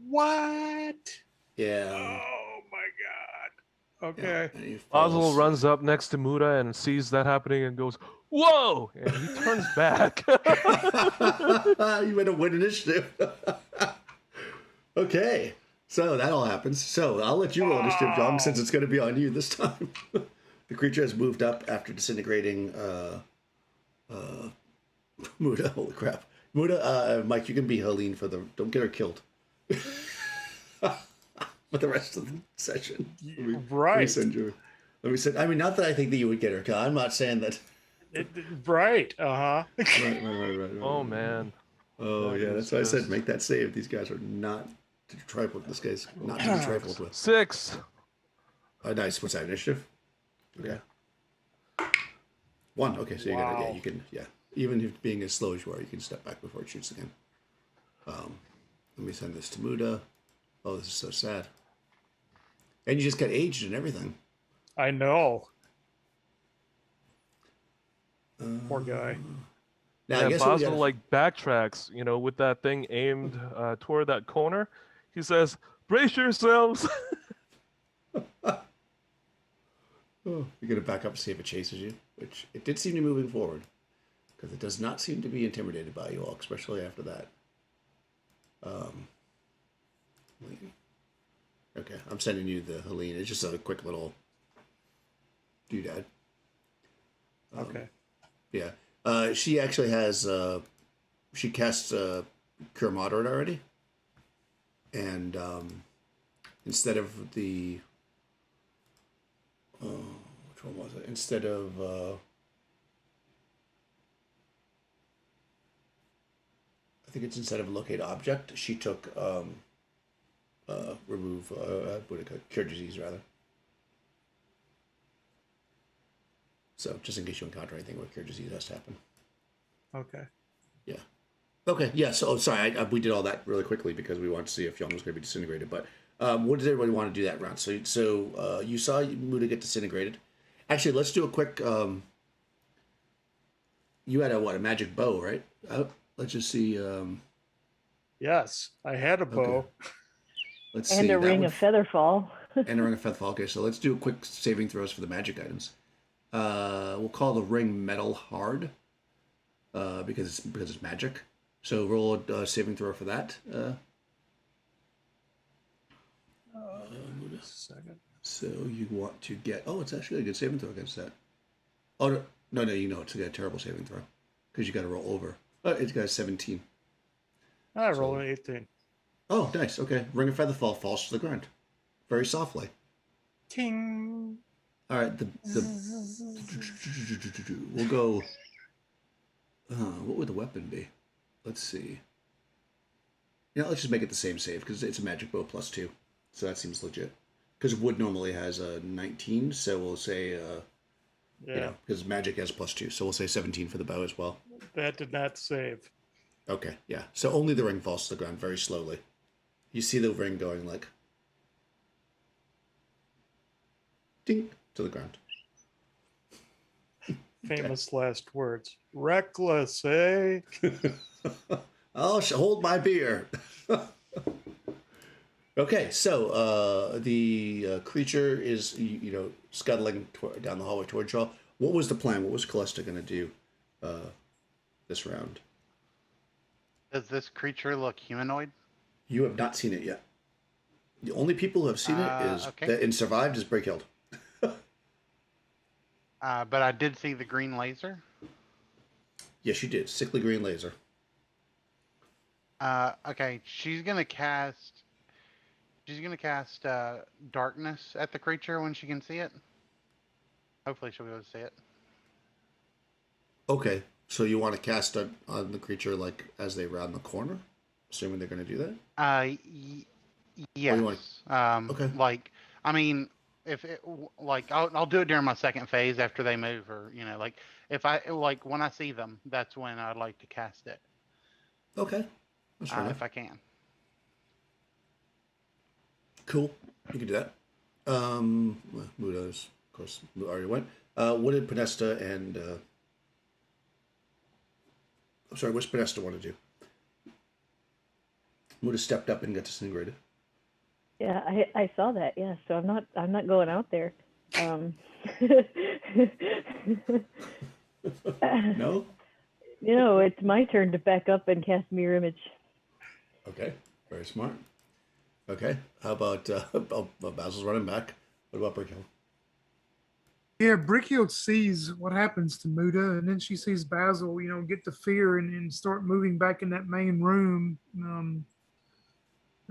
What? Yeah. Oh my god. Okay. Yeah, and he Basil falls. runs up next to Muda and sees that happening and goes, "Whoa!" And he turns back. You made a win initiative. Okay, so that all happens. So I'll let you roll initiative, John, since it's going to be on you this time. The creature has moved up after disintegrating Muda. Holy crap. Muda, Mike, you can be Helene for the... Don't get her killed. For the rest of the session. Right. Let me send you... I mean, not that I think that you would get her, 'cause I'm not saying that... Right. Uh-huh. Right. Oh man. Oh, That yeah, is that's why I said just- make that save. These guys are not to be trifled. This guy's not to be trifled with. 6. Nice. What's that, initiative? Okay. 1. Okay, so you got it. Yeah, Wow. you can, yeah. Even if being as slow as you are, you can step back before it shoots again. Let me send this to Muda. Oh, this is so sad. And you just got aged and everything. I know. Poor guy. Now, I Yeah, guess what we Basil gotta- like backtracks, with that thing aimed toward that corner. He says, "Brace yourselves." Oh, you're going to back up to see if it chases you, which it did seem to be moving forward, because it does not seem to be intimidated by you all, especially after that. Okay, I'm sending you the Helene. It's just a quick little doodad. Okay. Yeah. She actually has, she casts Cure Moderate already. And instead of the, which one was it? Instead of, I think it's instead of locate object, she took remove, what do you call it? Cure disease, rather. So, just in case you encounter anything where cure disease has to happen. Okay. Yeah. Okay, yeah, so, sorry, we did all that really quickly because we wanted to see if Young was going to be disintegrated, but What does everybody want to do that round? So you saw Muda get disintegrated. Actually, let's do a quick. You had a magic bow, right? Let's just see. Yes, I had a bow. Let's And see. a ring of featherfall. And a ring of featherfall. Okay, so let's do quick saving throws for the magic items. We'll call the ring metal hard because it's magic. So roll a saving throw for that. Second. So you want to get... Oh, it's actually a good saving throw against that. Oh, no, you know it's a terrible saving throw because you got to roll over. It's got a 17. I rolled an 18. Oh, nice. Okay. Ring of Featherfall falls to the ground very softly. Ting. All right. We'll go... what would the weapon be? Let's see. Let's just make it the same save because it's a magic bow +2. So that seems legit. Because wood normally has a 19, so we'll say, because magic has +2, so we'll say 17 for the bow as well. That did not save. Okay, yeah. So only the ring falls to the ground very slowly. You see the ring going like, ding, to the ground. Famous last words. Reckless, eh? I'll hold my beer. Okay, so the creature is, scuttling down the hallway towards y'all. What was the plan? What was Callista going to do this round? Does this creature look humanoid? You have not seen it yet. The only people who have seen it is and survived is Breakhild. But I did see the green laser. Yes, you did. Sickly green laser. Okay, she's gonna cast darkness at the creature when she can see it. Hopefully she'll be able to see it. Okay, so you want to cast it on the creature like as they round the corner? Assuming they're going to do that? Yes. Okay. Like, I mean, if it, like, I'll do it during my second phase after they move, or like if I when I see them, that's when I'd like to cast it. Okay, that's fair enough. If I can. Cool, you can do that. Muda's, of course, already went. What did Podesta and I'm sorry, what's Podesta want to do? Muda stepped up and got disintegrated. Yeah, I saw that. Yeah, so I'm not going out there. No? It's my turn to back up and cast Mirror Image. Okay, very smart. Okay, how about Basil's running back? What about Brickhill? Yeah, Brickhill sees what happens to Muda, and then she sees Basil, get the fear and start moving back in that main room.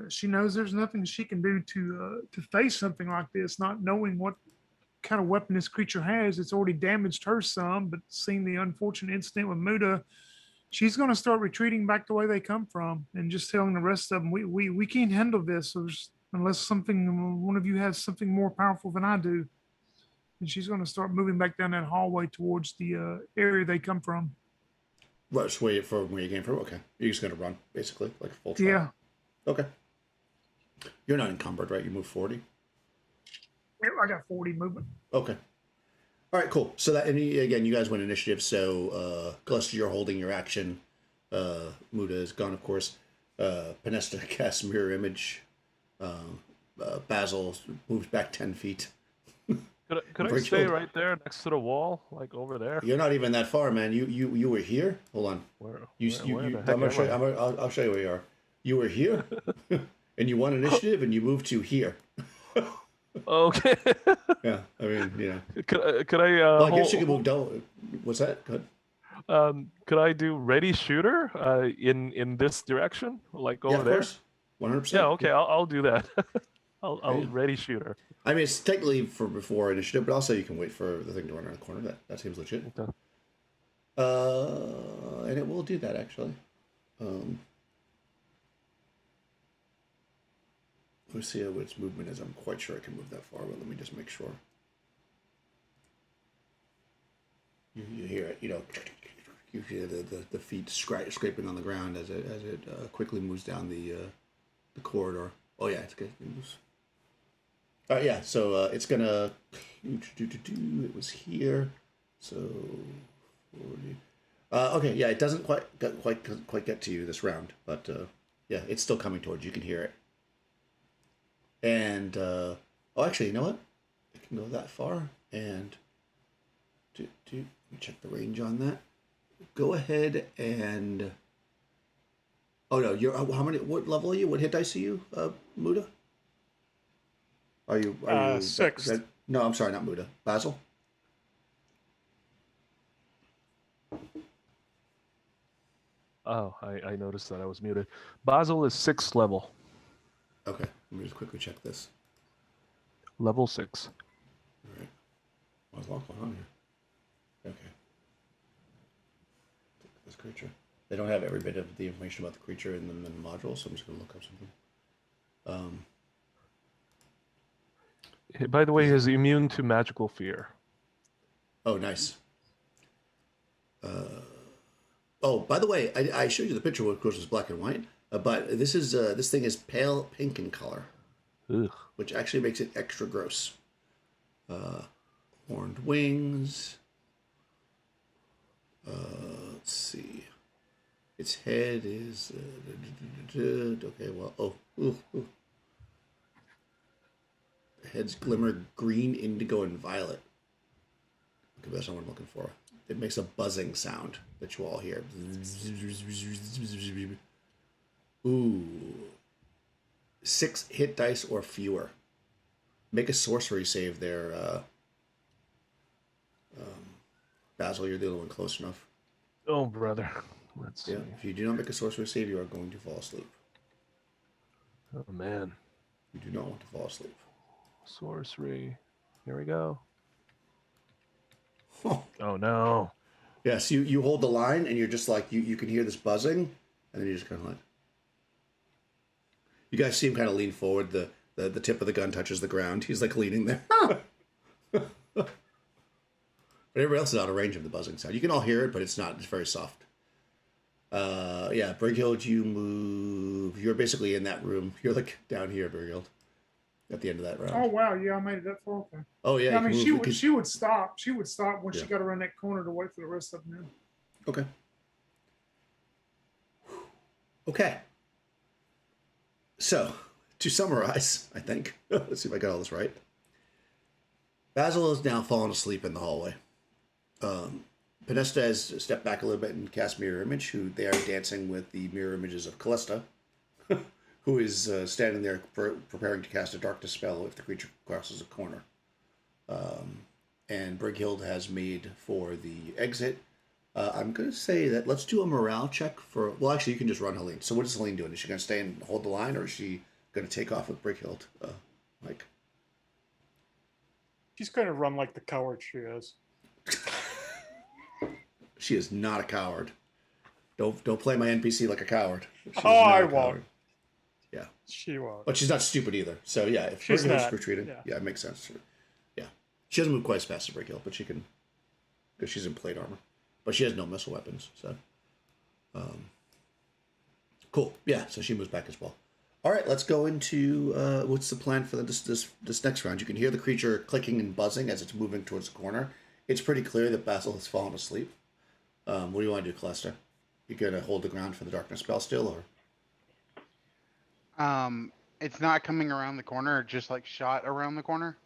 She knows there's nothing she can do to face something like this, not knowing what kind of weapon this creature has. It's already damaged her some, but seeing the unfortunate incident with Muda, she's going to start retreating back the way they come from and just telling the rest of them, we can't handle this unless one of you has something more powerful than I do. And she's going to start moving back down that hallway towards the area they come from. Right, so where you came from? Okay. You're just going to run, basically, like a full trot. Yeah. Okay. You're not encumbered, right? You move 40? Yeah, I got 40 movement. Okay. All right, cool. So that, and again, you guys win initiative, so Gluster, you're holding your action. Muda is gone, of course. Podesta casts Mirror Image. Basil moves back 10 feet. Could I stay right there next to the wall, like over there? You're not even that far, man. You were here. Hold on. Where I'm gonna show you. I'll show you where you are. You were here, and you won initiative, and you moved to here. Okay. Yeah, I mean, Could I? Well, I guess you can move down. What's that? Go ahead. Could I do ready shooter in this direction, like over there? 100%. Yeah. Okay. I'll do that. I'll ready shooter. I mean, it's technically for before initiative, but also you can wait for the thing to run around the corner. That seems legit. Okay. And it will do that actually. Let's see how its movement is. I'm quite sure I can move that far, but let me just make sure. You hear it, you hear the feet scraping on the ground as it quickly moves down the corridor. Oh yeah, it's good news. All right, yeah. So it's gonna. It was here. So 40. Okay, yeah. It doesn't quite get to you this round, but yeah, it's still coming towards you. You can hear it. And oh, actually, you know what? It can go that far. And let me check the range on that. Go ahead and. Oh no, you're how many? What level are you? What hit dice are you, Muda? Are you? Sixth. No, I'm sorry, not Muda. Basil. Oh, I noticed that I was muted. Basil is 6th level. Okay, let me just quickly check this. Level 6. All right. What's a lot going on here? Okay. This creature. They don't have every bit of the information about the creature in the module, so I'm just going to look up something. By the way, he's immune to magical fear. Oh, nice. Oh, by the way, I showed you the picture, of course, was black and white, but this thing is pale pink in color, Ugh. which actually makes it extra gross. Horned wings. Let's see. Its head is okay. Well, ooh. The heads glimmer green, indigo, and violet. Okay, that's not what I'm looking for. It makes a buzzing sound that you all hear. Ooh. 6 hit dice or fewer. Make a sorcery save there. Basil, you're the only one close enough. Oh, brother. Let's see. Yeah. If you do not make a sorcery save, you are going to fall asleep. Oh, man. You do not want to fall asleep. Sorcery. Here we go. Oh. Oh, no. Yes, you hold the line, and you're just like, you can hear this buzzing, and then you just kind of like... You guys see him kind of lean forward. The tip of the gun touches the ground. He's like leaning there. But everybody else is out of range of the buzzing sound. You can all hear it, but it's not. It's very soft. Yeah, Brighild, you move. You're basically in that room. You're like down here, Brighild, at the end of that round. Oh wow, yeah, I made it that far. Okay. Oh yeah, Yeah, I mean, you can move. she would stop. She would stop when Yeah. she got around that corner to wait for the rest of them. Okay. Okay. So, to summarize, I think, let's see if I got all this right. Basil is now fallen asleep in the hallway. Pinesta has stepped back a little bit and cast Mirror Image, who they are dancing with the mirror images of Callista, who is standing there preparing to cast a darkness spell if the creature crosses a corner. And Brighild has made for the exit. I'm going to say that let's do a morale check for... Well, actually, you can just run Helene. So what is Helene doing? Is she going to stay and hold the line, or is she going to take off with Brighild? Mike? She's going to run like the coward she is. She is not a coward. Don't play my NPC like a coward. She is Oh, not I a won't. coward. Yeah. She won't. But she's not stupid either. So, yeah, if She's Brighill's not, retreating, yeah. yeah, it makes sense. Yeah. She doesn't move quite as fast as Brighild, but she can... Because she's in plate armor. But she has no missile weapons, so... Cool. Yeah, so she moves back as well. All right, let's go into... what's the plan for this next round? You can hear the creature clicking and buzzing as it's moving towards the corner. It's pretty clear that Basil has fallen asleep. What do you want to do, Callista? You gonna hold the ground for the darkness spell still, or... It's not coming around the corner, just like shot around the corner.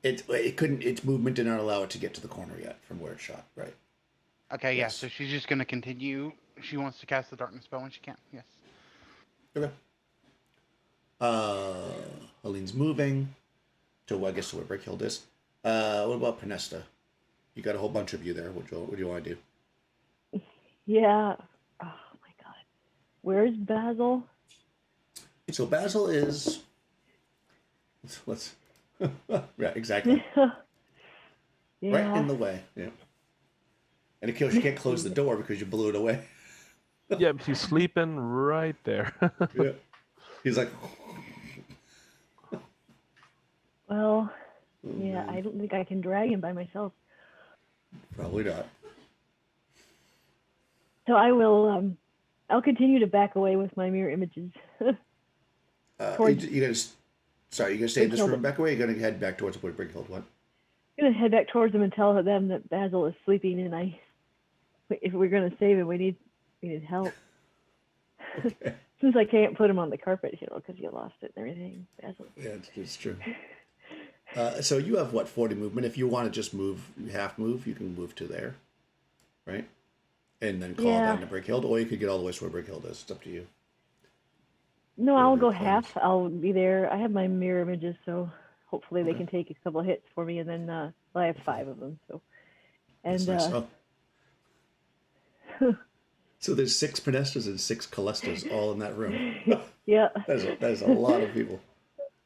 It couldn't. Its movement did not allow it to get to the corner yet from where it shot. Right. Okay, Yes. yeah. So she's just gonna continue. She wants to cast the darkness spell when she can. Yes. Okay. Helene's moving to, I guess, to where Brickhill is. What about Pinesta? You got a whole bunch of you there. What do you want to do? Yeah. Oh my God. Where's Basil? So Basil is. Let's. Yeah, exactly. Yeah. Right in the way. Yeah. And of course, you can't close the door because you blew it away. Yep, he's sleeping right there. Yeah. He's like. Well, Oh, yeah, man. I don't think I can drag him by myself. Probably not. So I will. I'll continue to back away with my mirror images. Towards- you gonna, sorry, you gonna stay in this Brickhill. room back away? You're gonna head back towards Wood Brickhill. What? I'm gonna head back towards them and tell them that Basil is sleeping, and if we're gonna save him, we need help. Okay. Since I can't put him on the carpet, because you lost it and everything, Basil. Yeah, it's true. So you have what, 40 movement? If you want to just move, half move, you can move to there, right? And then call down to Brickhill, or you could get all the way to where Brickhill is. It's up to you. No, I'll go Whatever half. I'll be there. I have my mirror images, so hopefully they Okay. can take a couple of hits for me, and then I have 5 of them. So, and That's nice. So there's 6 Pinestas and 6 Calestas all in that room. yeah, That is a lot of people.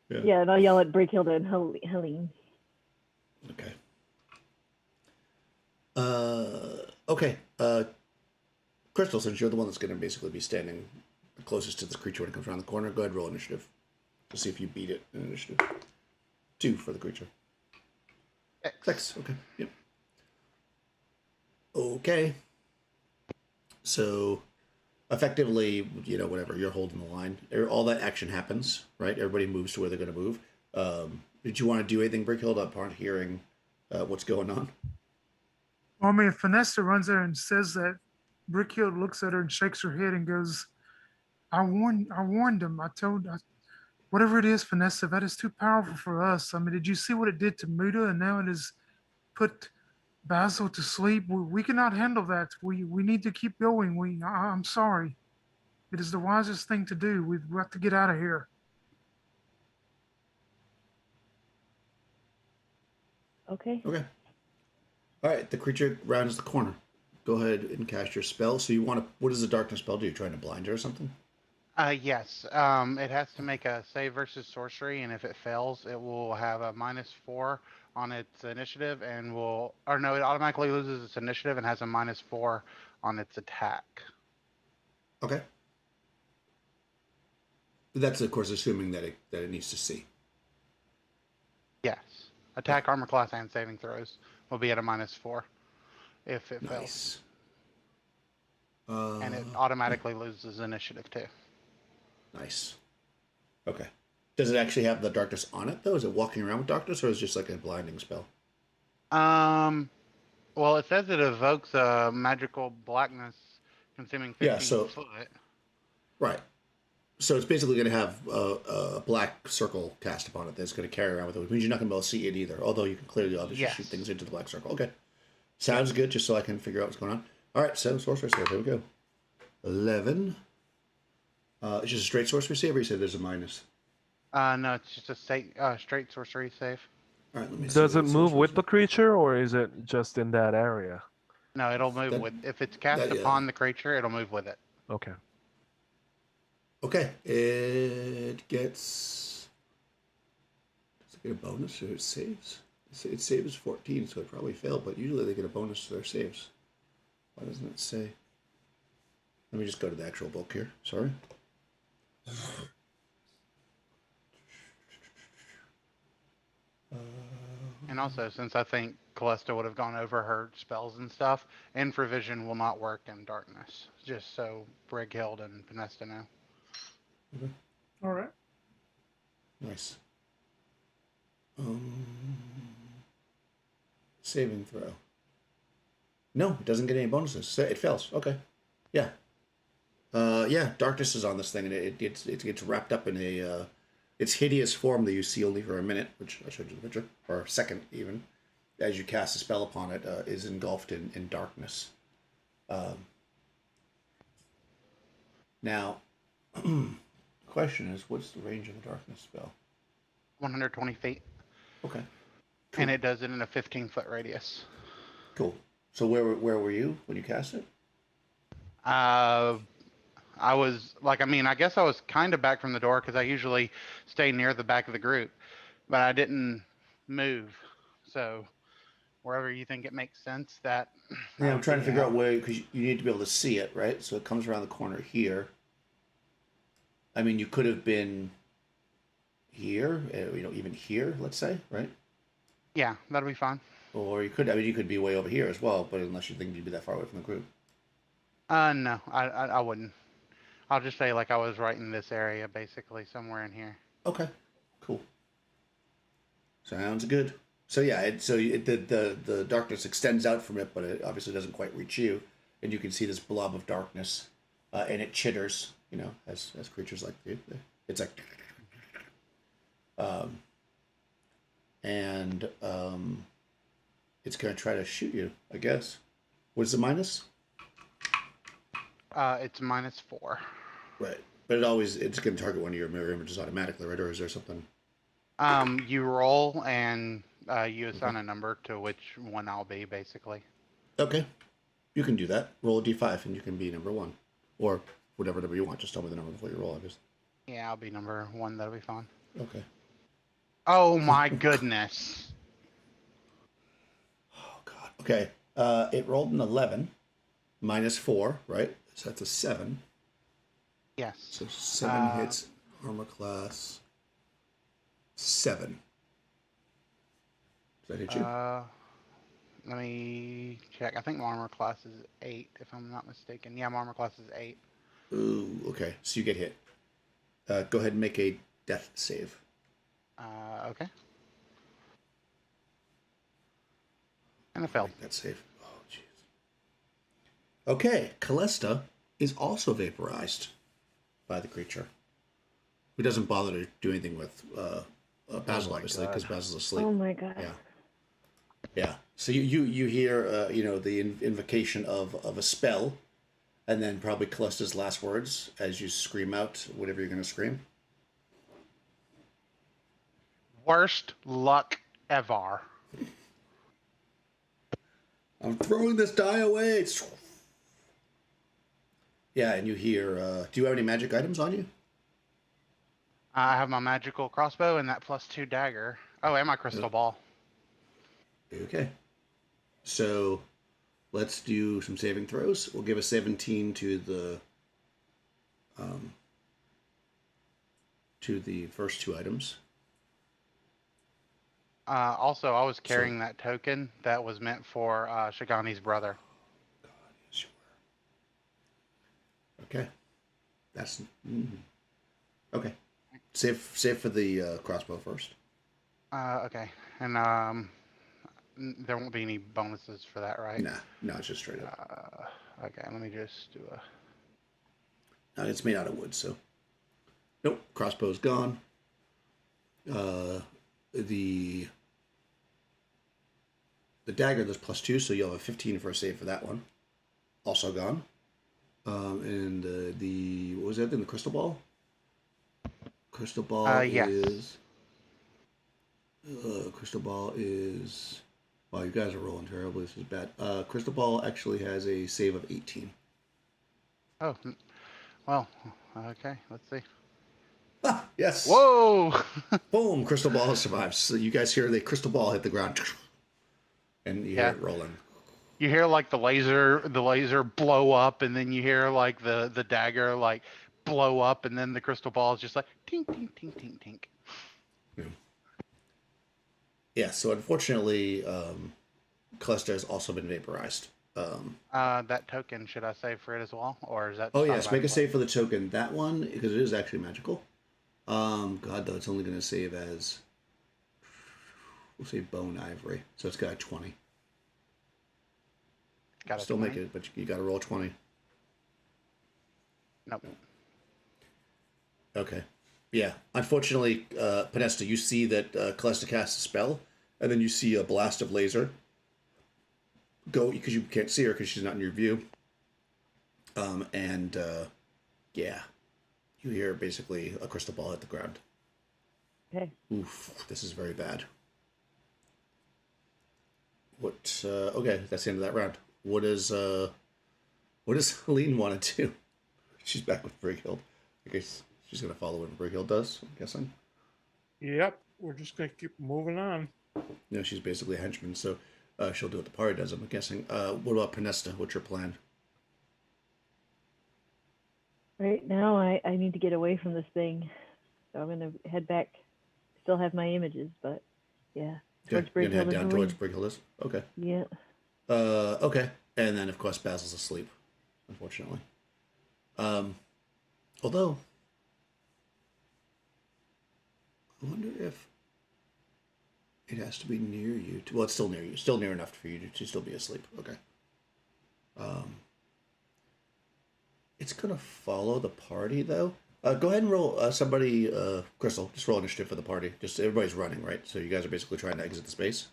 yeah, and I'll yell at Brickhill and Helene. Okay. Okay. Crystal, since you're the one that's going to basically be standing closest to this creature when it comes around the corner, go ahead and roll initiative. To see if you beat it in initiative. 2 for the creature. 6. Okay. Yep. Okay. So, effectively, whatever, you're holding the line. All that action happens, right? Everybody moves to where they're going to move. Did you want to do anything, Brickhill, upon hearing what's going on? Well, I mean, if Vanessa runs there and says that, Brickhill looks at her and shakes her head and goes, I warned him. Whatever it is, Vanessa, that is too powerful for us. I mean, did you see what it did to Muda? And now it has put Basil to sleep. We cannot handle that. We need to keep going. I'm sorry. It is the wisest thing to do. We've got to get out of here. Okay. Okay. All right, the creature rounds the corner. Go ahead and cast your spell. So what does the darkness spell do? You trying to blind her or something? Yes. It has to make a save versus sorcery, and if it fails, it will have a -4 on its initiative, it automatically loses its initiative and has a -4 on its attack. Okay. That's, of course, assuming that it needs to see. Yes. Attack, armor class, and saving throws will be at a -4 if it fails. Nice. And it automatically loses initiative too. Nice. Okay. Does it actually have the darkness on it, though? Is it walking around with darkness, or is it just like a blinding spell? Well, it says it evokes a magical blackness consuming 15 foot. Right. So it's basically going to have a black circle cast upon it that's going to carry around with it, which means you're not going to be able to see it either, although you can clearly obviously shoot things into the black circle. Okay. Sounds good, just so I can figure out what's going on. All right, so sorcerer save. Here we go. 11. It's just a straight sorcery save, or you said there's a minus? No, it's just a straight sorcery save. All right, let me see. Does it move with the creature, or is it just in that area? No, it'll move if it's cast upon the creature, it'll move with it. Okay. Okay, it gets... Does it get a bonus or it saves? It saves 14, so it probably failed, but usually they get a bonus to their saves. Why doesn't it say? Let me just go to the actual book here. Sorry. And also, since I think Callista would have gone over her spells and stuff, Infravision will not work in darkness, just so Brighild and Pinesta know. Okay. All right. Nice. Saving throw. No, it doesn't get any bonuses. It fails. Okay. Yeah. Yeah, darkness is on this thing, and it gets wrapped up in its hideous form that you see only for a minute, which I showed you the picture, or a second even, as you cast a spell upon it, is engulfed in darkness. Now, question is, what's the range of the darkness spell? 120 feet. Okay. Cool. And it does it in a 15-foot radius. Cool. So where were you when you cast it? I was I guess I was kind of back from the door because I usually stay near the back of the group, but I didn't move. So wherever you think it makes sense, that. Yeah, I'm trying to figure out where, because you need to be able to see it, right? So it comes around the corner here. I mean, you could have been here, even here, let's say, right? Yeah, that'll be fine. Or you could be way over here as well, but unless you think you'd be that far away from the group. No, I wouldn't. I'll just say like I was right in this area, basically somewhere in here. Okay, cool. Sounds good. So yeah, the darkness extends out from it, but it obviously doesn't quite reach you, and you can see this blob of darkness, and it chitters, as creatures like to do. It's like, and it's gonna try to shoot you, I guess. What's the minus? It's -4. Right, but it's gonna target one of your mirror images automatically, right? Or is there something? You roll and you assign a number to which one I'll be, basically. Okay, you can do that. Roll a d5 and you can be number 1, or whatever number you want. Just tell me the number before you roll, obviously. Yeah, I'll be number 1. That'll be fine. Okay. Oh my goodness. Oh god. Okay. It rolled an 11, -4, right? So that's a 7. Yes. So 7 hits, armor class 7. Does that hit you? Let me check. I think my armor class is 8, if I'm not mistaken. Yeah, my armor class is 8. Ooh, okay. So you get hit. Go ahead and make a death save. Okay. And I failed. That save. Oh, jeez. Okay, Callista is also vaporized by the creature, who doesn't bother to do anything with Basil, obviously, because Basil's asleep. Oh my god. Yeah. Yeah. So you hear the invocation of a spell, and then probably Callista's last words as you scream out whatever you're going to scream. Worst luck ever. I'm throwing this die away. Yeah, and you hear. Do you have any magic items on you? I have my magical crossbow and that +2 dagger. Oh, and my crystal ball. Okay. So let's do some saving throws. We'll give a 17 to the first 2 items. Also, I was carrying that token that was meant for Shigani's brother. God, yes, you were. Okay. That's okay. Save for the crossbow first. Okay, and there won't be any bonuses for that, right? Nah, no, it's just straight up. Okay, let me just do a. It's made out of wood, so nope. Crossbow's gone. The dagger, there's +2, so you'll have a 15 for a save for that one. Also gone. And what was that thing? The crystal ball? Crystal ball yes. is... crystal ball is... Wow, you guys are rolling terribly. This is bad. Crystal ball actually has a save of 18. Oh, well, okay, let's see. Ah, yes. Whoa! Boom, crystal ball survives. So you guys hear the crystal ball hit the ground. And you hear it rolling. You hear like the laser blow up, and then you hear like the dagger like blow up, and then the crystal ball is just like tink tink tink tink tink. Yeah. So unfortunately, Callista has also been vaporized. That token, should I save for it as well, or is that? Oh yes, make a save for the token. That one, because it is actually magical. God, though, it's only going to save as, we'll say bone ivory, so it's got a 20. Got Still 20? Make it, but you got to roll 20. Nope. Okay. Yeah. Unfortunately, Pinesta, you see that Callista casts a spell, and then you see a blast of laser go, because you can't see her because she's not in your view. Yeah. You hear basically a crystal ball hit the ground. Okay. Oof, this is very bad. Okay, that's the end of that round. What does Helene want to do? She's back with Brighild. I guess she's going to follow what Brighild does, I'm guessing. Yep, we're just going to keep moving on. No, she's basically a henchman, so she'll do what the party does, I'm guessing. What about Pinesta? What's your plan? Right now, I need to get away from this thing. So I'm going to head back. Still have my images, but yeah. Okay, you're going to head down towards Brighild. Okay. Yeah. Okay. And then, of course, Basil's asleep, unfortunately. Although, I wonder if it has to be near you. Well, it's still near you. Still near enough for you to still be asleep. Okay. It's going to follow the party, though. Go ahead and roll somebody, Crystal, just roll initiative for the party. Just everybody's running, right? So you guys are basically trying to exit the space.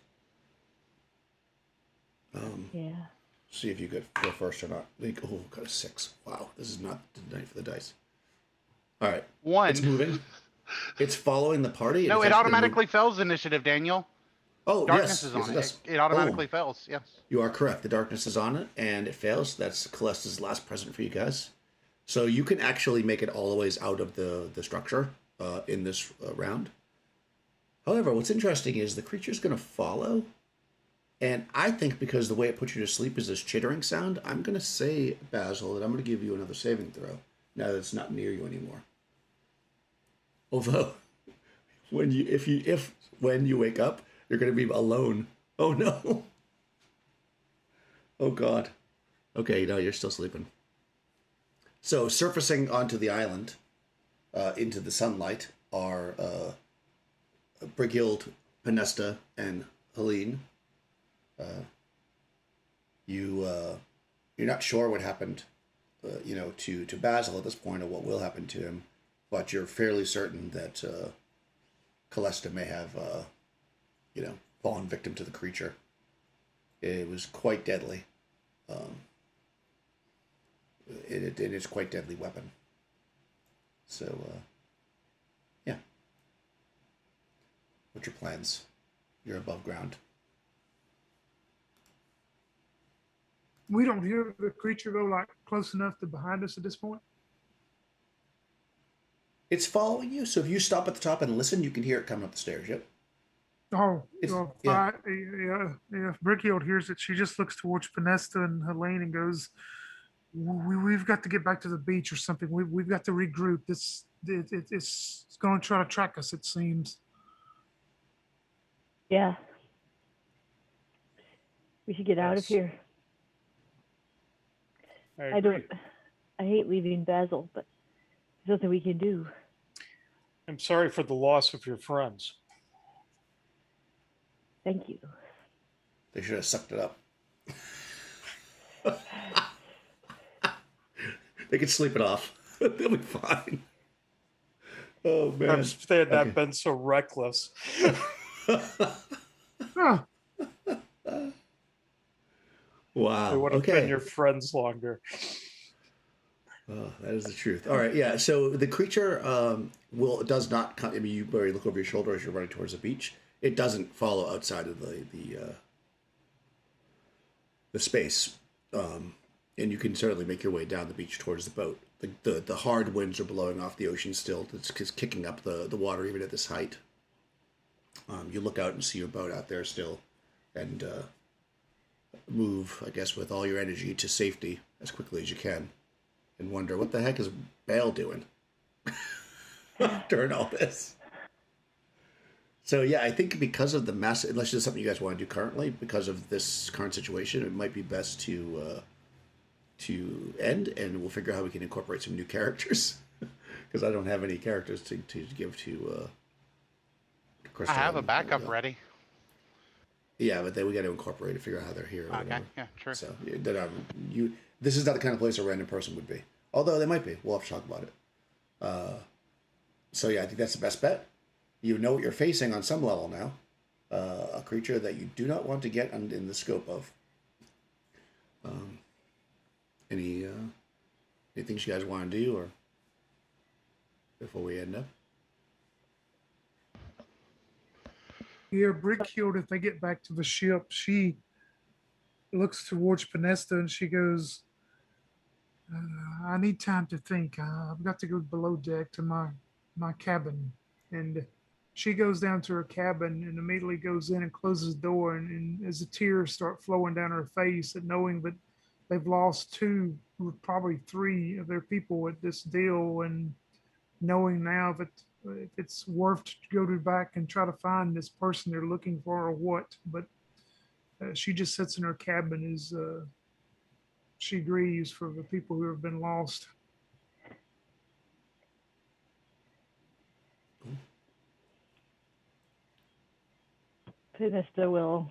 Yeah. See if you could go first or not. Oh, got a 6. Wow, this is not the night for the dice. All right. 1. It's moving. It's following the party. No, it automatically fails initiative, Daniel. Oh, Darkness yes. is on Yes, it. does. It automatically Oh, fails, yes. you are correct. The darkness is on it, and it fails. That's Calesta's last present for you guys. So you can actually make it all the ways out of the structure in this round. However, what's interesting is the creature's going to follow. And I think because the way it puts you to sleep is this chittering sound, I'm going to say, Basil, that I'm going to give you another saving throw now that it's not near you anymore. Although, when you wake up, you're going to be alone. Oh, no. Oh, God. Okay, no, you're still sleeping. So, surfacing onto the island, into the sunlight, are Brighild, Penesta, and Helene. You're not sure what happened, to Basil at this point, or what will happen to him, but you're fairly certain that Calesta may have, fallen victim to the creature. It was quite deadly. It is quite deadly weapon. So, yeah. What's your plans? You're above ground. We don't hear the creature go like close enough to behind us at this point. It's following you, so if you stop at the top and listen, you can hear it coming up the stairs. Yep. Oh, It's- well, yeah. yeah. If Brickyard hears it, she just looks towards Penesta and Helene and goes, "We've got to get back to the beach or something. We've got to regroup. It's going to try to track us. It seems." Yeah. We should get out of Yes. here. I hate leaving Basil, but there's nothing we can do. I'm sorry for the loss of your friends. Thank you. They should have sucked it up. They could sleep it off. They'll be fine. Oh, man. Perhaps if they had not Okay. been so reckless. Huh. Wow. They would have Okay. been your friends longer. Oh, that is the truth. All right, yeah. So the creature does not come. I mean, you already look over your shoulder as you're running towards the beach. It doesn't follow outside of the space, and you can certainly make your way down the beach towards the boat. The hard winds are blowing off the ocean still. It's kicking up the water even at this height. You look out and see your boat out there still, and move, I guess, with all your energy to safety as quickly as you can. And wonder, what the heck is Bale doing during all this? So, yeah, I think because of the mass, unless there's something you guys want to do currently, because of this current situation, it might be best to end, and we'll figure out how we can incorporate some new characters. Because I don't have any characters to give to I have a backup ready. Yeah, but then we got to incorporate it, figure out how they're here. Or Okay, whatever. yeah, true. So this is not the kind of place a random person would be. Although they might be. We'll have to talk about it. So yeah, I think that's the best bet. You know what you're facing on some level now. A creature that you do not want to get in the scope of. Any things you guys want to do, or before we end up? Yeah, Brickyard, if they get back to the ship, she looks towards Penesta and she goes, "I need time to think. I've got to go below deck to my cabin." And she goes down to her cabin and immediately goes in and closes the door. And as the tears start flowing down her face, and knowing that they've lost 2, probably 3 of their people at this deal, and knowing now that if it's worth to go to back and try to find this person they're looking for or what. But she just sits in her cabin as she grieves for the people who have been lost. Pinista will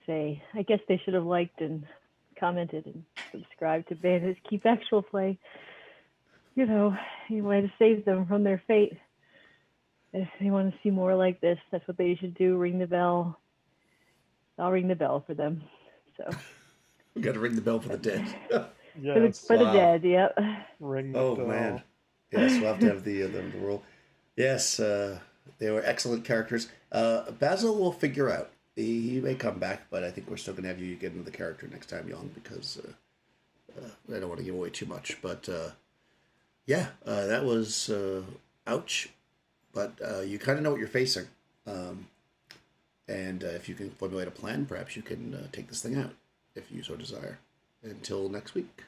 say, I guess they should have liked and commented and subscribed to Bandits Keep Actual Play. You know, you might have saved them from their fate. If they want to see more like this, that's what they should do. Ring the bell. I'll ring the bell for them. So We got to ring the bell for the dead. Yes. for the Wow. dead, yep. Ring the Oh bell. man. Yes, we'll have to have the rule. Yes, they were excellent characters. Basil will figure out. He may come back, but I think we're still going to have you get into the character next time, Young, because I don't want to give away too much. But yeah, that was ouch. But you kind of know what you're facing. And if you can formulate a plan, perhaps you can take this thing out, if you so desire. Until next week.